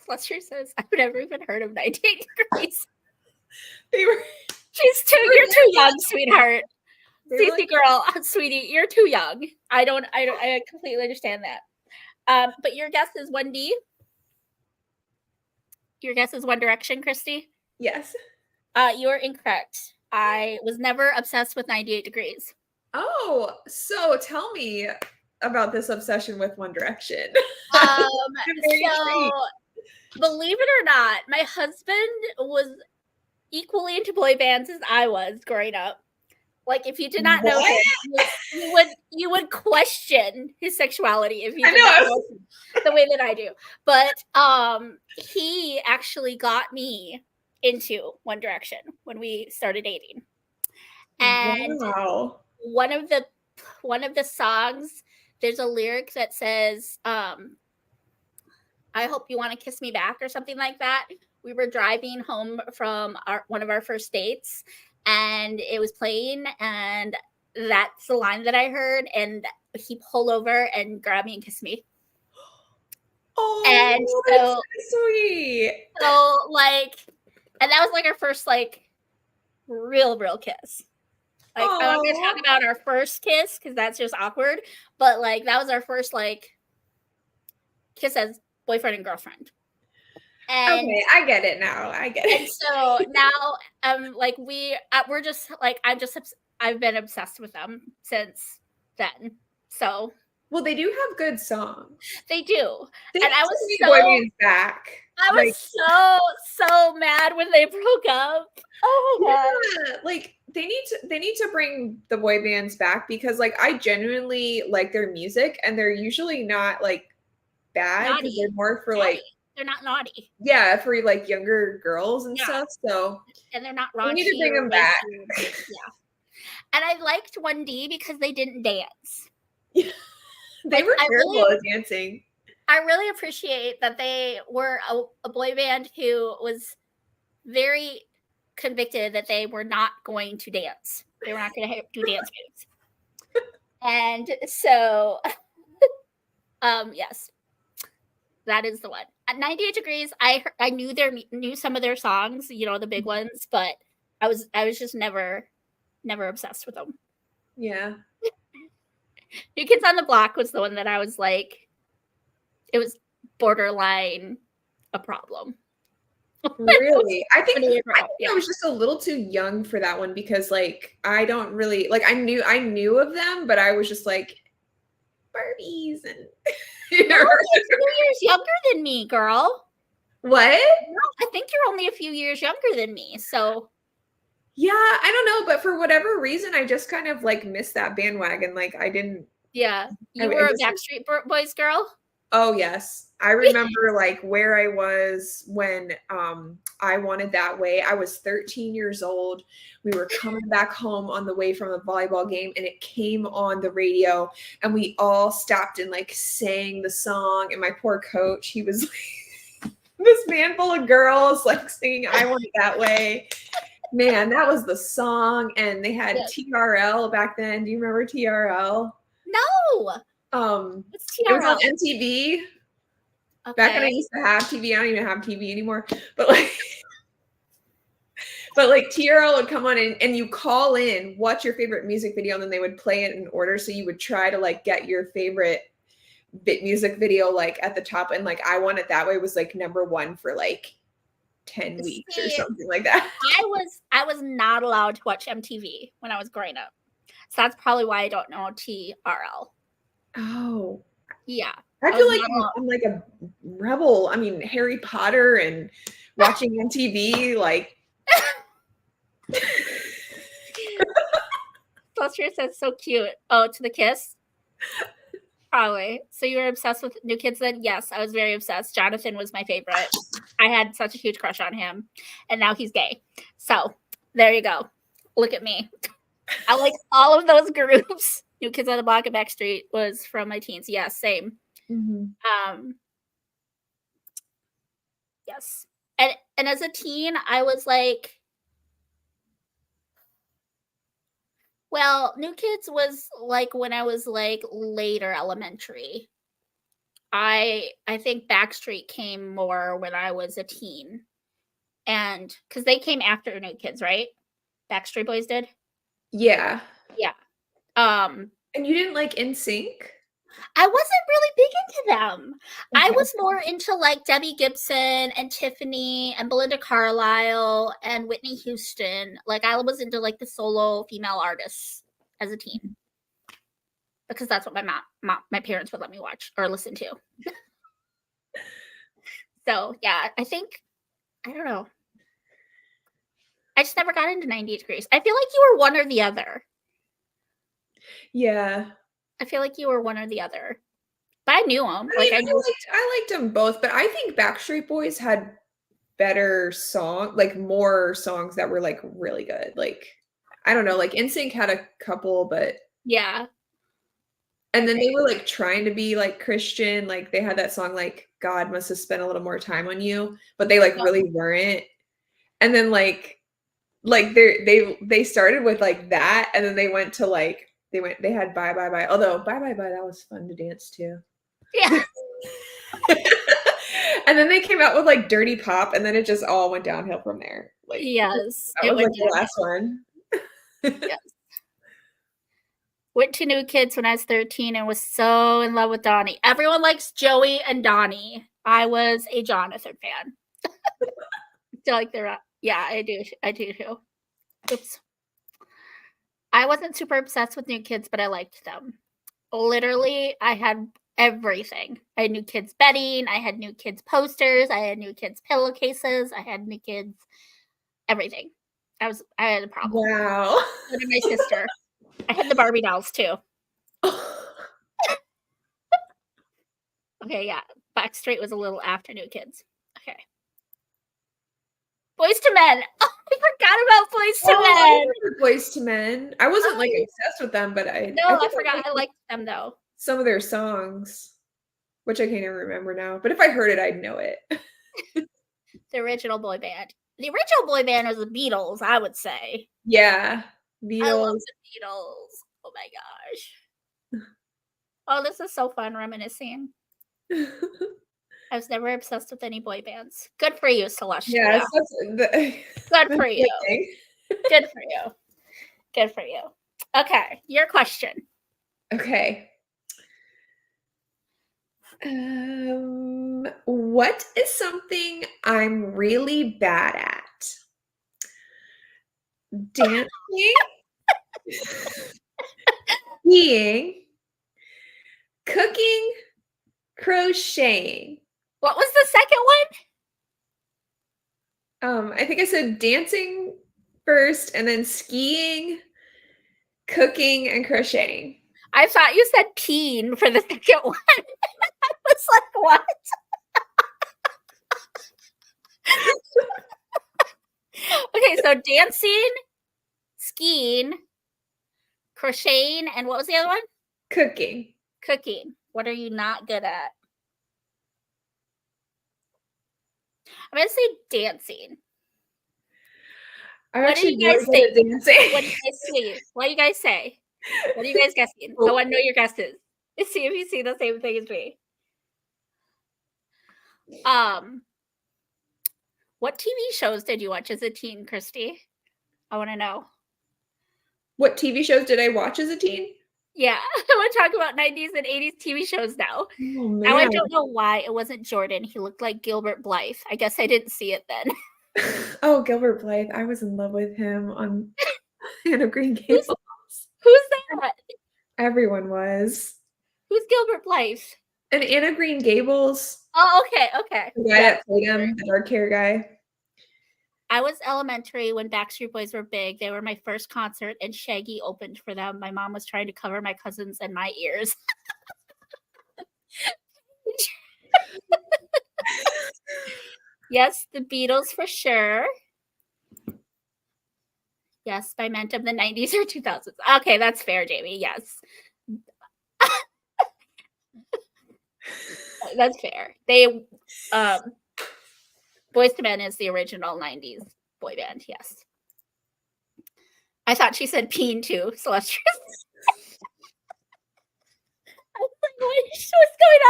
Celestia says, I've never even heard of 98 Degrees. You're too young, sweetheart. Cece girl, sweetie, you're too young. I completely understand that. But your guess is 1D? Your guess is One Direction, Kristi? Yes. You're incorrect. I was never obsessed with 98 Degrees. Oh, so tell me about this obsession with One Direction. So, believe it or not, my husband was equally into boy bands as I was growing up. Like if you did not know him, you would question his sexuality if you did not know him the way that I do. But he actually got me into One Direction when we started dating. And wow. one of the songs, there's a lyric that says, I hope you want to kiss me back or something like that. We were driving home from one of our first dates and it was playing and that's the line that I heard and he pulled over and grabbed me and kissed me. Oh, and that's so sweet. So like, and that was like our first like real kiss. Like I'm not gonna talk about our first kiss because that's just awkward, but like that was our first like kiss as boyfriend and girlfriend. And okay, I get it now. I get it. And so now, like we're just like I've been obsessed with them since then. So well, they do have good songs. They do, they and I was so boy bands back. I was so mad when they broke up. Oh my god! Yeah, like they need to bring the boy bands back because like I genuinely like their music and they're usually not like bad because they're more for like. They're not naughty. Yeah, for like younger girls and stuff. So and they're not raunchy. We need to bring them back. Yeah. And I liked 1D because they didn't dance. Yeah. They were terrible at dancing. I really appreciate that they were a boy band who was very convicted that they were not going to dance. They were not going to do dance moves. And so, yes. That is the one. At 98 Degrees, I knew some of their songs, you know, the big ones, but I was just never obsessed with them. Yeah. New Kids on the Block was the one that I was like, it was borderline a problem. Really? I think I was just a little too young for that one because like I don't really like I knew of them, but I was just like Barbies and you're a few years younger than me, girl. What? I think you're only a few years younger than me. So yeah, I don't know, but for whatever reason, I just kind of like missed that bandwagon. Like I didn't. Yeah, you were a Backstreet Boys girl. Oh yes, I remember like where I was when I Wanted That Way. I was 13 years old. We were coming back home on the way from a volleyball game and it came on the radio and we all stopped and like sang the song and my poor coach, he was like this man full of girls like singing I Want It That Way. Man, that was the song and they had TRL back then. Do you remember TRL? No. What's TRL? It was on MTV. Okay. Back when I used to have TV, I don't even have TV anymore. But like TRL would come on and you call in, what's your favorite music video, and then they would play it in order. So you would try to like get your favorite music video like at the top, and like I Want It That Way was like number one for like 10 weeks or something like that. I was not allowed to watch MTV when I was growing up. So that's probably why I don't know TRL. Oh. Yeah. I feel like I'm like a rebel. I mean, Harry Potter and watching MTV, like. Foster says so cute. Oh, to the kiss? Probably. So you were obsessed with New Kids then? Yes, I was very obsessed. Jonathan was my favorite. I had such a huge crush on him. And now he's gay. So there you go. Look at me. I like all of those groups. New Kids on the Block and Backstreet was from my teens. Yes, same. Mm-hmm. Yes. And as a teen, I was like, well, New Kids was like when I was like later elementary. I think Backstreet came more when I was a teen. And because they came after New Kids, right? Backstreet Boys did? Yeah. Yeah. And you didn't like NSYNC? I wasn't really big into them. Okay. I was more into like Debbie Gibson and Tiffany and Belinda Carlisle and Whitney Houston. Like I was into like the solo female artists as a teen. Because that's what my parents would let me watch or listen to. So yeah, I don't know. I just never got into 98 Degrees. I feel like you were one or the other. Yeah. I feel like you were one or the other. But I knew them. I Like mean, I knew. I liked them both, but I think Backstreet Boys had better like more songs that were like really good. Like I don't know, like NSYNC had a couple, but Yeah. and then they were like trying to be like Christian, like they had that song like God must have spent a little more time on you, but they like really weren't. And then like they started with like that, and then they went to like they had Bye Bye Bye. Although Bye Bye Bye, that was fun to dance to. Yeah. And then they came out with like Dirty Pop, and then it just all went downhill from there. Like Yes. that was like the last one. Yes. Went to New Kids when I was 13 and was so in love with Donnie. Everyone likes Joey and Donnie. I was a Jonathan fan. Still like they're yeah, I do too. Oops. I wasn't super obsessed with New Kids, but I liked them. Literally, I had everything. I had New Kids bedding, I had New Kids posters, I had New Kids pillowcases, I had New Kids everything. I had a problem. Wow. So did my sister. I had the Barbie dolls too. Okay, yeah. Backstreet was a little after New Kids. Okay. Boys to Men. Oh, I forgot about Boys to Men. Boys to Men. I wasn't like obsessed with them, but I forgot. I liked them though. Some of their songs, which I can't even remember now. But if I heard it, I'd know it. The original boy band. The original boy band was the Beatles, I would say. Yeah. Beatles. I love the Beatles. Oh my gosh. Oh, this is so fun reminiscing. I was never obsessed with any boy bands. Good for you, Celestial. Yes, good for you. Good for you. Good for you. Okay, your question. Okay. What is something I'm really bad at? Dancing, skiing, cooking, crocheting. What was the second one? I think I said dancing first, and then skiing, cooking, and crocheting. I thought you said peen for the second one. I was like, what? Okay, so dancing, skiing, crocheting, and what was the other one? Cooking. Cooking. What are you not good at? I'm going to say dancing. What do you guys think? What do you guys say? What do you guys say? What are you guys guessing? I want to know your guesses. Let's see if you see the same thing as me. What TV shows did you watch as a teen, Kristi? I want to know. What TV shows did I watch as a teen? Yeah, I want to talk about 90s and 80s TV shows now. Oh, man. Now I don't know why it wasn't Jordan. He looked like Gilbert Blythe. I guess I didn't see it then. Oh, Gilbert Blythe. I was in love with him on Anne of Green Gables. Who's that? Everyone was. Who's Gilbert Blythe? And Anne of Green Gables. Oh, okay. The guy that played him, the dark hair guy. I was elementary when Backstreet Boys were big. They were my first concert, and Shaggy opened for them. My mom was trying to cover my cousins and my ears. Yes, the Beatles for sure. Yes, by meant of the 90s or 2000s. Okay, that's fair, Jamie. Yes. That's fair. They Boyz II Men is the original 90s boy band, yes. I thought she said peen too, Celestial. I was like, what's going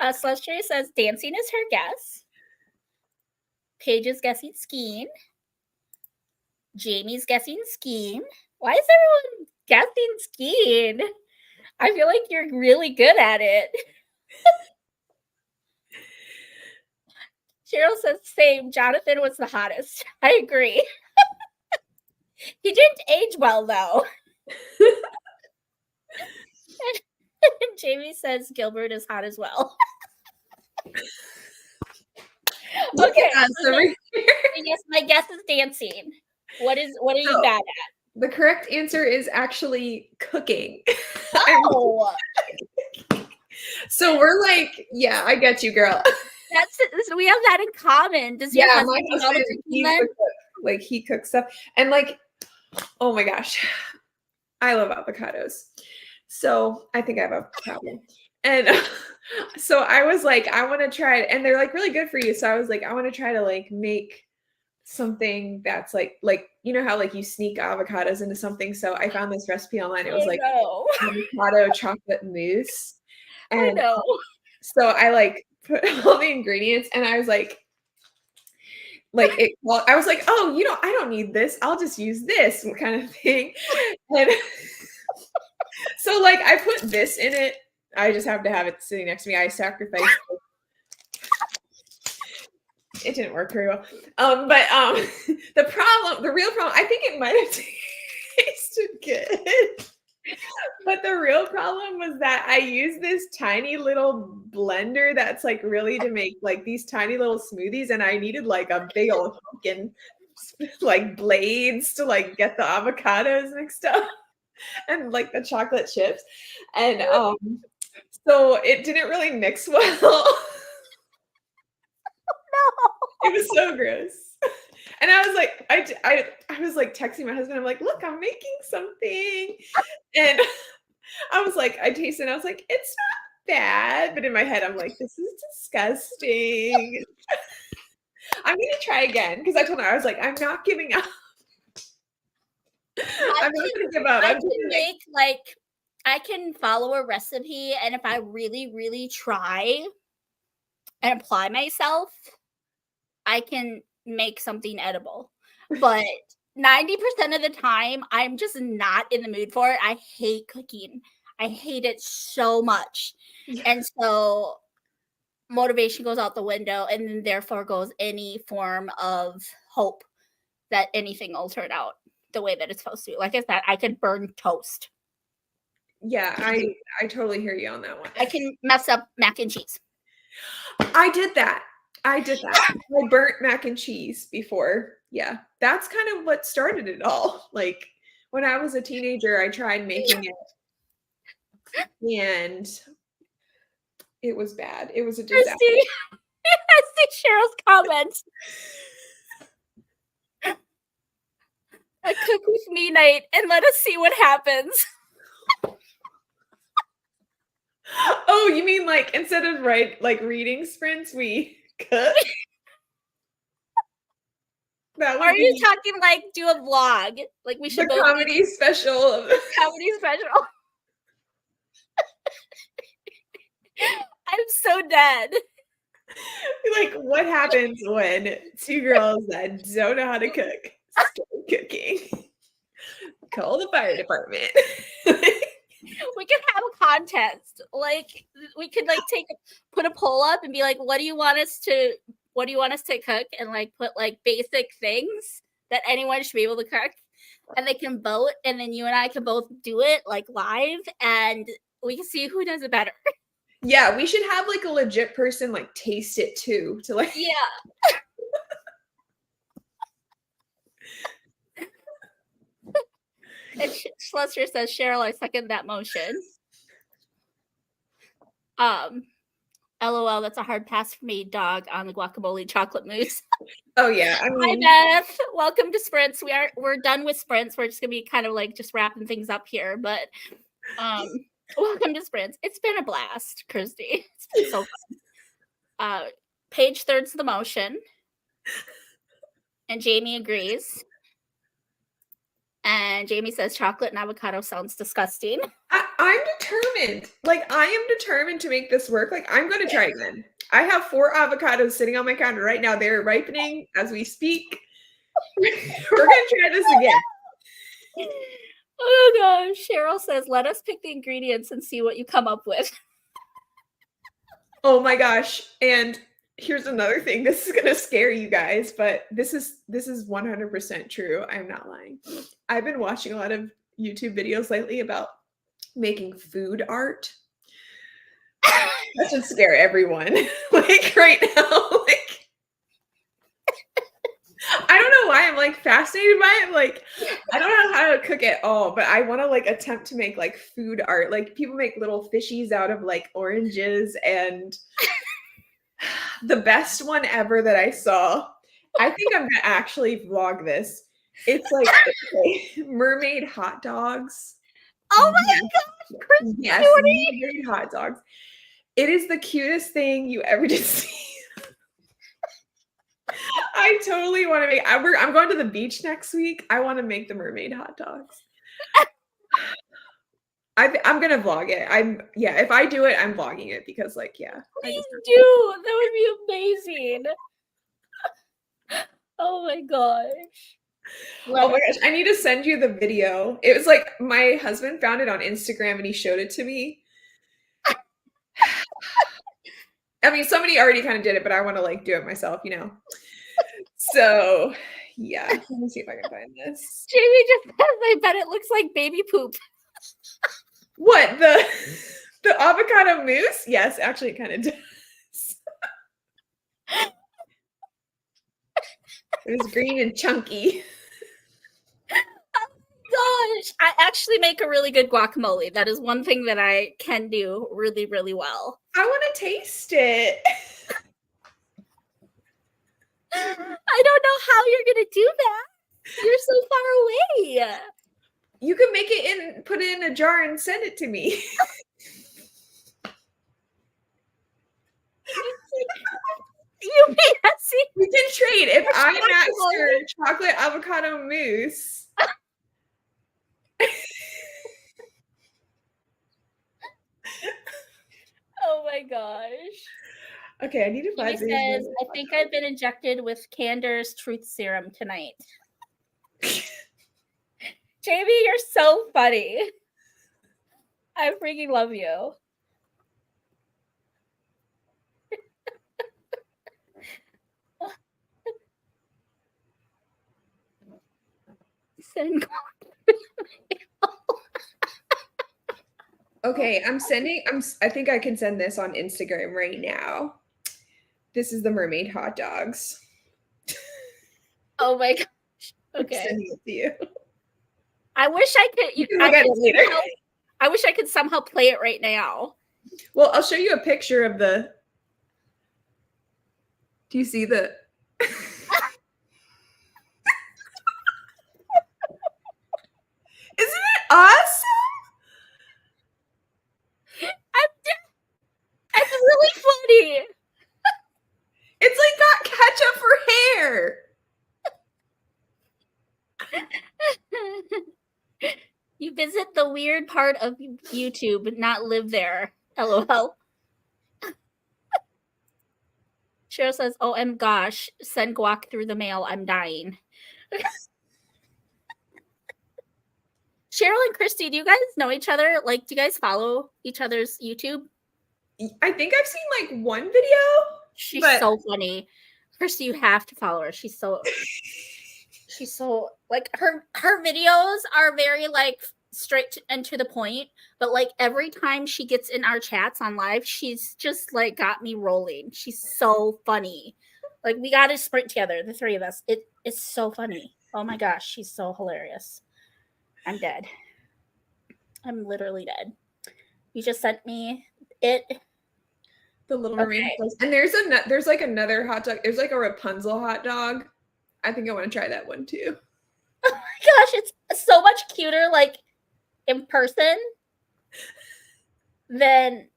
on? Celestial says dancing is her guess. Paige is guessing skiing. Jamie's guessing skiing. Why is everyone guessing skiing? I feel like you're really good at it. Cheryl says same. Jonathan was the hottest. I agree. He didn't age well though. And Jamie says Gilbert is hot as well. Okay. Yes, my guess is dancing. What are you bad at? The correct answer is actually cooking. Oh, So we're like, yeah, I get you, girl. we have that in common. Does your Yeah, husband my do all the husband, cooking he's then? the cook. Like he cooks stuff. And like, oh my gosh, I love avocados. So I think I have a problem. And so I was like, I want to try it. And they're like really good for you. So I was like, I want to try to like make something that's like you know how like you sneak avocados into something. So I found this recipe online. It was like no. avocado chocolate mousse. Oh And no. so I like put all the ingredients and I was like I was like, oh, you know, I don't need this. I'll just use this kind of thing. And so like I put this in it. I just have to have it sitting next to me. I sacrificed it didn't work very well. But the real problem, I think it might have tasted good. But the real problem was that I used this tiny little blender that's like really to make like these tiny little smoothies, and I needed like a big old pumpkin like blades to like get the avocados mixed up and like the chocolate chips. And so it didn't really mix well. It was so gross. And I was like, I was like texting my husband. I'm like, look, I'm making something. And I was like, I tasted it. And I was like, it's not bad. But in my head, I'm like, this is disgusting. I'm going to try again. Because I told her, I was like, I'm not giving up. I'm not going to give up. I can make like, I can follow a recipe. And if I really, really try and apply myself, I can make something edible. But 90% of the time, I'm just not in the mood for it. I hate cooking. I hate it so much. Yeah. And so motivation goes out the window, and then therefore goes any form of hope that anything will turn out the way that it's supposed to. Like I said, I could burn toast. Yeah, I totally hear you on that one. I can mess up mac and cheese. I did that. I burnt mac and cheese before. Yeah. That's kind of what started it all. Like when I was a teenager, I tried making it and it was bad. It was a disaster. Kristi, I see Cheryl's comments. A cook with me night and let us see what happens. Oh, you mean like instead of reading sprints, we cook? That would Are you talking like do a vlog? Like we should the comedy special. Comedy special. I'm so dead. Like what happens when two girls that don't know how to cook start cooking? Call the fire department. We could have a contest. Like we could like put a poll up and be like, what do you want us to cook? And like put like basic things that anyone should be able to cook. And they can vote, and then you and I can both do it like live, and we can see who does it better. Yeah, we should have like a legit person like taste it too. To like Yeah. And Schlesinger says, Cheryl, I second that motion. LOL, that's a hard pass for me, dog, on the guacamole chocolate mousse. Oh yeah. I mean, Hi Beth. Welcome to sprints. We're done with sprints. We're just gonna be kind of like just wrapping things up here, but welcome to sprints. It's been a blast, Kristi. It's been so fun. Paige thirds the motion. And Jamie agrees. And Jamie says chocolate and avocado sounds disgusting. I'm determined. Like, I am determined to make this work. Like, I'm going to try again. I have 4 avocados sitting on my counter right now. They're ripening as we speak. We're going to try this again. Oh, gosh. Cheryl says, let us pick the ingredients and see what you come up with. Oh, my gosh. And here's another thing. This is going to scare you guys, but this is 100% true. I'm not lying. I've been watching a lot of YouTube videos lately about making food art. That should scare everyone. Like right now, like I don't know why I'm like fascinated by it. Like I don't know how to cook at all, but I want to like attempt to make like food art. Like people make little fishies out of like oranges, and the best one ever that I saw, I think I'm gonna actually vlog this. It's like mermaid hot dogs. Oh my gosh, Kristi, Yes, what are you? mermaid hot dogs. It is the cutest thing you ever did see. I totally want to make. I'm going to the beach next week. I want to make the mermaid hot dogs. I'm gonna vlog it. If I do it, I'm vlogging it because like Please do. That would be amazing. Oh my gosh. Oh my gosh, I need to send you the video. It was like my husband found it on Instagram and he showed it to me. I mean, somebody already kind of did it, but I want to like do it myself, you know. So yeah, let me see if I can find this. Jamie just says, I bet it looks like baby poop. What, the avocado mousse? Yes, actually it kind of does. It was green and chunky. Gosh, I actually make a really good guacamole. That is one thing that I can do really, really well. I want to taste it. I don't know how you're gonna do that. You're so far away. You can make it in, put it in a jar and send it to me. You messy. We can trade. If I master chocolate avocado mousse. Oh my gosh. Okay, I need to find He says, I think I've been injected with Cander's truth serum tonight. Jamie, you're so funny. I freaking love you. Send. Okay, I think I can send this on Instagram right now. This is the mermaid hot dogs. Oh my gosh. Okay. I'm sending it to you. I wish I could. You can look at it later. I wish I could somehow play it right now. Well, I'll show you a picture of the. Do you see the? Isn't it awesome? It's really funny. It's like got ketchup for hair. You visit the weird part of YouTube, but not live there. LOL. Cheryl says, "OM gosh, send guac through the mail. I'm dying." Cheryl and Kristi, do you guys know each other? Like, do you guys follow each other's YouTube? I think I've seen like one video. She's so funny. Kristi, you have to follow her. She's so like her videos are very like straight and to the point, but like every time she gets in our chats on live, she's just like got me rolling. She's so funny. Like we got to sprint together, the three of us. It's so funny. Oh my gosh, she's so hilarious. I'm dead. I'm literally dead. You just sent me it. The Little Mermaid. Okay. And there's like another hot dog. There's like a Rapunzel hot dog. I think I want to try that one too. Oh my gosh, it's so much cuter like in person than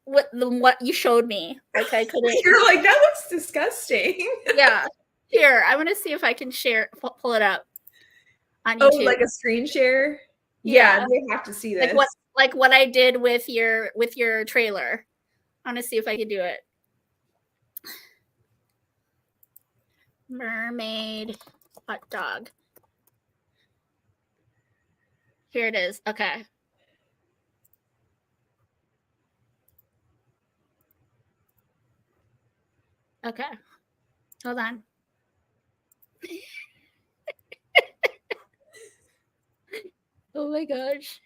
what you showed me. Like I couldn't. You're like, that looks disgusting. Yeah. Here, I want to see if I can pull it up on YouTube. Oh, like a screen share? Yeah, they have to see this. Like what I did with your trailer. I want to see if I can do it. Mermaid hot dog. Here it is. Okay. Okay. Hold on. Oh my gosh.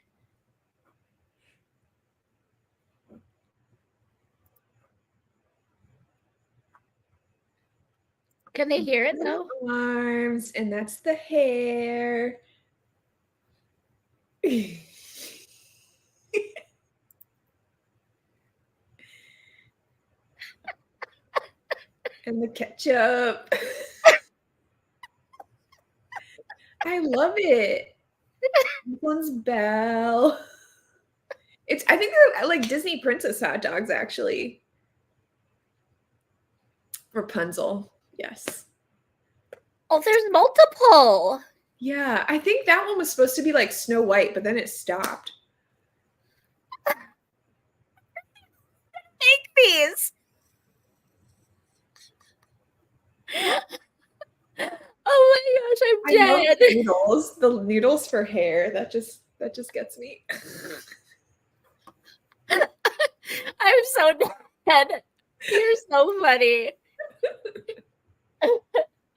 Can they hear it though? Arms, and that's the hair. And the ketchup. I love it. This one's Belle. I think they're like Disney princess hot dogs, actually. Rapunzel. Yes. Oh, there's multiple. Yeah, I think that one was supposed to be like Snow White, but then it stopped. Make these. Oh my gosh, I'm I love dead. the noodles. The noodles for hair. That just gets me. I'm so dead. You're so funny.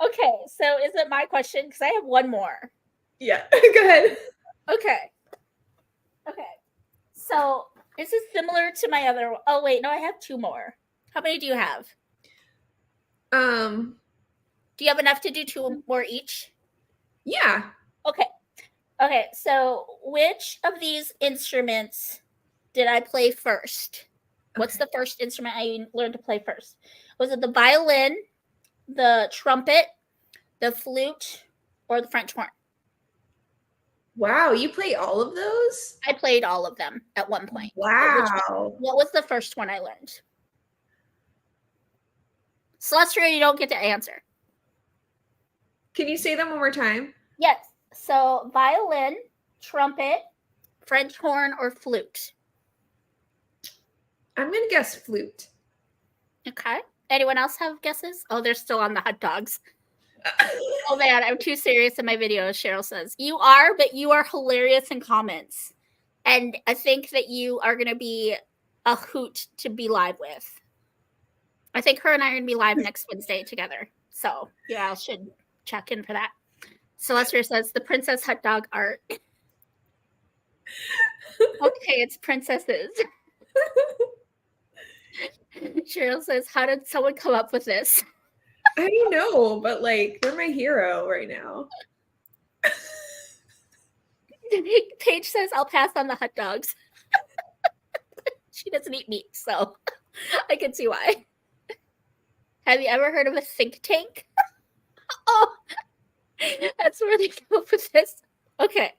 Okay, so is it my question? Because I have one more. Yeah, go ahead. Okay. So this is similar to my other. Oh wait, no, I have two more. How many do you have? Do you have enough to do two more each? Yeah. Okay, so which of these instruments did I play first? What's the first instrument I learned to play first? Was it the violin, the trumpet, the flute, or the French horn? Wow, you play all of those? I played all of them at one point. Wow. What was the first one I learned? Celestial, you don't get to answer. Can you say them one more time? Yes. So violin, trumpet, French horn, or flute? I'm going to guess flute. Okay. Anyone else have guesses? Oh, they're still on the hot dogs. Oh man, I'm too serious in my videos, Cheryl says. You are, but you are hilarious in comments. And I think that you are going to be a hoot to be live with. I think her and I are going to be live next Wednesday together. So, yeah, I should check in for that. Celestia says, the princess hot dog art. Okay, it's princesses. Cheryl says, how did someone come up with this? I don't know, but like they're my hero right now. Paige says, I'll pass on the hot dogs. She doesn't eat meat, so I can see why. Have you ever heard of a think tank? Oh, that's where they come up with this. Okay,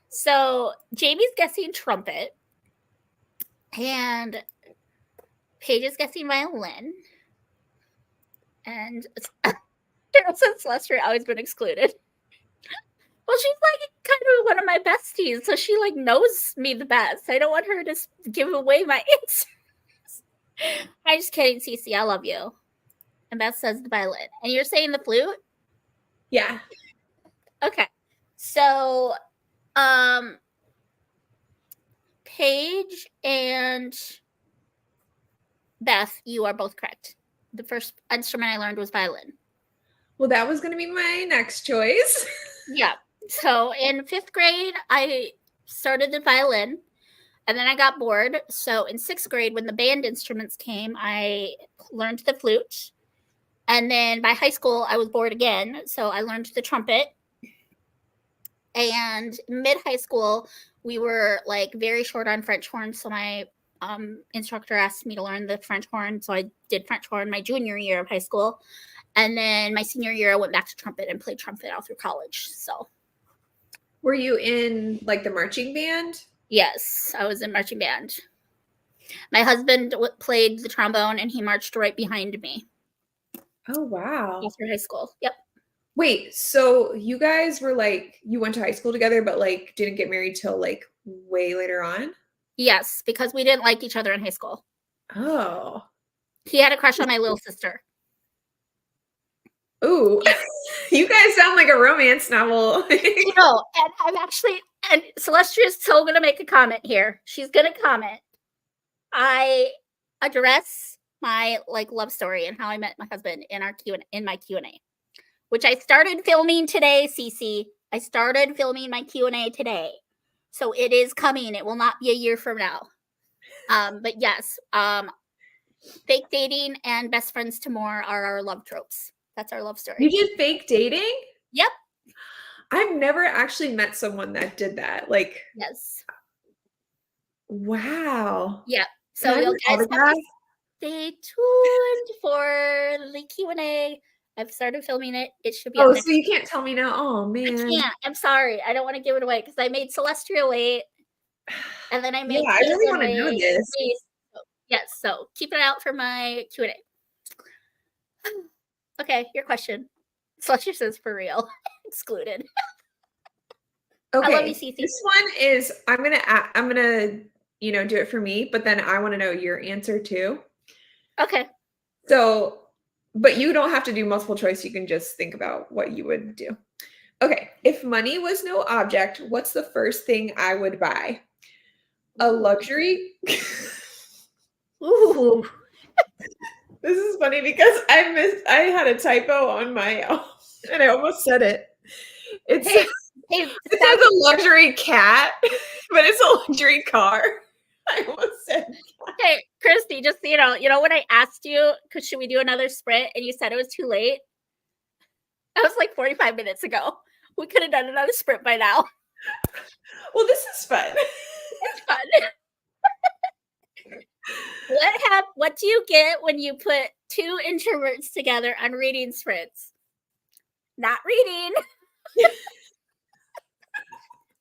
so Jamie's guessing trumpet, and Paige is guessing violin, and Cheryl says Celestia always been excluded. Well, she's like kind of one of my besties, so she like knows me the best. I don't want her to give away my answers. I'm just kidding, Cece. I love you. And Beth says the violin. And you're saying the flute? Yeah. Okay. So, Paige and Beth, you are both correct. The first instrument I learned was violin. Well, that was going to be my next choice. Yeah. So in 5th grade, I started the violin, and then I got bored. So in 6th grade, when the band instruments came, I learned the flute. And then by high school, I was bored again. So I learned the trumpet. And mid-high school, we were like very short on French horn. So my instructor asked me to learn the French horn. So I did French horn my junior year of high school. And then my senior year, I went back to trumpet and played trumpet all through college. So, were you in like the marching band? Yes, I was in marching band. My husband played the trombone, and he marched right behind me. Oh, wow. After high school. Yep. Wait, so you guys were like, you went to high school together, but like didn't get married till like way later on? Yes, because we didn't like each other in high school. Oh. He had a crush on my little sister. Ooh, you guys sound like a romance novel. You know, and I'm actually, and Celestia is still going to make a comment here. She's going to comment. I address my like love story and how I met my husband in our my Q&A, which I started filming today, Cece. I started filming my Q&A today. So it is coming. It will not be a year from now. But yes, fake dating and best friends to more are our love tropes. That's our love story. You did fake dating? Yep. I've never actually met someone that did that. Like, Yes. wow. Yeah. Can So I have you'll an guys have autograph? to stay tuned for the Q&A. I've started filming it. It should be up Oh, next so you week. can't tell me now? Oh, I man. can't. I'm sorry. I don't want to give it away because I made Celestial wait, and then I made Yeah, I really Caitlin want to know wait. this. Yes. So keep an eye out for my Q&A. Okay, your question. Celestial says for real. Excluded. I love you, Okay, Cece. this one is I'm gonna do it for me, but then I want to know your answer too. Okay. So, but you don't have to do multiple choice. You can just think about what you would do. Okay, if money was no object, what's the first thing I would buy? A luxury. Ooh. This is funny because I had a typo on my and I almost said it. It's Hey, it says a luxury cat, but it's a luxury car. I almost said hey, Kristi, just so you know when I asked you, should we do another sprint, and you said it was too late? That was like 45 minutes ago. We could have done another sprint by now. Well, this is fun. It's fun. What do you get when you put two introverts together on reading sprints? Not reading.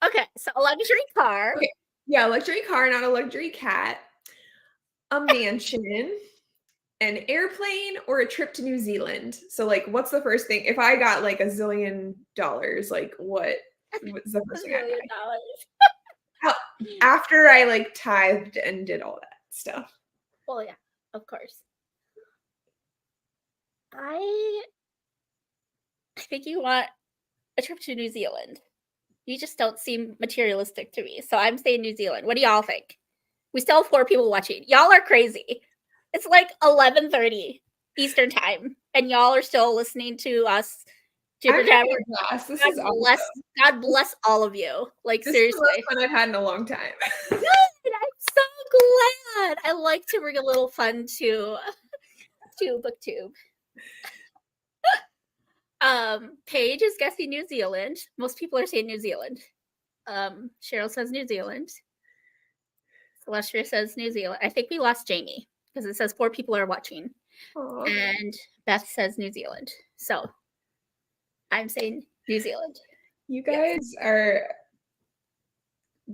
Okay, so a luxury car. Okay. Yeah, luxury car, not a luxury cat. A mansion, an airplane, or a trip to New Zealand. So, like, what's the first thing? If I got like $1 zillion, like, what's the first thing I'd buy? After I like tithed and did all that stuff. Well, yeah, of course. I think you want a trip to New Zealand. You just don't seem materialistic to me. So I'm saying New Zealand. What do y'all think? We still have 4 people watching. Y'all are crazy. It's like 11:30 Eastern time, and y'all are still listening to us. I'm having a blast. This is awesome. God bless all of you. Like, This seriously. is the most fun I've had in a long time. Good. I'm so glad. I like to bring a little fun to BookTube. Paige is guessing New Zealand. Most people are saying New Zealand. Cheryl says New Zealand. Celestia says New Zealand. I think we lost Jamie because it says 4 people are watching. Aww. And Beth says New Zealand. So I'm saying New Zealand. You guys are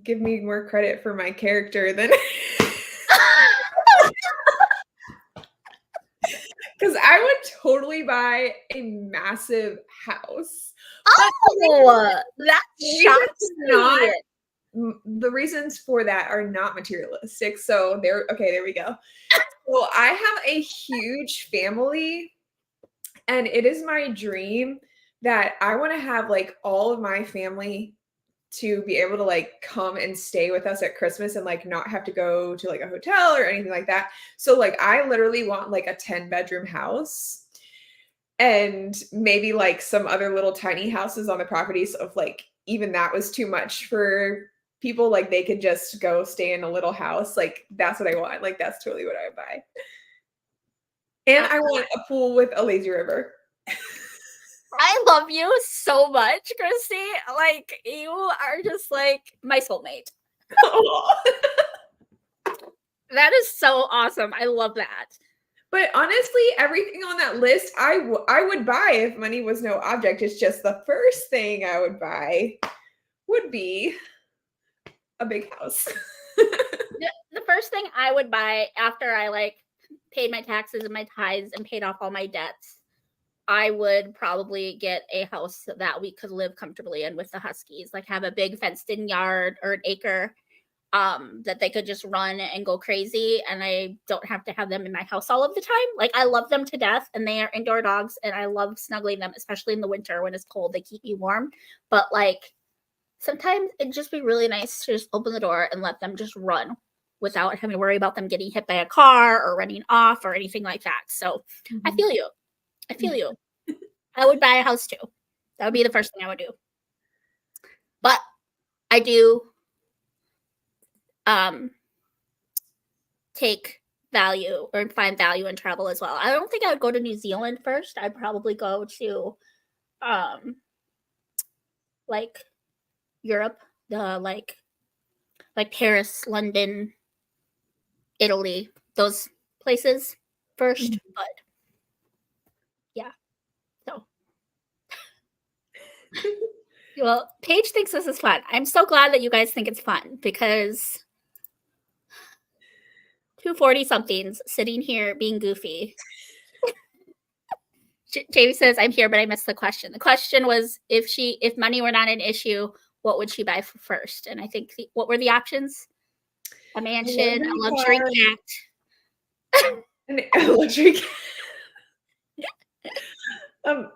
give me more credit for my character than because I would totally buy a massive house. Oh, that shocks me. The reasons for that are not materialistic. So there we go. So I have a huge family, and it is my dream that I want to have like all of my family to be able to like come and stay with us at Christmas and like not have to go to like a hotel or anything like that. So like I literally want like a 10-bedroom house and maybe like some other little tiny houses on the properties of like even that was too much for people, like they could just go stay in a little house. Like that's what I want. Like that's totally what I would buy. And I want a pool with a lazy river. I love you so much, Kristi. Like, you are just like my soulmate. That is so awesome. I love that. But honestly, everything on that list, I would buy if money was no object. It's just the first thing I would buy would be a big house. The first thing I would buy after I like paid my taxes and my tithes and paid off all my debts, I would probably get a house that we could live comfortably in with the Huskies, like have a big fenced in yard or an acre that they could just run and go crazy. And I don't have to have them in my house all of the time. Like I love them to death and they are indoor dogs and I love snuggling them, especially in the winter when it's cold, they keep me warm. But like sometimes it'd just be really nice to just open the door and let them just run without having to worry about them getting hit by a car or running off or anything like that. So I feel you. I feel you. I would buy a house too. That would be the first thing I would do. But I do take value or find value in travel as well. I don't think I would go to New Zealand first. I'd probably go to like Europe, the like Paris, London, Italy, those places first. But yeah, so well, Paige thinks this is fun. I'm so glad that you guys think it's fun because 240 somethings sitting here being goofy. Jamie says, I'm here, but I missed the question. The question was if money were not an issue, what would she buy first? And I think what were the options? A mansion, a luxury cat. A luxury cat.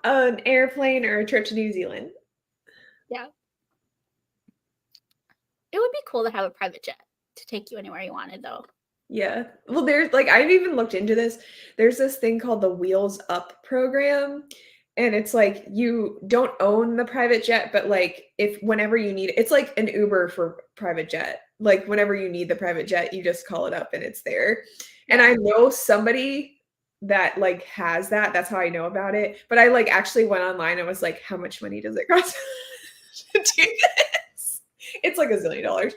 An airplane or a trip to New Zealand. Yeah. It would be cool to have a private jet to take you anywhere you wanted, though. Yeah. Well, there's like, I've even looked into this. There's this thing called the Wheels Up program. And it's like you don't own the private jet, but like whenever you need it, it's like an Uber for private jet. Like whenever you need the private jet, you just call it up and it's there. Yeah. And I know somebody that like has that. That's how I know about it. But I like actually went online and was like, how much money does it cost to do this? It's like $1 zillion.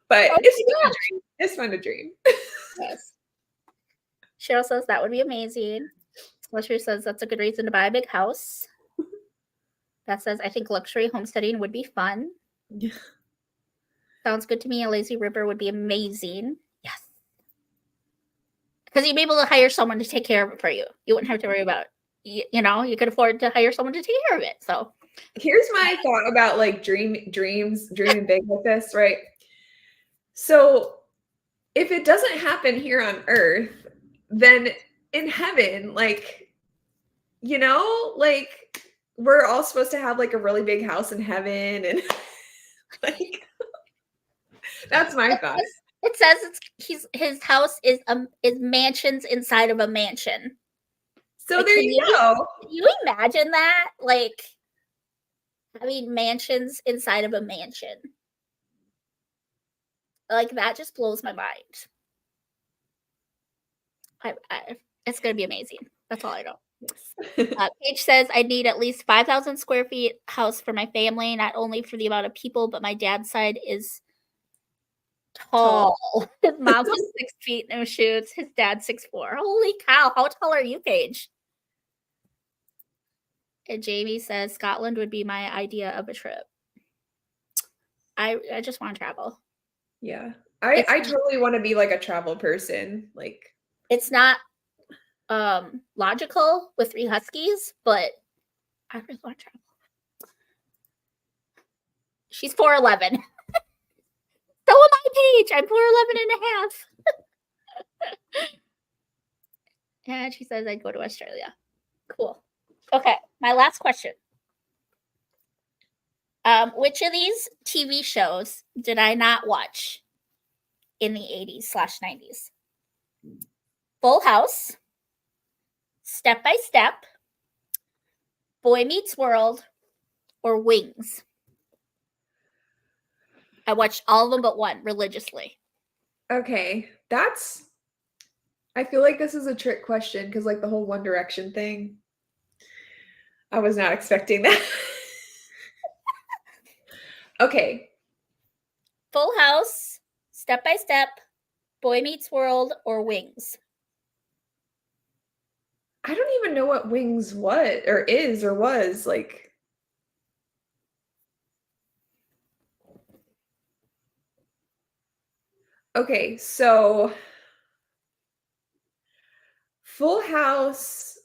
But it's fun to dream. Yes. Cheryl says that would be amazing. Luxury says that's a good reason to buy a big house. That says I think luxury homesteading would be fun. Yeah. Sounds good to me. A lazy river would be amazing. Yes. Because you'd be able to hire someone to take care of it for you. You wouldn't have to worry about, you could afford to hire someone to take care of it. So here's my thought about like dreaming big with this, right? So if it doesn't happen here on Earth, then in heaven, like, like we're all supposed to have like a really big house in heaven, and like that's my thought. It says his house is mansions inside of a mansion. So like, there you go. Can you imagine that? Like having mansions inside of a mansion. Like that just blows my mind. It's gonna be amazing. That's all I know. Yes. Paige says I need at least 5,000 square feet house for my family, not only for the amount of people, but my dad's side is tall. His mom's 6 feet, no shoes. His dad's 6'4". Holy cow! How tall are you, Paige? And Jamie says Scotland would be my idea of a trip. I just want to travel. Yeah, I totally want to be like a travel person. Like it's not logical with 3 huskies, but I really want to travel. She's 4'11". So am I, Paige. I'm 4'11 and a half. And she says I'd go to Australia. Cool. Okay, my last question. Which of these TV shows did I not watch in the 80s/90s? Full House, Step by Step, Boy Meets World, or Wings? I watched all of them but one religiously. Okay, I feel like this is a trick question because like the whole One Direction thing, I was not expecting that. Okay. Full House, Step by Step, Boy Meets World, or Wings? I don't even know what Wings was like. Okay, so Full House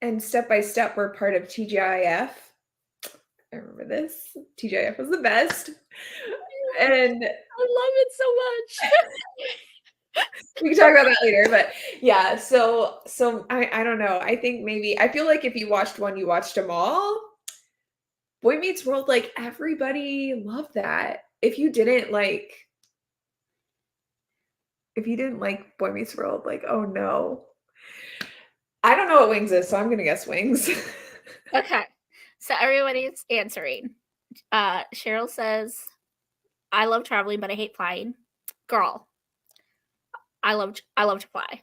and Step by Step were part of TGIF. I remember this. TGIF was the best. And I love it so much. We can talk about that later, but yeah, so I don't know. I think I feel like if you watched one, you watched them all. Boy Meets World, like everybody loved that. If you didn't like Boy Meets World, like, oh no. I don't know what Wings is, so I'm gonna guess Wings. Okay. So everybody's answering. Cheryl says, I love traveling, but I hate flying. Girl, I love to fly.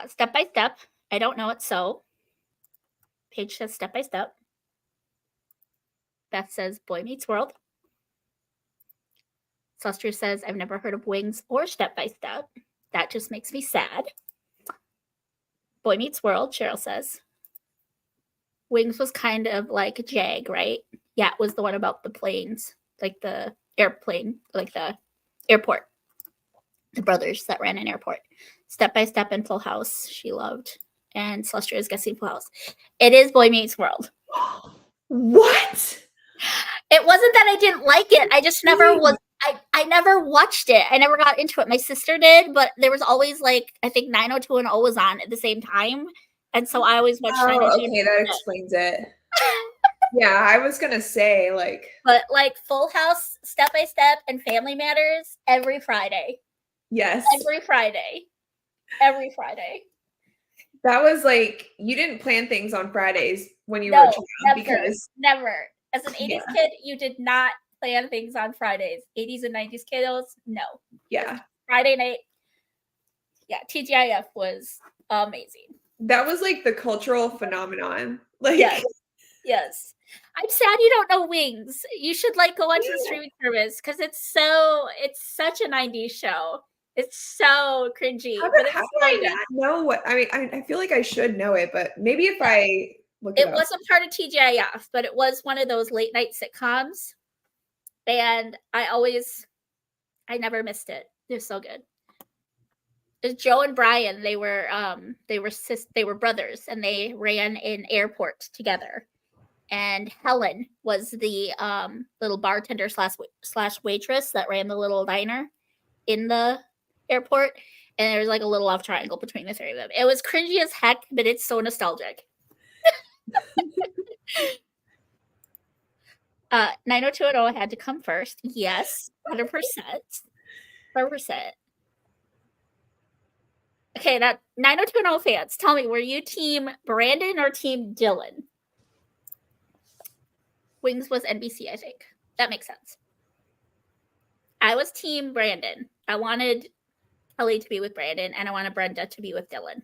Step by Step. I don't know it, so Paige says Step by Step. Beth says Boy Meets World. Suster says I've never heard of Wings or Step by Step. That just makes me sad. Boy Meets World, Cheryl says. Wings was kind of like Jag, right? Yeah, it was the one about the planes, like the airplane, like the airport. The brothers that ran an airport. Step by Step and Full House, she loved. And Celestia is guessing Full House. It is Boy Meets World. What? It wasn't that I didn't like it. I just never was. I never watched it. I never got into it. My sister did, but there was always like, I think 90210 was on at the same time. And so I always watched 90210. Okay, that explains it. Yeah, I was going to say like. But like Full House, Step by Step, and Family Matters every Friday. Yes. Every Friday. Every Friday. That was like, you didn't plan things on Fridays when you were a child. Never. As an 80s kid, you did not plan things on Fridays. 80s and 90s kiddos, no. Yeah. Friday night, yeah, TGIF was amazing. That was like the cultural phenomenon. Like, yes. I'm sad you don't know Wings. You should like go onto the streaming service because it's such a 90s show. It's how do I not know what? I mean, I feel like I should know it, but maybe if I look it up. wasn't part of TGIF, but it was one of those late night sitcoms. And I never missed it. It was so good. It's Joe and Brian. They were brothers, and they ran an airport together. And Helen was the little bartender slash waitress that ran the little diner in the airport. And there was like a little love triangle between the three of them. It was cringy as heck, but it's so nostalgic. 90210 had to come first. Yes, 100%. 100%. Okay, now 90210 fans, tell me, were you team Brandon or team Dylan? Wings was NBC, I think. That makes sense. I was team Brandon. I wanted Kelly to be with Brandon, and I wanted Brenda to be with Dylan.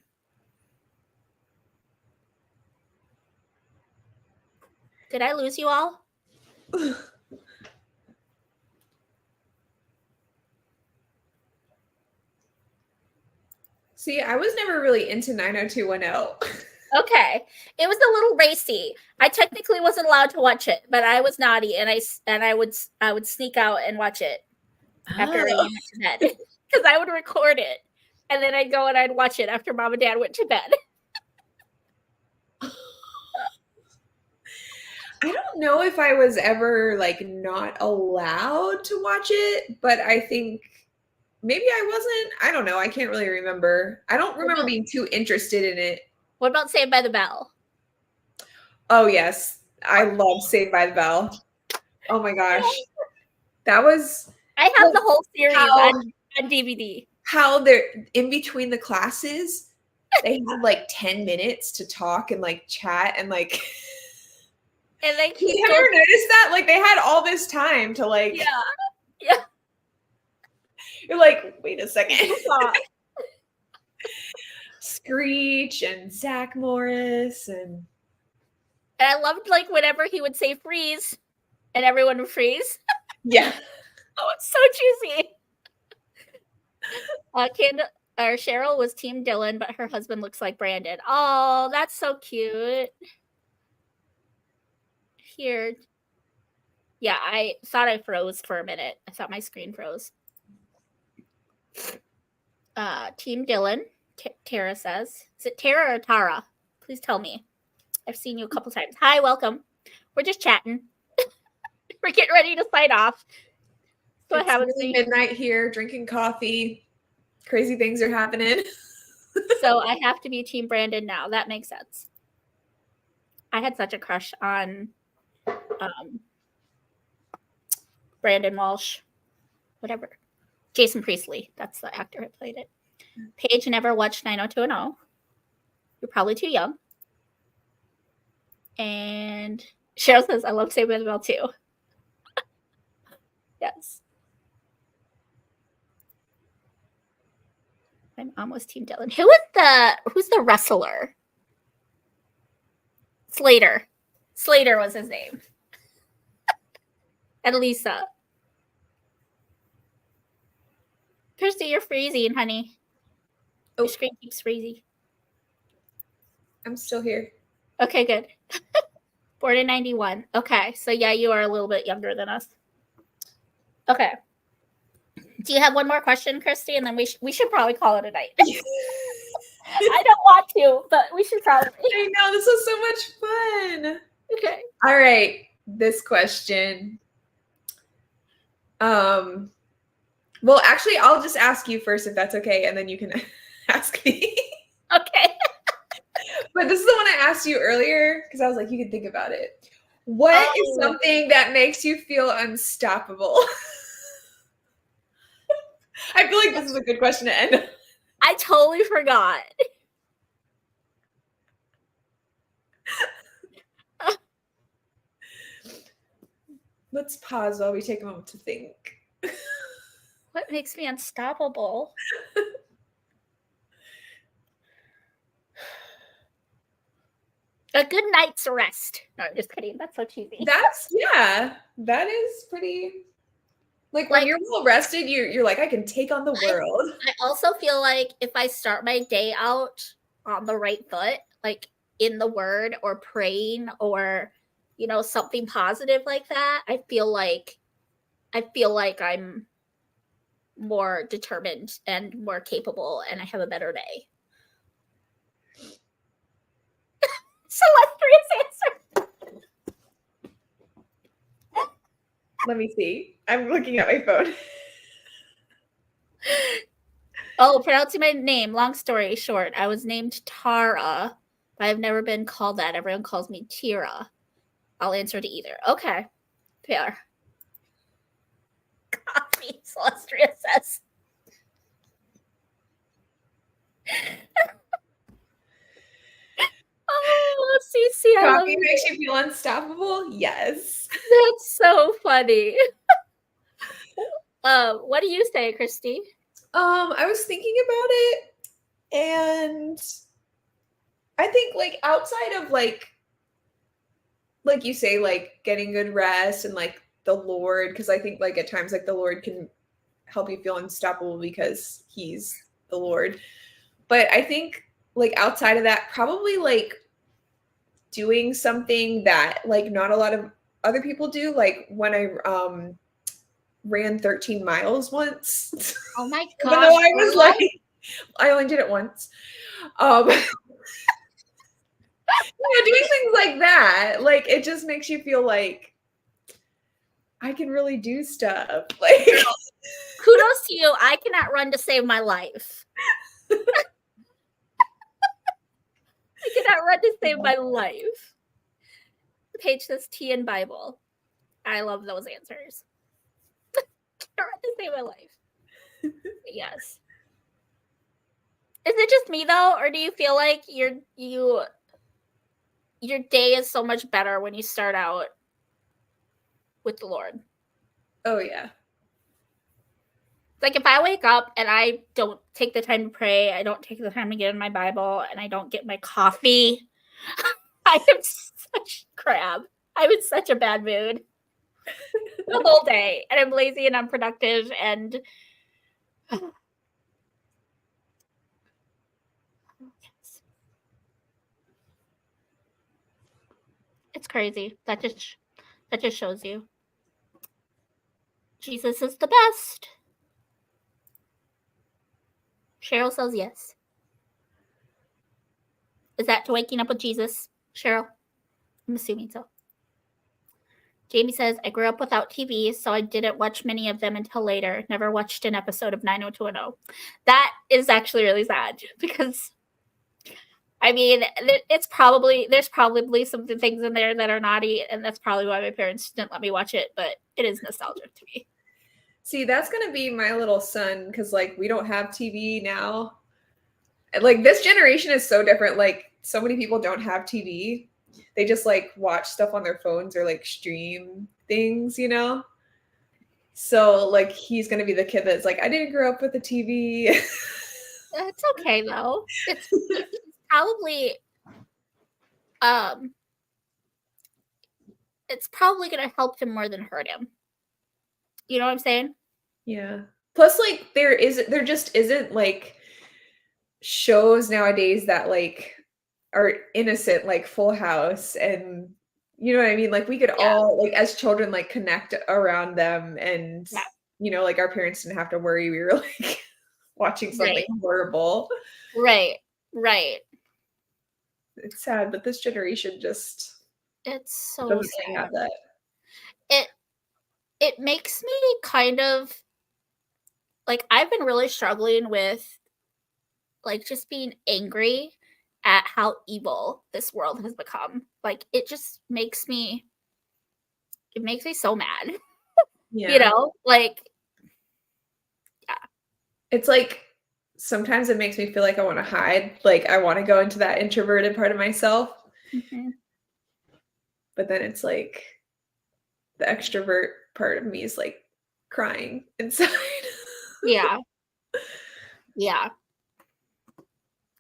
Did I lose you all? See, I was never really into 90210. Okay, it was a little racy. I technically wasn't allowed to watch it, but I was naughty, and I would sneak out and watch it after I went to bed because I would record it, and then I'd go and I'd watch it after Mom and Dad went to bed. I don't know if I was ever like not allowed to watch it, but I think maybe I wasn't. I don't know. I can't really remember. I don't remember being too interested in it. What about Saved by the Bell? Oh, yes. I love Saved by the Bell. Oh, my gosh. That was... I have the whole series on DVD. How they're in between the classes, they had like 10 minutes to talk and like chat and like... And like, you ever noticed that? Like they had all this time to like... Yeah. You're like, wait a second. Screech and Zach Morris and I loved like whenever he would say freeze and everyone would freeze. Yeah. Oh, it's so juicy. Cheryl was team Dylan, but her husband looks like Brandon. Oh, that's so cute. Here. Yeah, I thought I froze for a minute. I thought my screen froze. Team Dylan. Tara says. Is it Tara or Tara? Please tell me. I've seen you a couple times. Hi, welcome. We're just chatting. We're getting ready to sign off. So it's really midnight here, drinking coffee. Crazy things are happening. So I have to be team Brandon now. That makes sense. I had such a crush on Brandon Walsh. Whatever. Jason Priestley. That's the actor who played it. Paige never watched 90210. You're probably too young. And Cheryl says, I love Saved by the Bell too. Yes. My mom was team Dylan. Who's the wrestler? Slater. Slater was his name. And Lisa. Kristi, you're freezing, honey. Oh. Your screen keeps freezing. I'm still here. Okay, good. Born in 91. Okay, so yeah, you are a little bit younger than us. Okay. Do you have one more question, Kristi? And then we should probably call it a night. I don't want to, but we should probably. I know, this was so much fun. Okay. All right, this question. Well, actually, I'll just ask you first if that's okay, and then you can ask me. Okay. But this is the one I asked you earlier because I was like, you can think about it. What is something that makes you feel unstoppable? I feel like this is a good question to end. I totally forgot. Let's pause while we take a moment to think. What makes me unstoppable? A good night's rest. No, I'm just kidding. That's so cheesy. That is pretty. Like when you're well rested, you're like, I can take on the world. I also feel like if I start my day out on the right foot, like in the word or praying or, you know, something positive like that, I feel like I'm more determined and more capable and I have a better day. Celestia's answer. Let me see. I'm looking at my phone. Oh, pronouncing my name. Long story short, I was named Tara, but I've never been called that. Everyone calls me Tira. I'll answer to either. Okay. Fair. Coffee, Celestria says. Oh, CC, I love Coffee makes you feel unstoppable? Yes. That's so funny. What do you say, Kristi? I was thinking about it, and I think like outside of like you say, like getting good rest and like the Lord, because I think like at times like the Lord can help you feel unstoppable because he's the Lord. But I think like outside of that, probably like doing something that like not a lot of other people do. Like when I ran 13 miles once. Oh my Even gosh. though I was like, I only did it once. Doing things like that, like it just makes you feel like I can really do stuff. Like Kudos to you. I cannot run to save my life. I cannot run to save my life. Paige says tea and Bible. I love those answers. Can't run to save my life. Yes. Is it just me though, or do you feel like your day is so much better when you start out with the Lord? Oh yeah. Like if I wake up and I don't take the time to pray, I don't take the time to get in my Bible, and I don't get my coffee, I am such crap. I'm in such a bad mood the whole day, and I'm lazy and unproductive, and it's crazy. That just shows you Jesus is the best. Cheryl says yes. Is that to waking up with Jesus, Cheryl? I'm assuming so. Jamie says, I grew up without TV, so I didn't watch many of them until later. Never watched an episode of 90210. That is actually really sad because, I mean, there's probably some things in there that are naughty, and that's probably why my parents didn't let me watch it, but it is nostalgic to me. See, that's going to be my little son because, like, we don't have TV now. Like, this generation is so different. Like, so many people don't have TV. They just, like, watch stuff on their phones or, like, stream things, you know? So, like, he's going to be the kid that's like, I didn't grow up with a TV. It's okay, though. It's probably, it's probably going to help him more than hurt him. You know what I'm saying? Yeah. Plus, like, there just isn't like shows nowadays that like are innocent, like Full House, and you know what I mean? Like we could Yeah. all like as children like connect around them, and Yeah. you know, like our parents didn't have to worry we were like watching something horrible. Right. Right. It's sad, but this generation just It's so doesn't really sad. have that. It makes me kind of like, I've been really struggling with like just being angry at how evil this world has become. Like it makes me so mad. Yeah. You know? Like It's like sometimes it makes me feel like I want to hide, like I want to go into that introverted part of myself. mhm. But then it's like the extrovert part of me is like crying inside. Yeah. Yeah.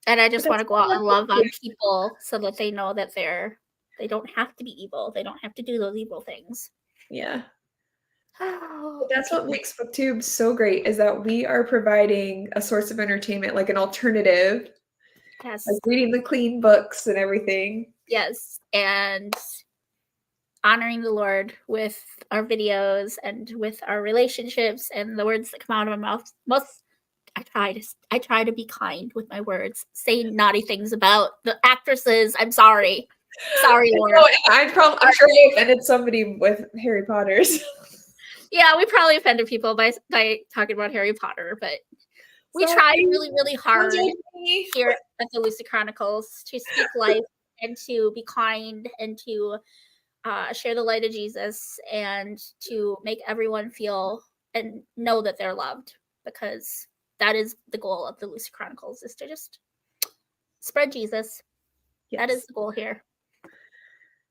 And I just want to go out and love on people so that they know that they don't have to be evil. They don't have to do those evil things. Yeah. Oh, But that's what makes BookTube so great, is that we are providing a source of entertainment, like an alternative, yes. like reading the clean books and everything. Yes. And honoring the Lord with our videos and with our relationships and the words that come out of my mouth. I try to be kind with my words, saying naughty things about the actresses. I'm sorry. Sorry, Lord. I'm sure I offended somebody with Harry Potter's. Yeah, we probably offended people by talking about Harry Potter, but we tried really, really hard here at the Lucy Chronicles to speak life and to be kind and to share the light of Jesus and to make everyone feel and know that they're loved, because that is the goal of the Lucy Chronicles, is to just spread Jesus. Yes. That is the goal here.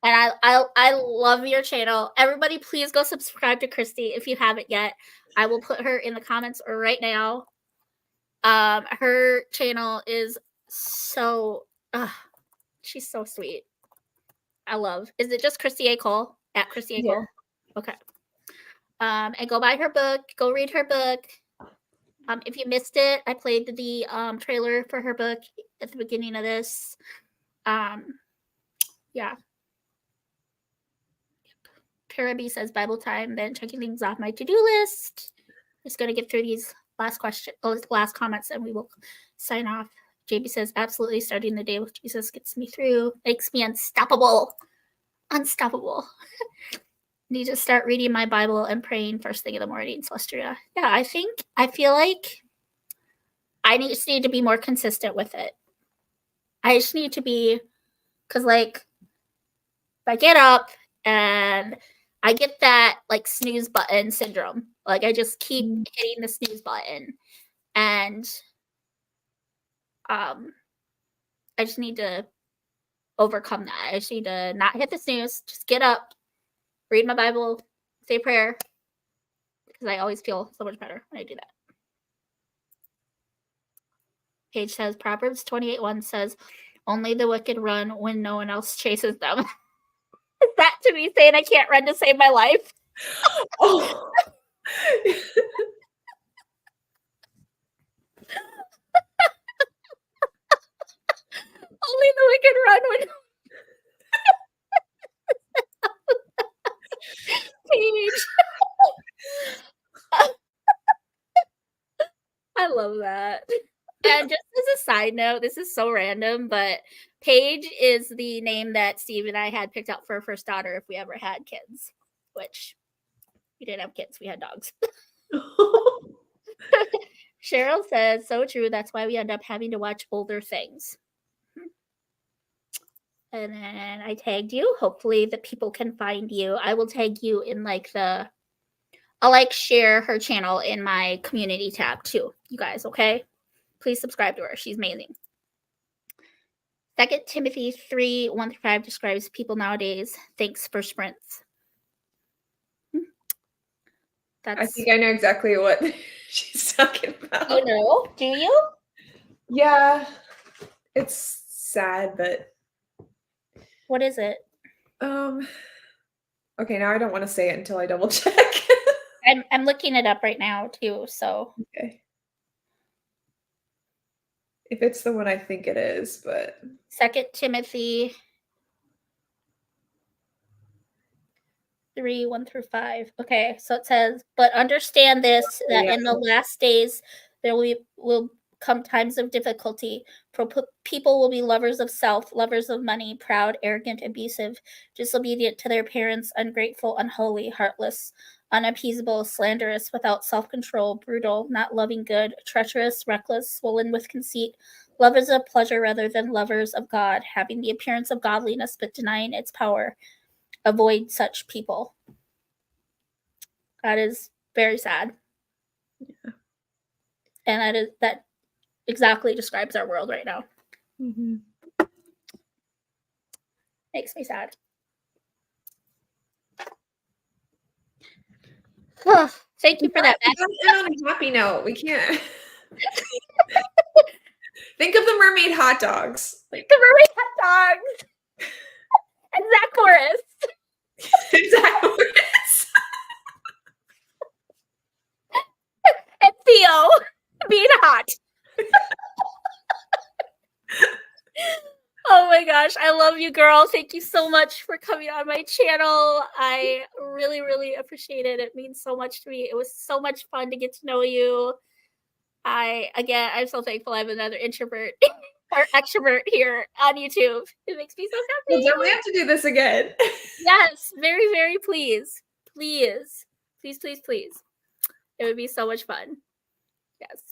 And I love your channel. Everybody, please go subscribe to Kristi if you haven't yet. I will put her in the comments right now. Her channel is so she's so sweet. I love. Is it just Kristi A. Cole at Kristi A. Cole? Okay. And go buy her book. Go read her book. If you missed it, I played the trailer for her book at the beginning of this. Yeah. Paraby says Bible time, then checking things off my to-do list. Just gonna get through these last comments, and we will sign off. JB says, absolutely, starting the day with Jesus gets me through, makes me unstoppable. Unstoppable. Need to start reading my Bible and praying first thing in the morning, Celestia. Yeah, I feel like I just need to be more consistent with it. I just need to be, because like, if I get up and I get that like snooze button syndrome, like I just keep hitting the snooze button, and I just need to overcome that. I just need to not hit the snooze, just get up, read my Bible, say a prayer, because I always feel so much better when I do that. Paige says Proverbs 28:1 says, only the wicked run when no one else chases them. Is that to me saying I can't run to save my life? Oh. Only the wicked run when Paige. I love that. And just as a side note, this is so random, but Paige is the name that Steve and I had picked out for our first daughter if we ever had kids, which we didn't have kids, we had dogs. Cheryl says, so true, that's why we end up having to watch older things. And then I tagged you. Hopefully the people can find you. I will tag you in I'll share her channel in my community tab too, you guys, okay? Please subscribe to her. She's amazing. 2 Timothy 3:1-5 describes people nowadays. Thanks for sprints. I think I know exactly what she's talking about. Oh no, do you? Yeah, it's sad, but what is it? Okay, now I don't want to say it until I double check. I'm looking it up right now too. So Okay. If it's the one I think it is, but 2 Timothy 3, 1 through 5. Okay, so it says, but understand this, that in the last days there will come times of difficulty, for people will be lovers of self, lovers of money, proud, arrogant, abusive, disobedient to their parents, ungrateful, unholy, heartless, unappeasable, slanderous, without self-control, brutal, not loving good, treacherous, reckless, swollen with conceit, lovers of pleasure rather than lovers of God, having the appearance of godliness but denying its power. Avoid such people. That is very sad. Yeah. And that exactly describes our world right now. Mm-hmm. Makes me sad. Thank you for that. We gotta end on a happy note. We can't. Think of the mermaid hot dogs. Like the mermaid hot dogs. And Zach Morris. Zach Morris. And Theo being hot. Oh my gosh, I love you, girl. Thank you so much for coming on my channel. I really, really appreciate it. It means so much to me. It was so much fun to get to know you. I'm so thankful I have another introvert or extrovert here on YouTube. It makes me so happy. We'll definitely have to do this again. Yes, very, very please. Please. Please, please, please. It would be so much fun. Yes.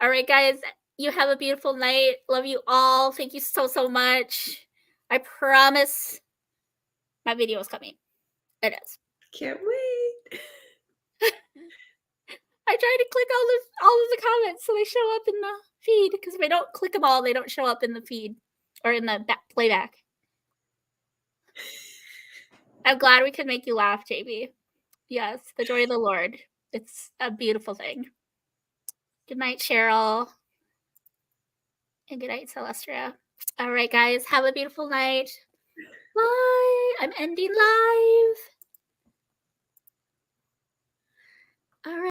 All right, guys. You have a beautiful night. Love you all. Thank you so, so much. I promise my video is coming. It is. Can't wait. I try to click all of the comments so they show up in the feed, because if I don't click them all, they don't show up in the feed or in the playback. I'm glad we could make you laugh, JB. Yes, the joy of the Lord. It's a beautiful thing. Good night, Cheryl. And good night, Celestia. All right, guys. Have a beautiful night. Bye. I'm ending live. All right.